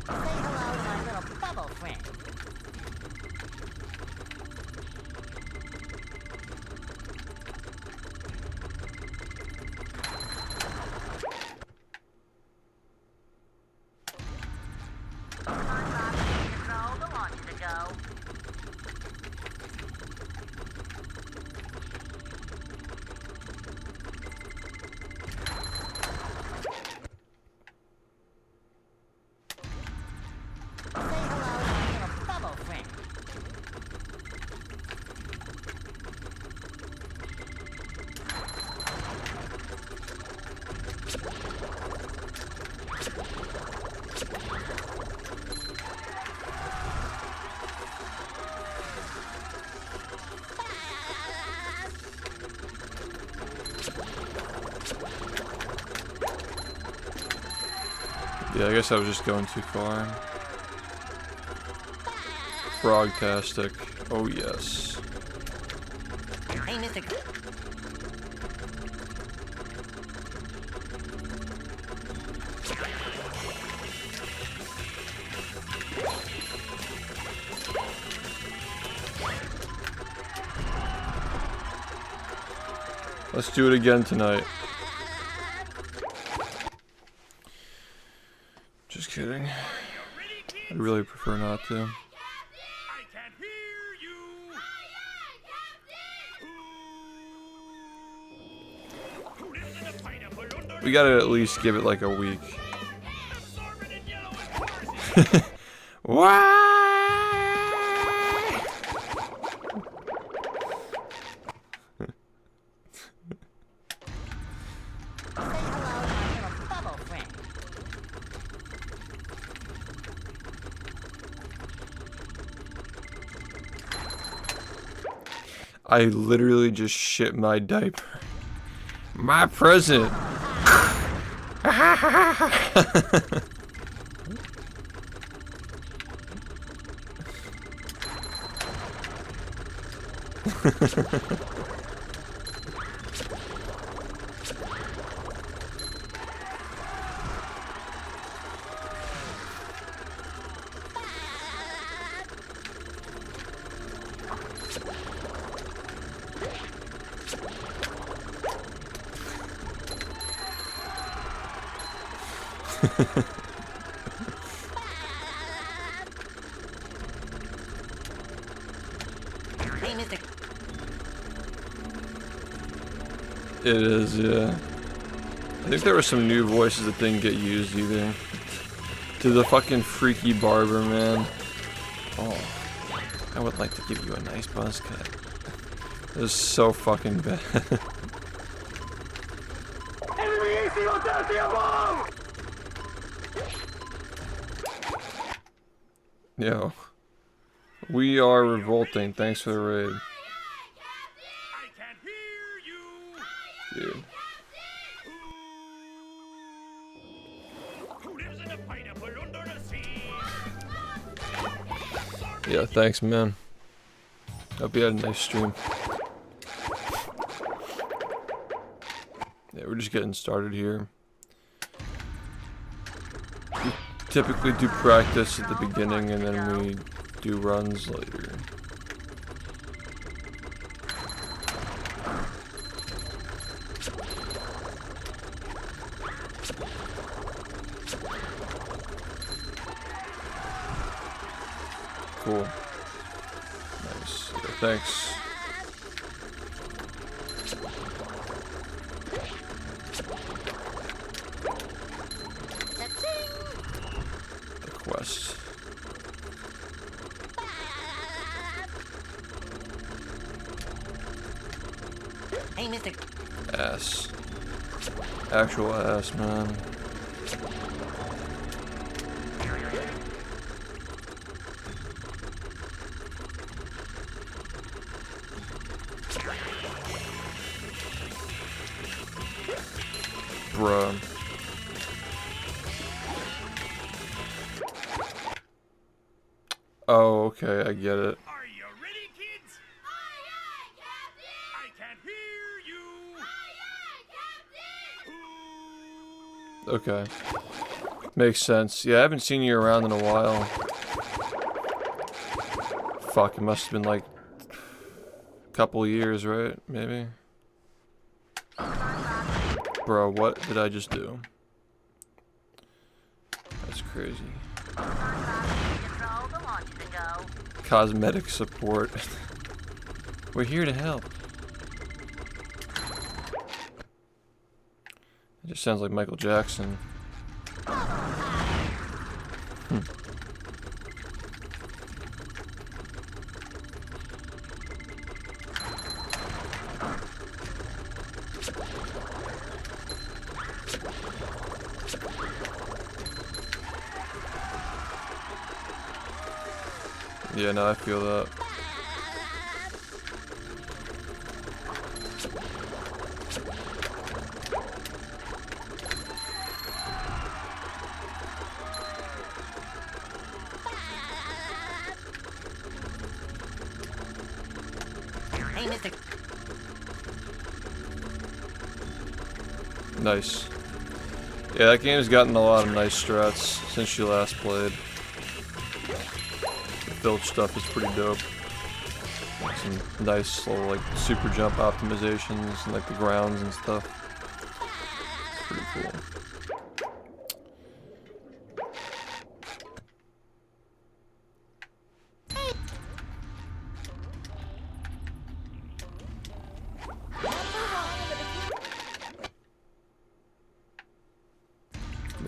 Say hello to my little bubble friend. Control the launch to go. Say hello to my little bubble friend. Yeah, I guess I was just going too far. Frogtastic. Oh yes. Hey, Mr. Let's do it again tonight. Just kidding. I really prefer not to. I can hear you. We gotta at least give it like a week. Absorbent in yellow and Fantasies. Why? Say hello to my little bubble friend. I literally just shit my diaper. My present. Hey, mister. It is, yeah. I think there were some new voices that didn't get used either. To the fucking freaky barber, man. Oh, I would like to give you a nice buzz cut. It was so fucking bad. Yo. We are revolting. Thanks for the raid. I can't hear you. Dude. Who lives in a pineapple under the sea? Yeah, thanks, man. Hope you had a nice stream. Yeah, we're just getting started here. We typically do practice at the beginning and then we do runs later. Cool. Nice. Yeah, thanks. The quest. Hey, mister. Ass. Actual ass, man. Bruh. Oh, okay, I get it. Are you ready, kids? Aye, aye, Captain! I can't hear you. Aye, aye, Captain! Okay. Makes sense. Yeah, I haven't seen you around in a while. Fuck, it must have been like a couple years, right? Maybe? Bro, what did I just do? That's crazy. Cosmetic support. We're here to help. It just sounds like Michael Jackson. Yeah, no, I feel that. Hey, mister. Nice. Yeah, that game's gotten a lot of nice strats since you last played. The filch stuff is pretty dope. Like some nice little like super jump optimizations and like the grounds and stuff. It's pretty cool.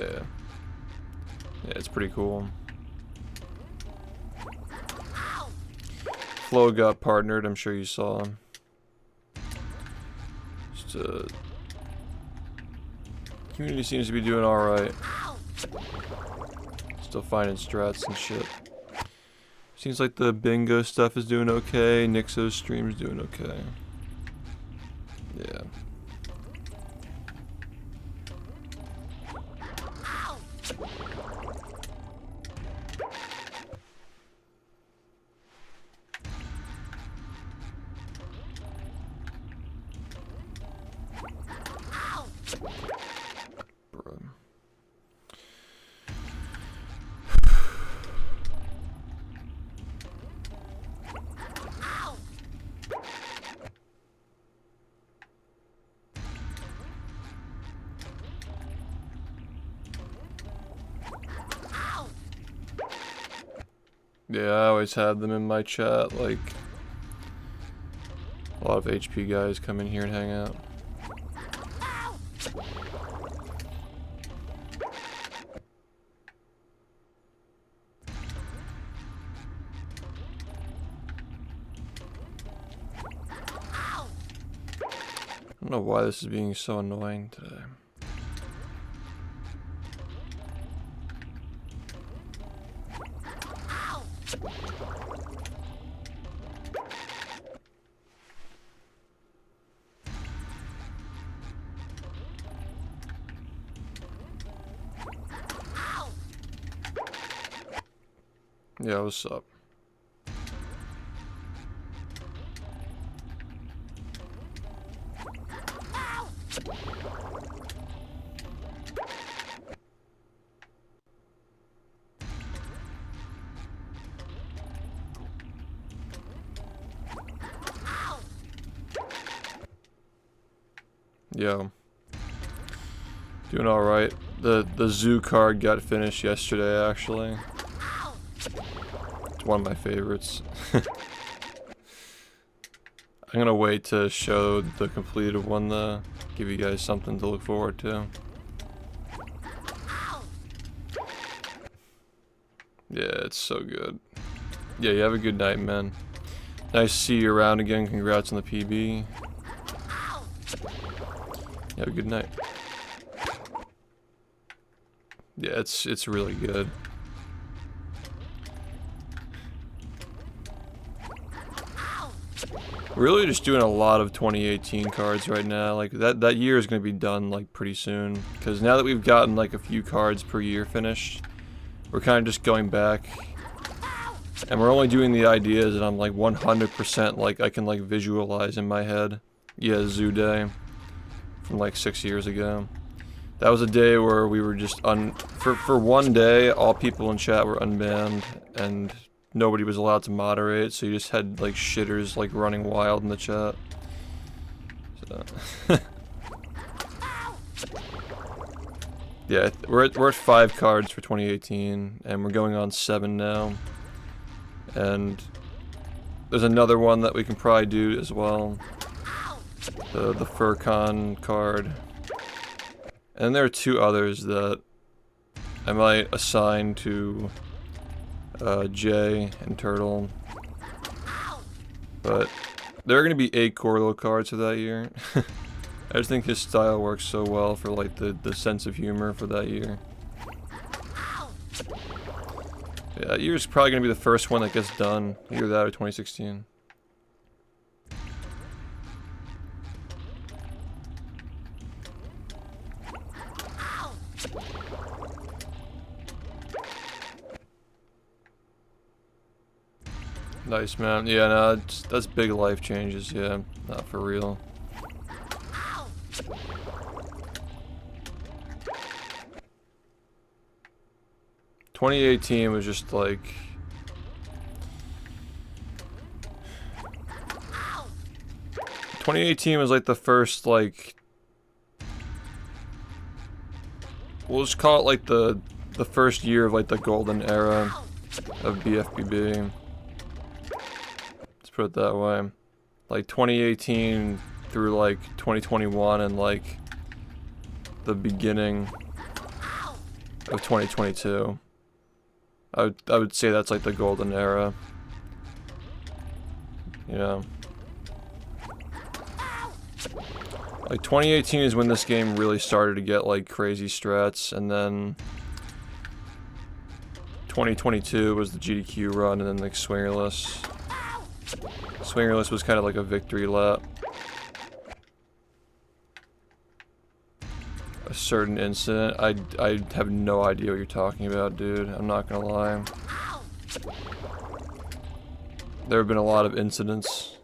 Yeah. Yeah, it's pretty cool. Flo got partnered, I'm sure you saw him. Just, community seems to be doing alright. Still finding strats and shit. Seems like the bingo stuff is doing okay, Nixo's stream's doing okay. Yeah. Yeah, I always had them in my chat, like, a lot of HP guys come in here and hang out. I don't know why this is being so annoying today. Yeah, what's up? Yo. Doing alright. The zoo card got finished yesterday, actually. It's one of my favorites. I'm gonna wait to show the completed one though. Give you guys something to look forward to. Yeah, it's so good. Yeah, you have a good night, man. Nice to see you around again. Congrats on the PB. Have a good night. Yeah, it's really good. Really just doing a lot of 2018 cards right now. Like that year is gonna be done like pretty soon. Cause now that we've gotten like a few cards per year finished, we're kind of just going back. And we're only doing the ideas that I'm like 100% like I can like visualize in my head. Yeah, Zoo Day. From like 6 years ago. That was a day where we were just for one day, all people in chat were unbanned and nobody was allowed to moderate, so you just had like shitters like running wild in the chat. So yeah, we're at 5 cards for 2018 and we're going on 7 now. And there's another one that we can probably do as well. The Furcon card. And there are 2 others that I might assign to Jay and Turtle. But there are going to be 8 Corlo cards for that year. I just think his style works so well for like the sense of humor for that year. Yeah, that year's probably going to be the first one that gets done. Either that or 2016. Nice, man. Yeah, no, that's big life changes, yeah. Not for real. ...2018 was just like... 2018 was like the first, like... We'll just call it like the first year of like the golden era of BFBB. Put it that way. Like 2018 through like 2021 and like the beginning of 2022. I would say that's like the golden era. You know. Like 2018 is when this game really started to get like crazy strats, and then 2022 was the GDQ run, and then like Swingerless. Swingerless was kind of like a victory lap. A certain incident. I have no idea what you're talking about, dude. I'm not gonna lie. There have been a lot of incidents.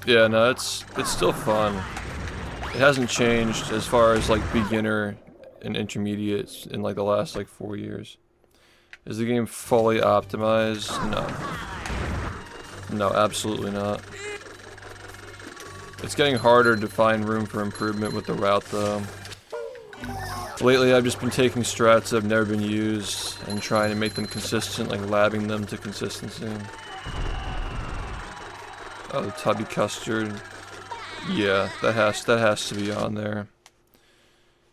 Yeah, no, it's still fun. It hasn't changed as far as like beginner and intermediate in like the last like 4 years. Is the game fully optimized? No. No, absolutely not. It's getting harder to find room for improvement with the route though. Lately, I've just been taking strats that have never been used and trying to make them consistent, like labbing them to consistency. Oh, the tubby custard. Yeah, that has to be on there.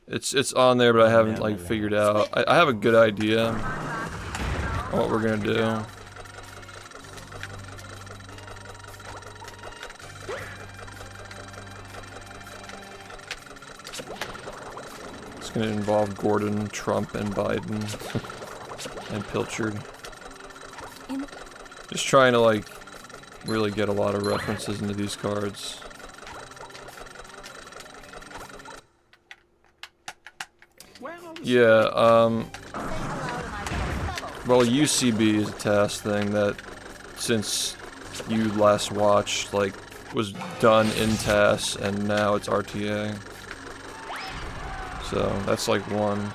It's on there, but I haven't like figured out. I have a good idea on what we're gonna do. It's gonna involve Gordon, Trump, and Biden, and Pilchard. Just trying to like really get a lot of references into these cards. Yeah, well, UCB is a task thing that, since you last watched, like, was done in TAS, and now it's RTA. So, that's like one.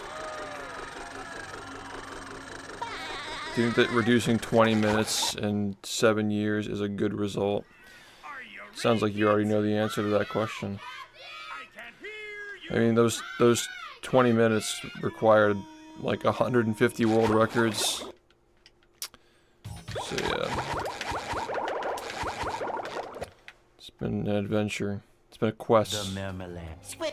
Do you think that reducing 20 minutes in 7 years is a good result? Sounds like you already know the answer to that question. I mean, those 20 minutes required like 150 world records. So yeah. It's been an adventure. It's been a quest. Squid. Say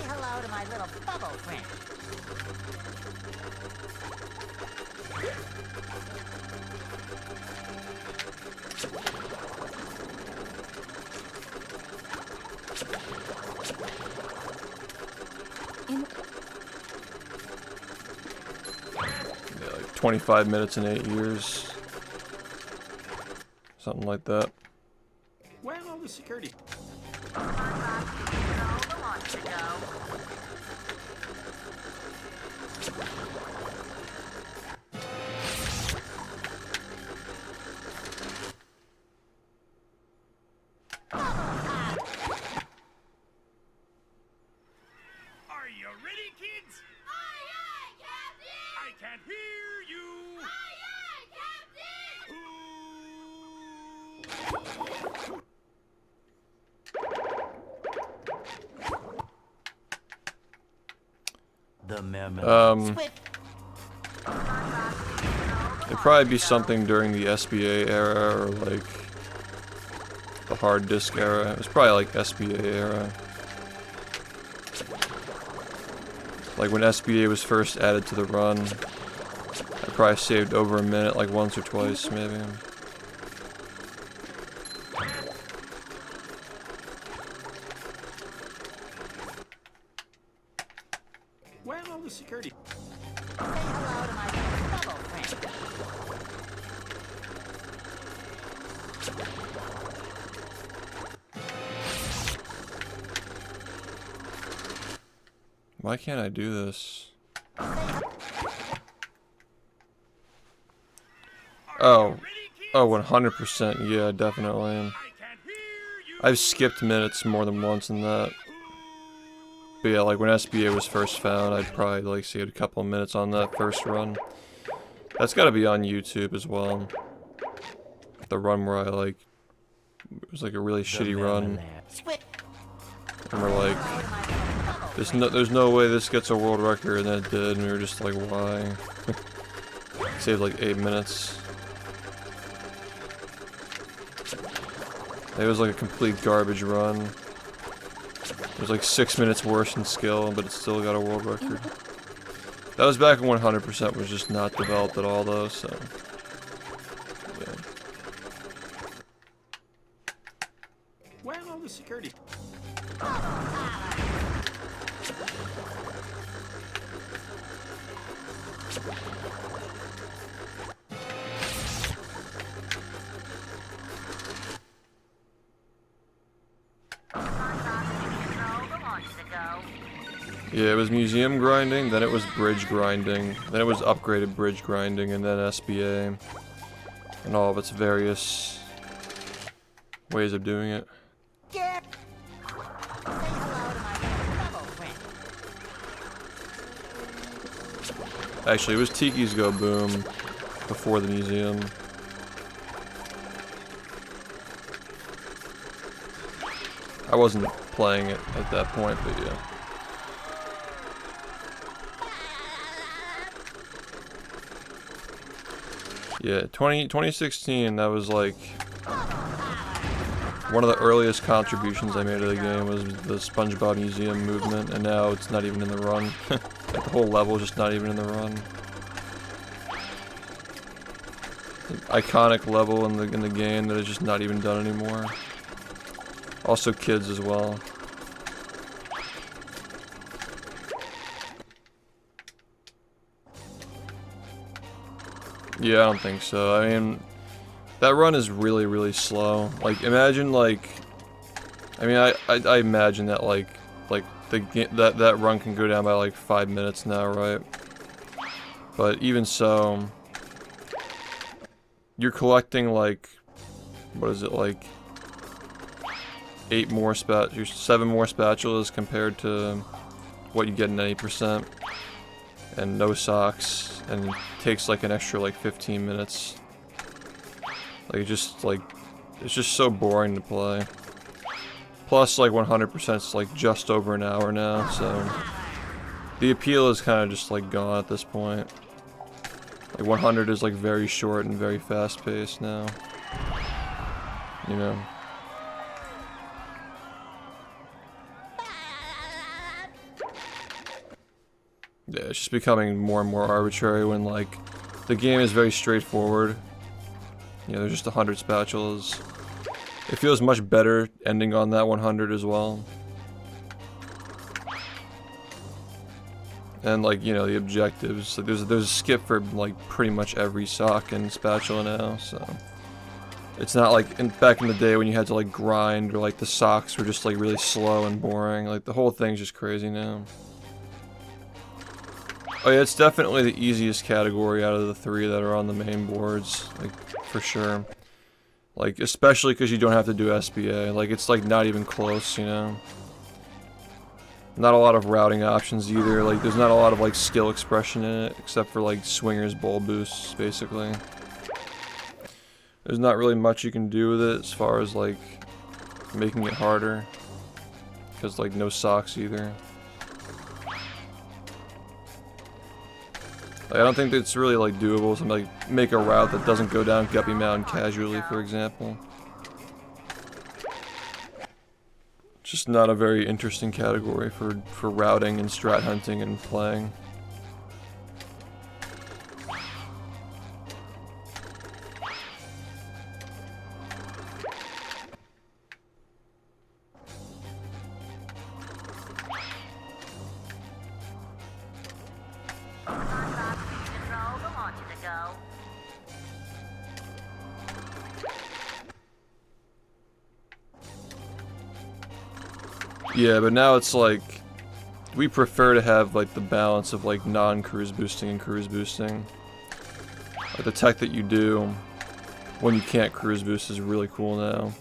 hello to my little bubble friend. Yeah, like 25 minutes in 8 years. Something like that. Where are all the security? Are you ready, kids? Aye, aye, Captain! I can't hear you. Aye, aye, Captain! The mermaid. It'd probably be something during the SBA era or like the hard disk era. It was probably like SBA era. Like when SBA was first added to the run, I probably saved over a minute like once or twice maybe. Where are all the security? Say hello to my little bubble friend. Why can't I do this? Oh, 100%, yeah, definitely. I've skipped minutes more than once in that. But yeah, like when SBA was first found, I'd probably like see a couple of minutes on that first run. That's gotta be on YouTube as well. The run where I like, it was like a really shitty run. And we're like, there's no way this gets a world record, and then it did, and we were just like, why? Saved like 8 minutes. It was like a complete garbage run. It was like 6 minutes worse in skill, but it still got a world record. That was back when 100% was just not developed at all, though, so... yeah. Where are all the security? Yeah, it was museum grinding, then it was bridge grinding, then it was upgraded bridge grinding, and then SBA. And all of its various ways of doing it. Say hello to my little bubble friend. Actually, it was Tiki's Go Boom before the museum. I wasn't playing it at that point, but yeah. Yeah, 2016, that was like one of the earliest contributions I made to the game was the SpongeBob Museum movement, and now it's not even in the run. Like, the whole level is just not even in the run. An iconic level in the game that is just not even done anymore. Also kids as well. Yeah, I don't think so. I mean, that run is really, really slow. Like, imagine like, I mean, I imagine that like that run can go down by like 5 minutes now, right? But even so, you're collecting like, what is it, like 7 more spatulas compared to what you get in 80%, and no socks, and it takes like an extra like 15 minutes. Like it's just so boring to play. Plus like 100% is like just over an hour now, so the appeal is kind of just like gone at this point. Like 100 is like very short and very fast paced now. You know. Yeah, it's just becoming more and more arbitrary when like the game is very straightforward. You know, there's just 100 spatulas. It feels much better ending on that 100 as well. And like, you know, the objectives, like there's a skip for like pretty much every sock and spatula now, so it's not like back in the day when you had to like grind, or like the socks were just like really slow and boring. Like the whole thing's just crazy now. Oh yeah, it's definitely the easiest category out of the 3 that are on the main boards, like for sure. Like especially because you don't have to do SBA. Like it's like not even close, you know. Not a lot of routing options either. Like there's not a lot of like skill expression in it, except for like swingers bowl boosts, basically. There's not really much you can do with it as far as like making it harder, because like no socks either. Like, I don't think that it's really like doable to like make a route that doesn't go down Guppy Mountain casually, for example. Just not a very interesting category for routing and strat hunting and playing. Yeah, but now it's like, we prefer to have like the balance of like non-cruise boosting and cruise boosting. Like the tech that you do when you can't cruise boost is really cool now.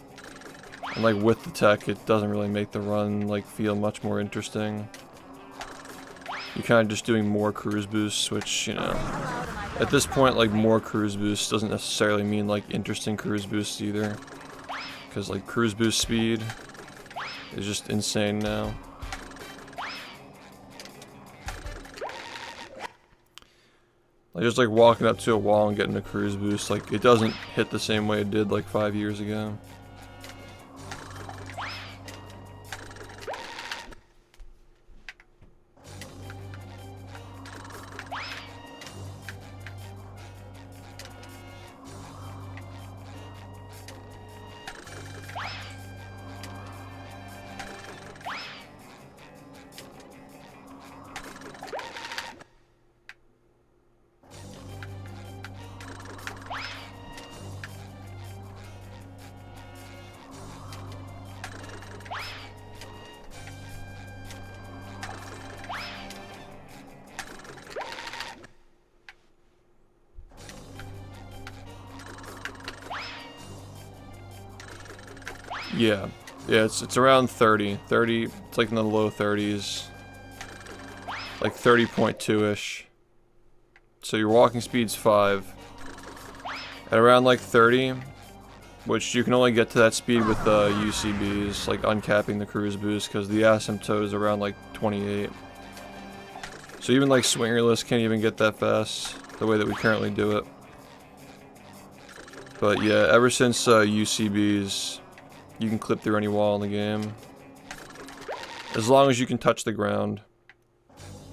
And like with the tech, it doesn't really make the run like feel much more interesting. You're kind of just doing more cruise boosts, which, you know, at this point like more cruise boosts doesn't necessarily mean like interesting cruise boosts either. Because like cruise boost speed is just insane now. Like just like walking up to a wall and getting a cruise boost, like it doesn't hit the same way it did like 5 years ago. Yeah, it's around 30. 30, it's like in the low 30s. Like 30.2-ish. So your walking speed's 5. At around like 30, which you can only get to that speed with UCBs, like uncapping the cruise boost, because the asymptote is around like 28. So even like swingerless can't even get that fast, the way that we currently do it. But yeah, ever since UCBs, you can clip through any wall in the game. As long as you can touch the ground.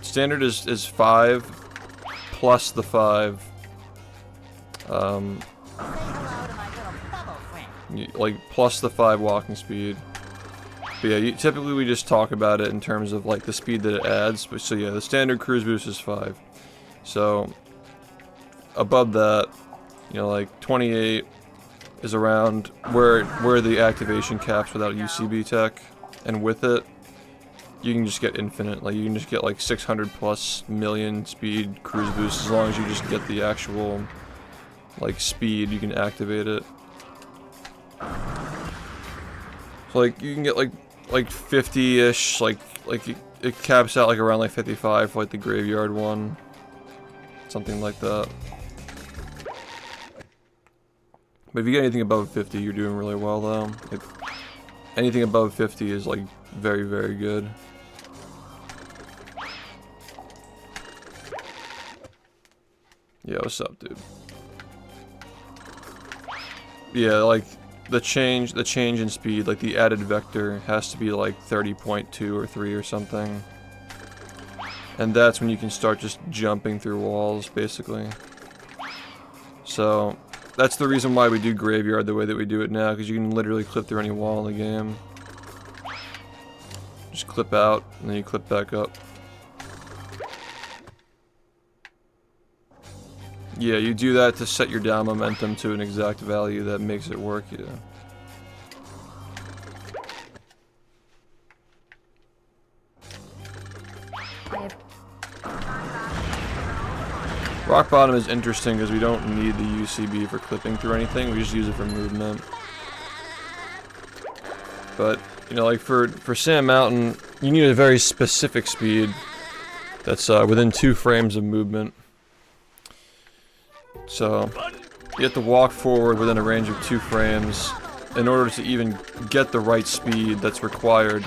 Standard is 5 plus the 5. Like plus the 5 walking speed. But yeah, typically we just talk about it in terms of like the speed that it adds. But so yeah, the standard cruise boost is 5. So above that, you know, like 28 is around where the activation caps without UCB tech, and with it, you can just get infinite. Like you can just get like 600 plus million speed cruise boost as long as you just get the actual like speed. You can activate it. So like you can get like 50-ish, like it caps out like around like 55 for like the graveyard one, something like that. But if you get anything above 50, you're doing really well though. Like, anything above 50 is like very, very good. Yeah, what's up, dude? Yeah, like the change in speed, like the added vector has to be like 30.2 or 3 or something. And that's when you can start just jumping through walls, basically. So that's the reason why we do graveyard the way that we do it now, because you can literally clip through any wall in the game. Just clip out, and then you clip back up. Yeah, you do that to set your down momentum to an exact value that makes it work, yeah. Rock bottom is interesting because we don't need the UCB for clipping through anything, we just use it for movement. But, you know, like for Sand Mountain, you need a very specific speed that's within 2 frames of movement. So, you have to walk forward within a range of 2 frames in order to even get the right speed that's required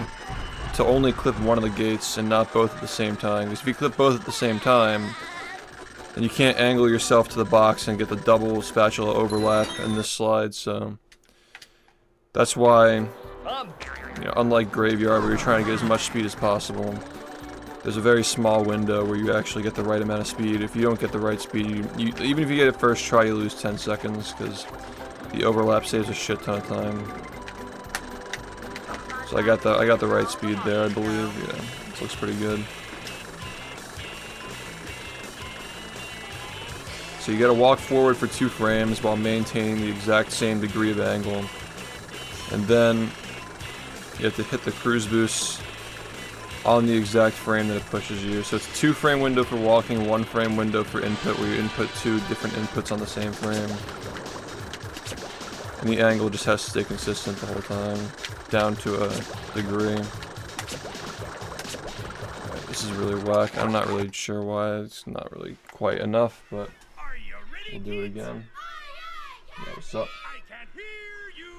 to only clip one of the gates and not both at the same time. Because if you clip both at the same time, then you can't angle yourself to the box and get the double spatula overlap in this slide, so that's why, you know, unlike Graveyard where you're trying to get as much speed as possible, there's a very small window where you actually get the right amount of speed. If you don't get the right speed, even if you get it first try, you lose 10 seconds because the overlap saves a shit ton of time. So I got the right speed there, I believe. Yeah, this looks pretty good. So you gotta walk forward for 2 frames while maintaining the exact same degree of angle. And then you have to hit the cruise boost on the exact frame that it pushes you. So it's a 2 frame window for walking, 1 frame window for input, where you input 2 different inputs on the same frame. And the angle just has to stay consistent the whole time, down to a degree. Right, this is really whack. I'm not really sure why. It's not really quite enough, but we'll do it again. Yeah, what's up? I can't hear you.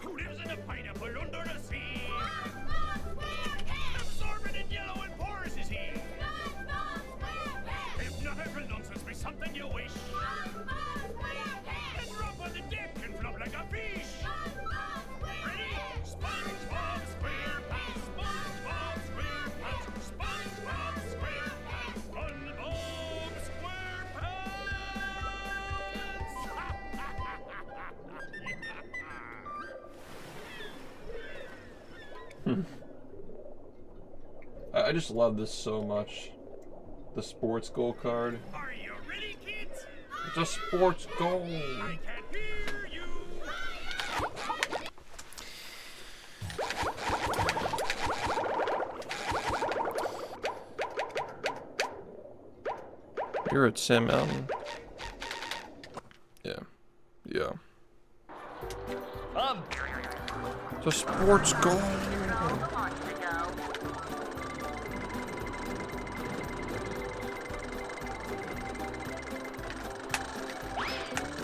Who lives in a pineapple under the sea? Absorbent and yellow and porous is he. Hypnotic nonsense be something you wish. And rub on the dick and flop like a fish. Ready? SpongeBob SquarePants, SpongeBob SquarePants, SpongeBob SquarePants, SpongeBob SquarePants. I just love this so much. The sports goal card. Are you ready, kids? It's a sports goal. I can't hear you. You're at Sand Mountain. Yeah. Yeah. It's a sports goal.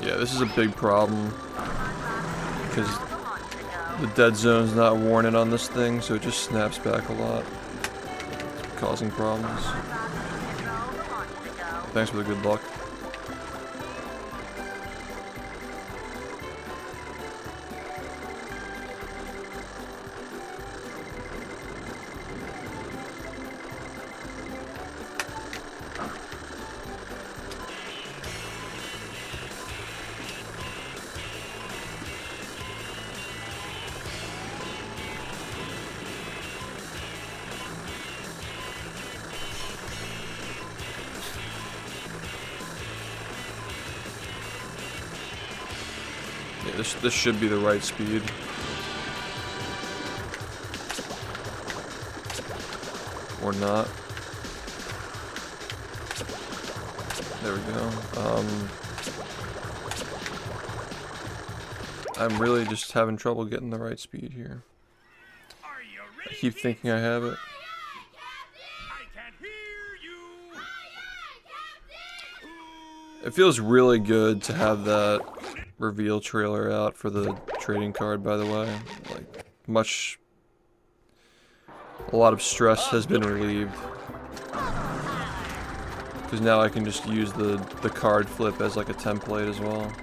Yeah, this is a big problem because the dead zone's not warning on this thing, so it just snaps back a lot, causing problems. Thanks for the good luck. Yeah, this should be the right speed. Or not. There we go. I'm really just having trouble getting the right speed here. Are you I ready? keep thinking I have it. I can't hear you. It feels really good to have that reveal trailer out for the trading card, by the way. Like, a lot of stress has been relieved. Because now I can just use the card flip as like a template as well.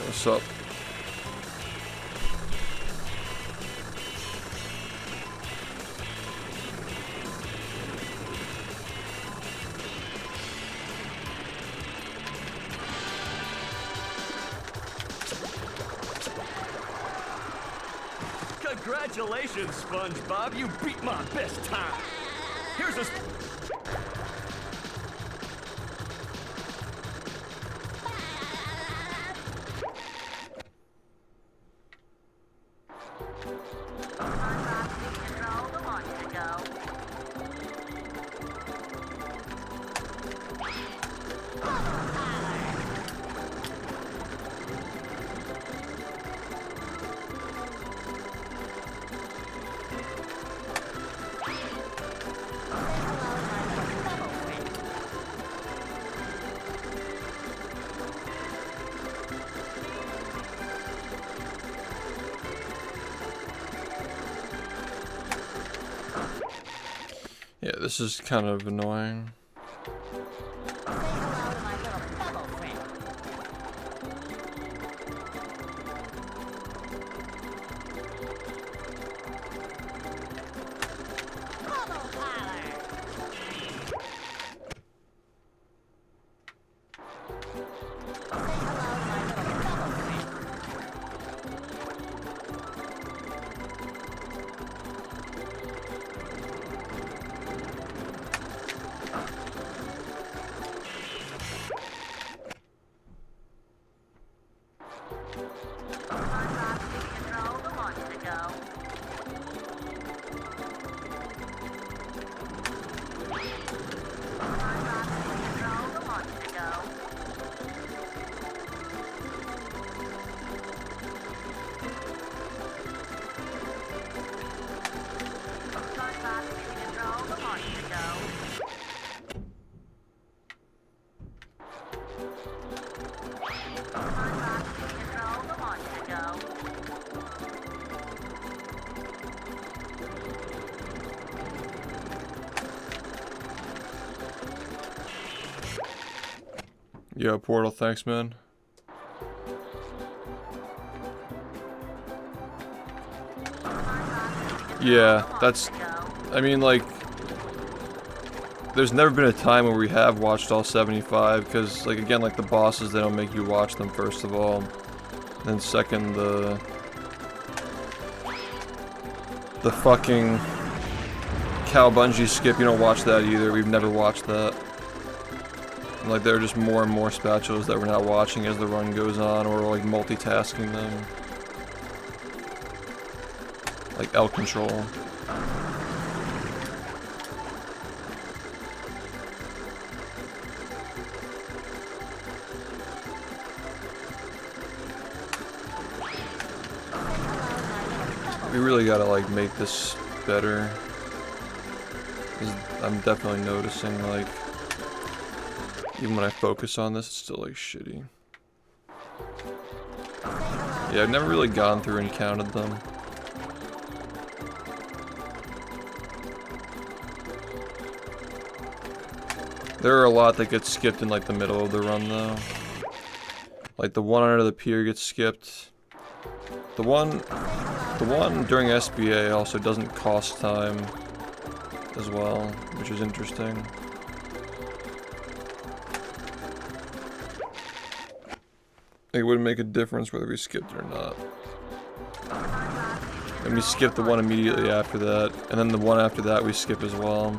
What's up? Congratulations, SpongeBob. You beat my best time. Here's a... Yeah, this is kind of annoying. Yo, Portal, thanks, man. Yeah, that's... I mean, like... There's never been a time where we have watched all 75, because, like, again, like, the bosses, they don't make you watch them, first of all. And then second, the fucking cow bungee skip, you don't watch that either. We've never watched that. And, like, there are just more and more spatulas that we're not watching as the run goes on, or, like, multitasking them. Like L control. We really gotta like make this better. 'Cause I'm definitely noticing like even when I focus on this, it's still like shitty. Yeah, I've never really gone through and counted them. There are a lot that get skipped in like the middle of the run though. Like the one under the pier gets skipped. The one during SBA also doesn't cost time as well, which is interesting. It wouldn't make a difference whether we skipped it or not. And we skip the one immediately after that, and then the one after that we skip as well.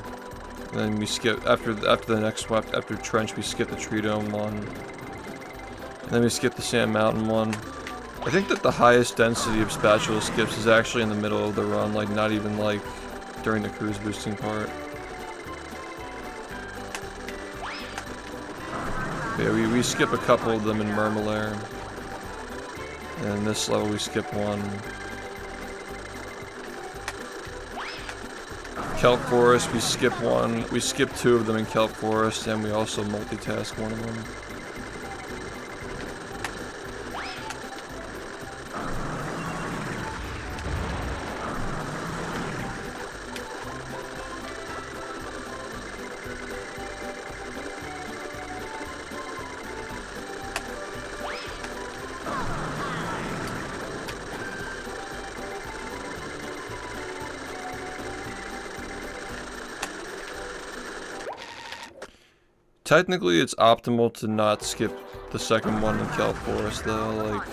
And then we skip after the next one, after Trench, we skip the Tree Dome one. And then we skip the Sand Mountain one. I think that the highest density of spatula skips is actually in the middle of the run, like not even like during the cruise boosting part. Yeah, we skip a couple of them in Murmelair. And in this level we skip one. Kelp Forest, we skip one. We skip two of them in Kelp Forest, and we also multitask one of them. Technically, it's optimal to not skip the second one in Kelp Forest, though. Like,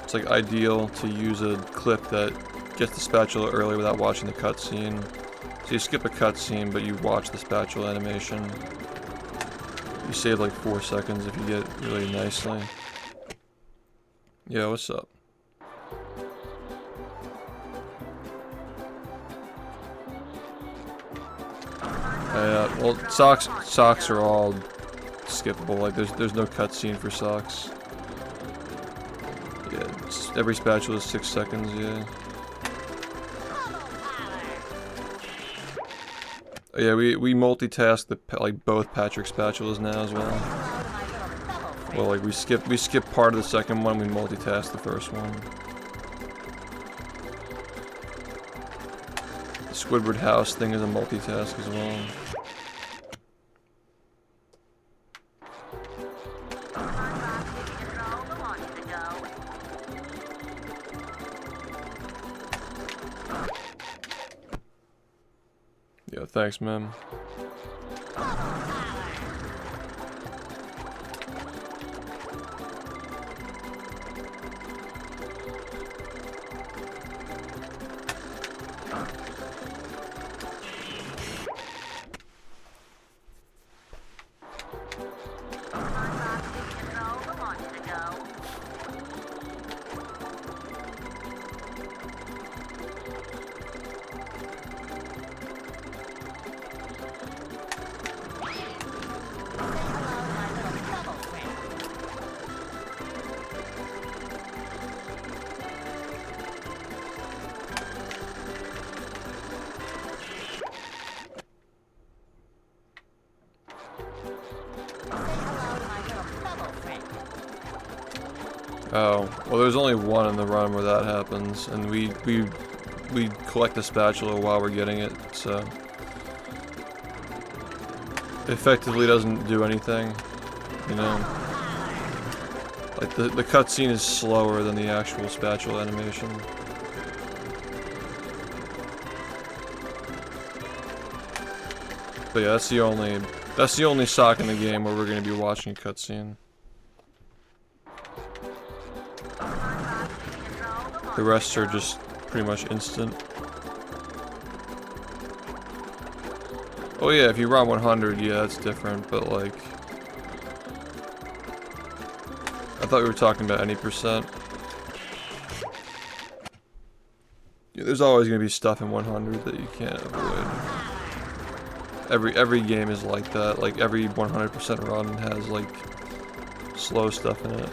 it's like ideal to use a clip that gets the spatula early without watching the cutscene. So you skip a cutscene, but you watch the spatula animation. You save like 4 seconds if you get it really nicely. Yeah, what's up? Well, socks are all skippable. Like, there's no cutscene for socks. Yeah, every spatula is 6 seconds. Yeah. Oh, yeah, we multitask like both Patrick spatulas now as well. Well, like we skip part of the second one. We multitask the first one. The Squidward house thing is a multitask as well. Yeah, thanks, man. Oh, well there's only one in the run where that happens, and we collect the spatula while we're getting it, so it effectively doesn't do anything, you know? Like the cutscene is slower than the actual spatula animation. But yeah, that's the only sock in the game where we're gonna be watching a cutscene. The rest are just pretty much instant. Oh yeah, if you run 100, yeah, that's different, but like... I thought we were talking about any percent. Yeah, there's always gonna be stuff in 100 that you can't avoid. Every game is like that, like every 100% run has like slow stuff in it.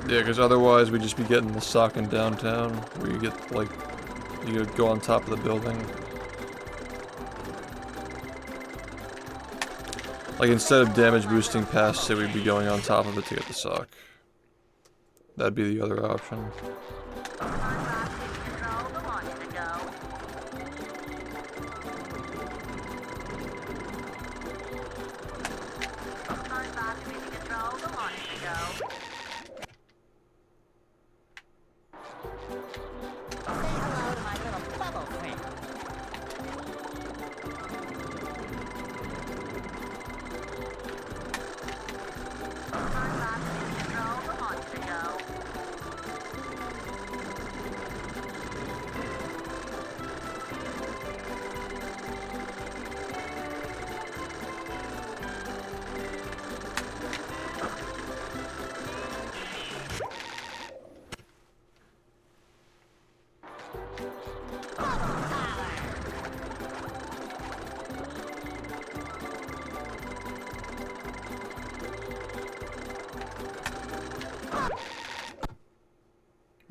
Yeah, because otherwise we'd just be getting the sock in downtown, where you get, like, you go on top of the building. Like, instead of damage boosting past it, we'd be going on top of it to get the sock. That'd be the other option.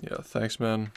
Yeah, thanks, man.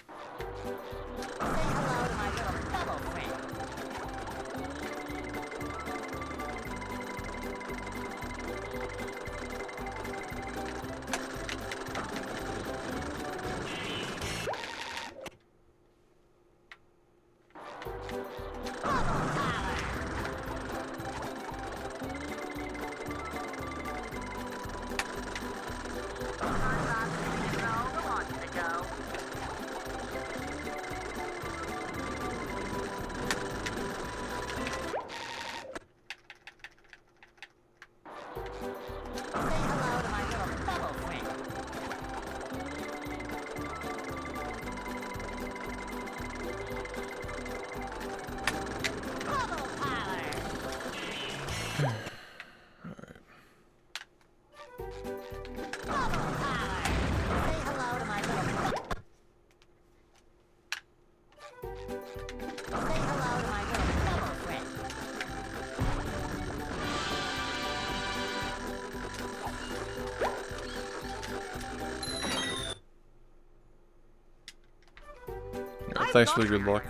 Yeah, thanks for the good luck.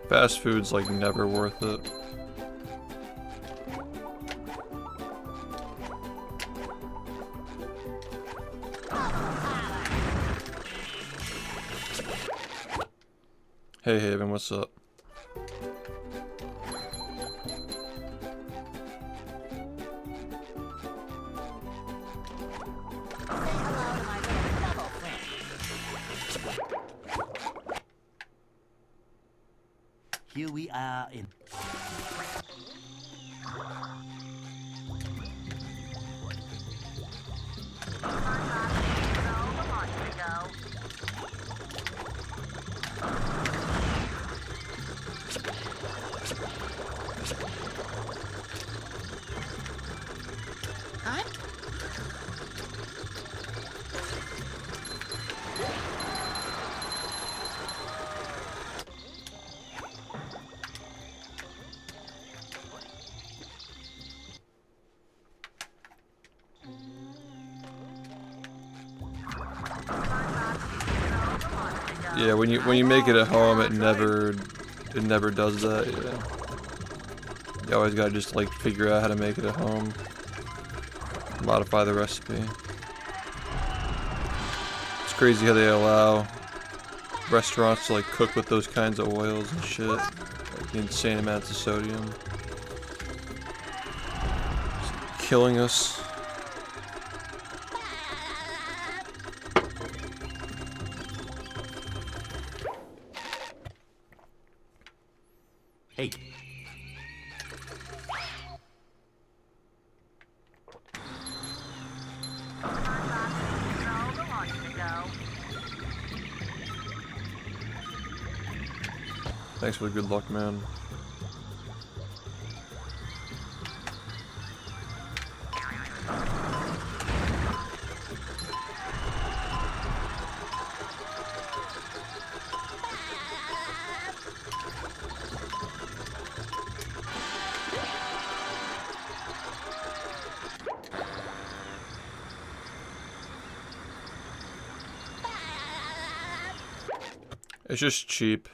Fast food's like never worth it. Hey Haven, what's up? Here we are in. Yeah, when you make it at home, it never does that. Yeah, you always gotta just like figure out how to make it at home, modify the recipe. It's crazy how they allow restaurants to like cook with those kinds of oils and shit, like the insane amounts of sodium. It's killing us. Hey. Thanks for the good luck, man. It's just cheap.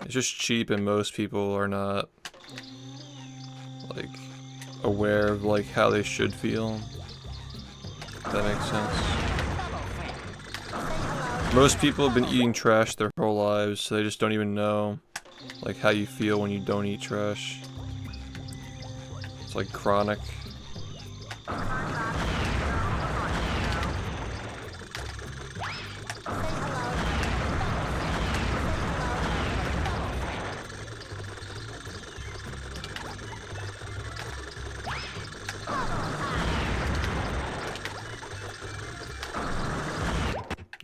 It's just cheap, and most people are not like aware of like how they should feel. If that makes sense. Most people have been eating trash their whole lives, so they just don't even know like how you feel when you don't eat trash. It's like chronic.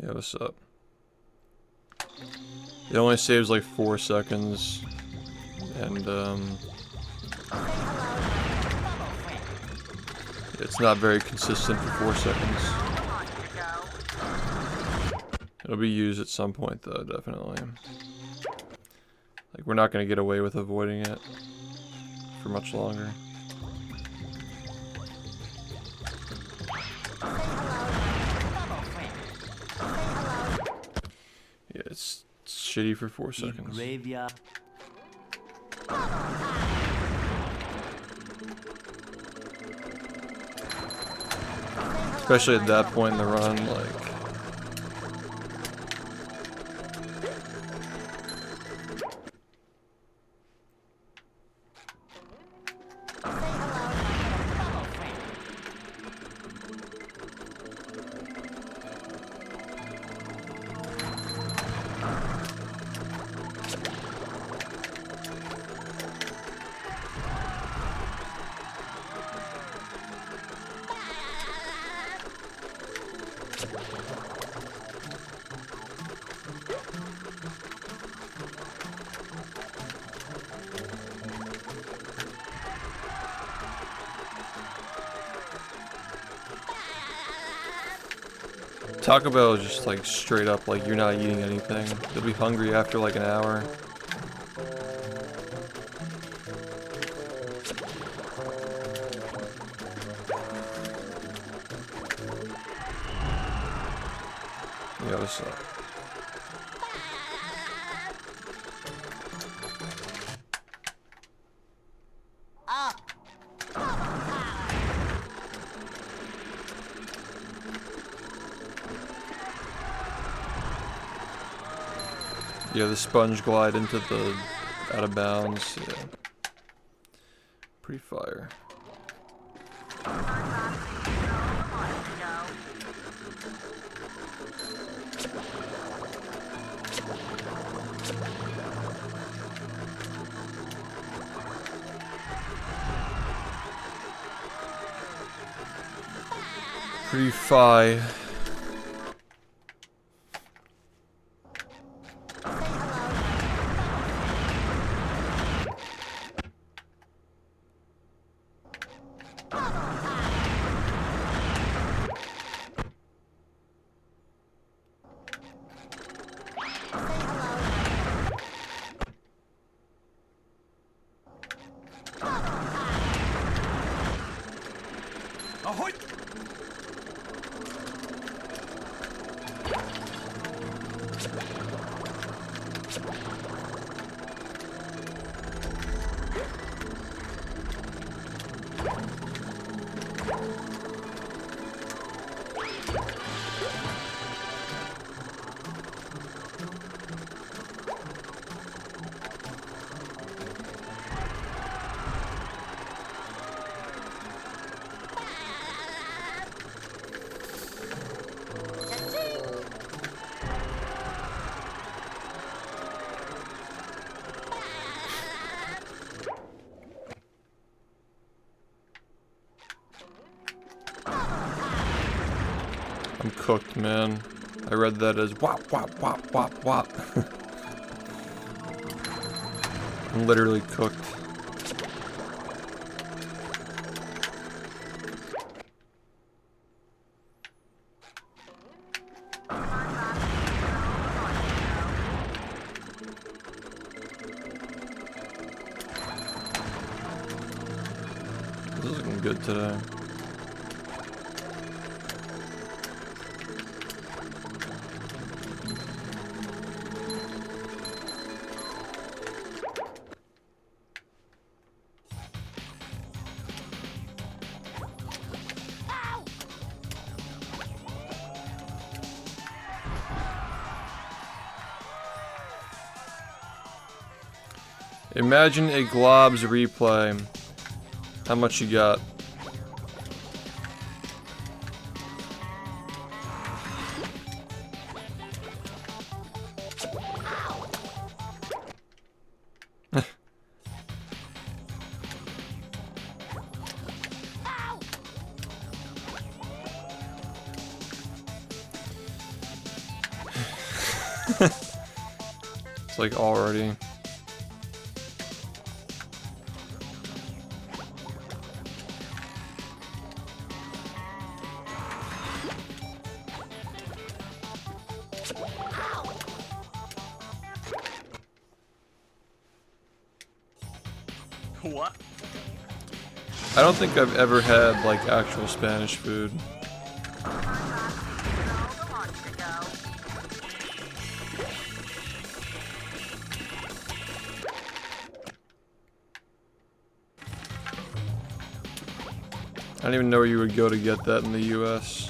Yeah, what's up? It only saves like 4 seconds, and it's not very consistent for 4 seconds. It'll be used at some point though, definitely. Like, we're not gonna get away with avoiding it for much longer. Yeah, it's shitty for 4 seconds. Graveyard. Especially at that point in the run, like... Taco Bell is just like straight up like you're not eating anything. You'll be hungry after like an hour. Yeah, what's up? Yeah, the sponge glide into the out of bounds. Yeah. Pretty fire. Pretty fire. Ahoy! I'm cooked, man. I read that as wop wop wop wop wop. I'm literally cooked. This is looking good today. Imagine a Globs replay. How much you got? It's like already. What? I don't think I've ever had like actual Spanish food. I don't even know where you would go to get that in the US.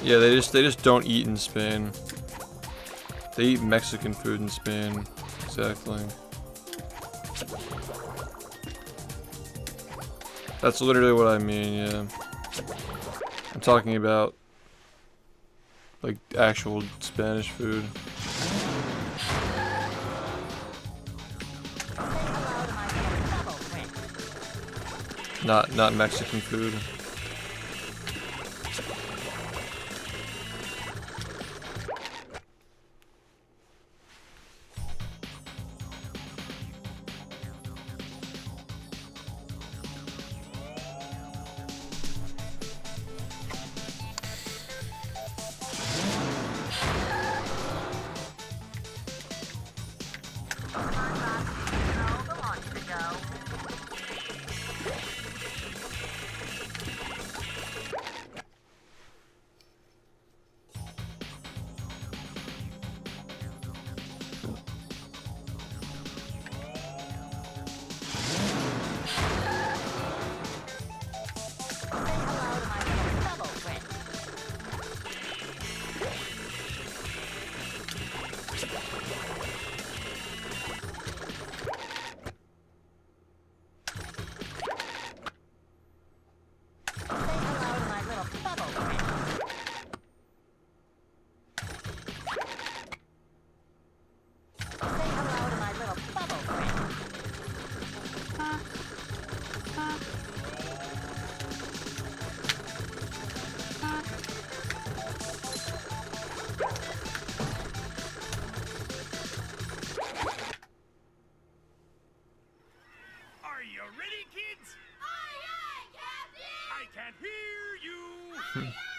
Yeah, they just don't eat in Spain. They eat Mexican food in Spain. Exactly. That's literally what I mean, yeah. I'm talking about like actual Spanish food. Not Mexican food. You ready, kids? Aye, aye, Captain! I can't hear you. Aye, aye!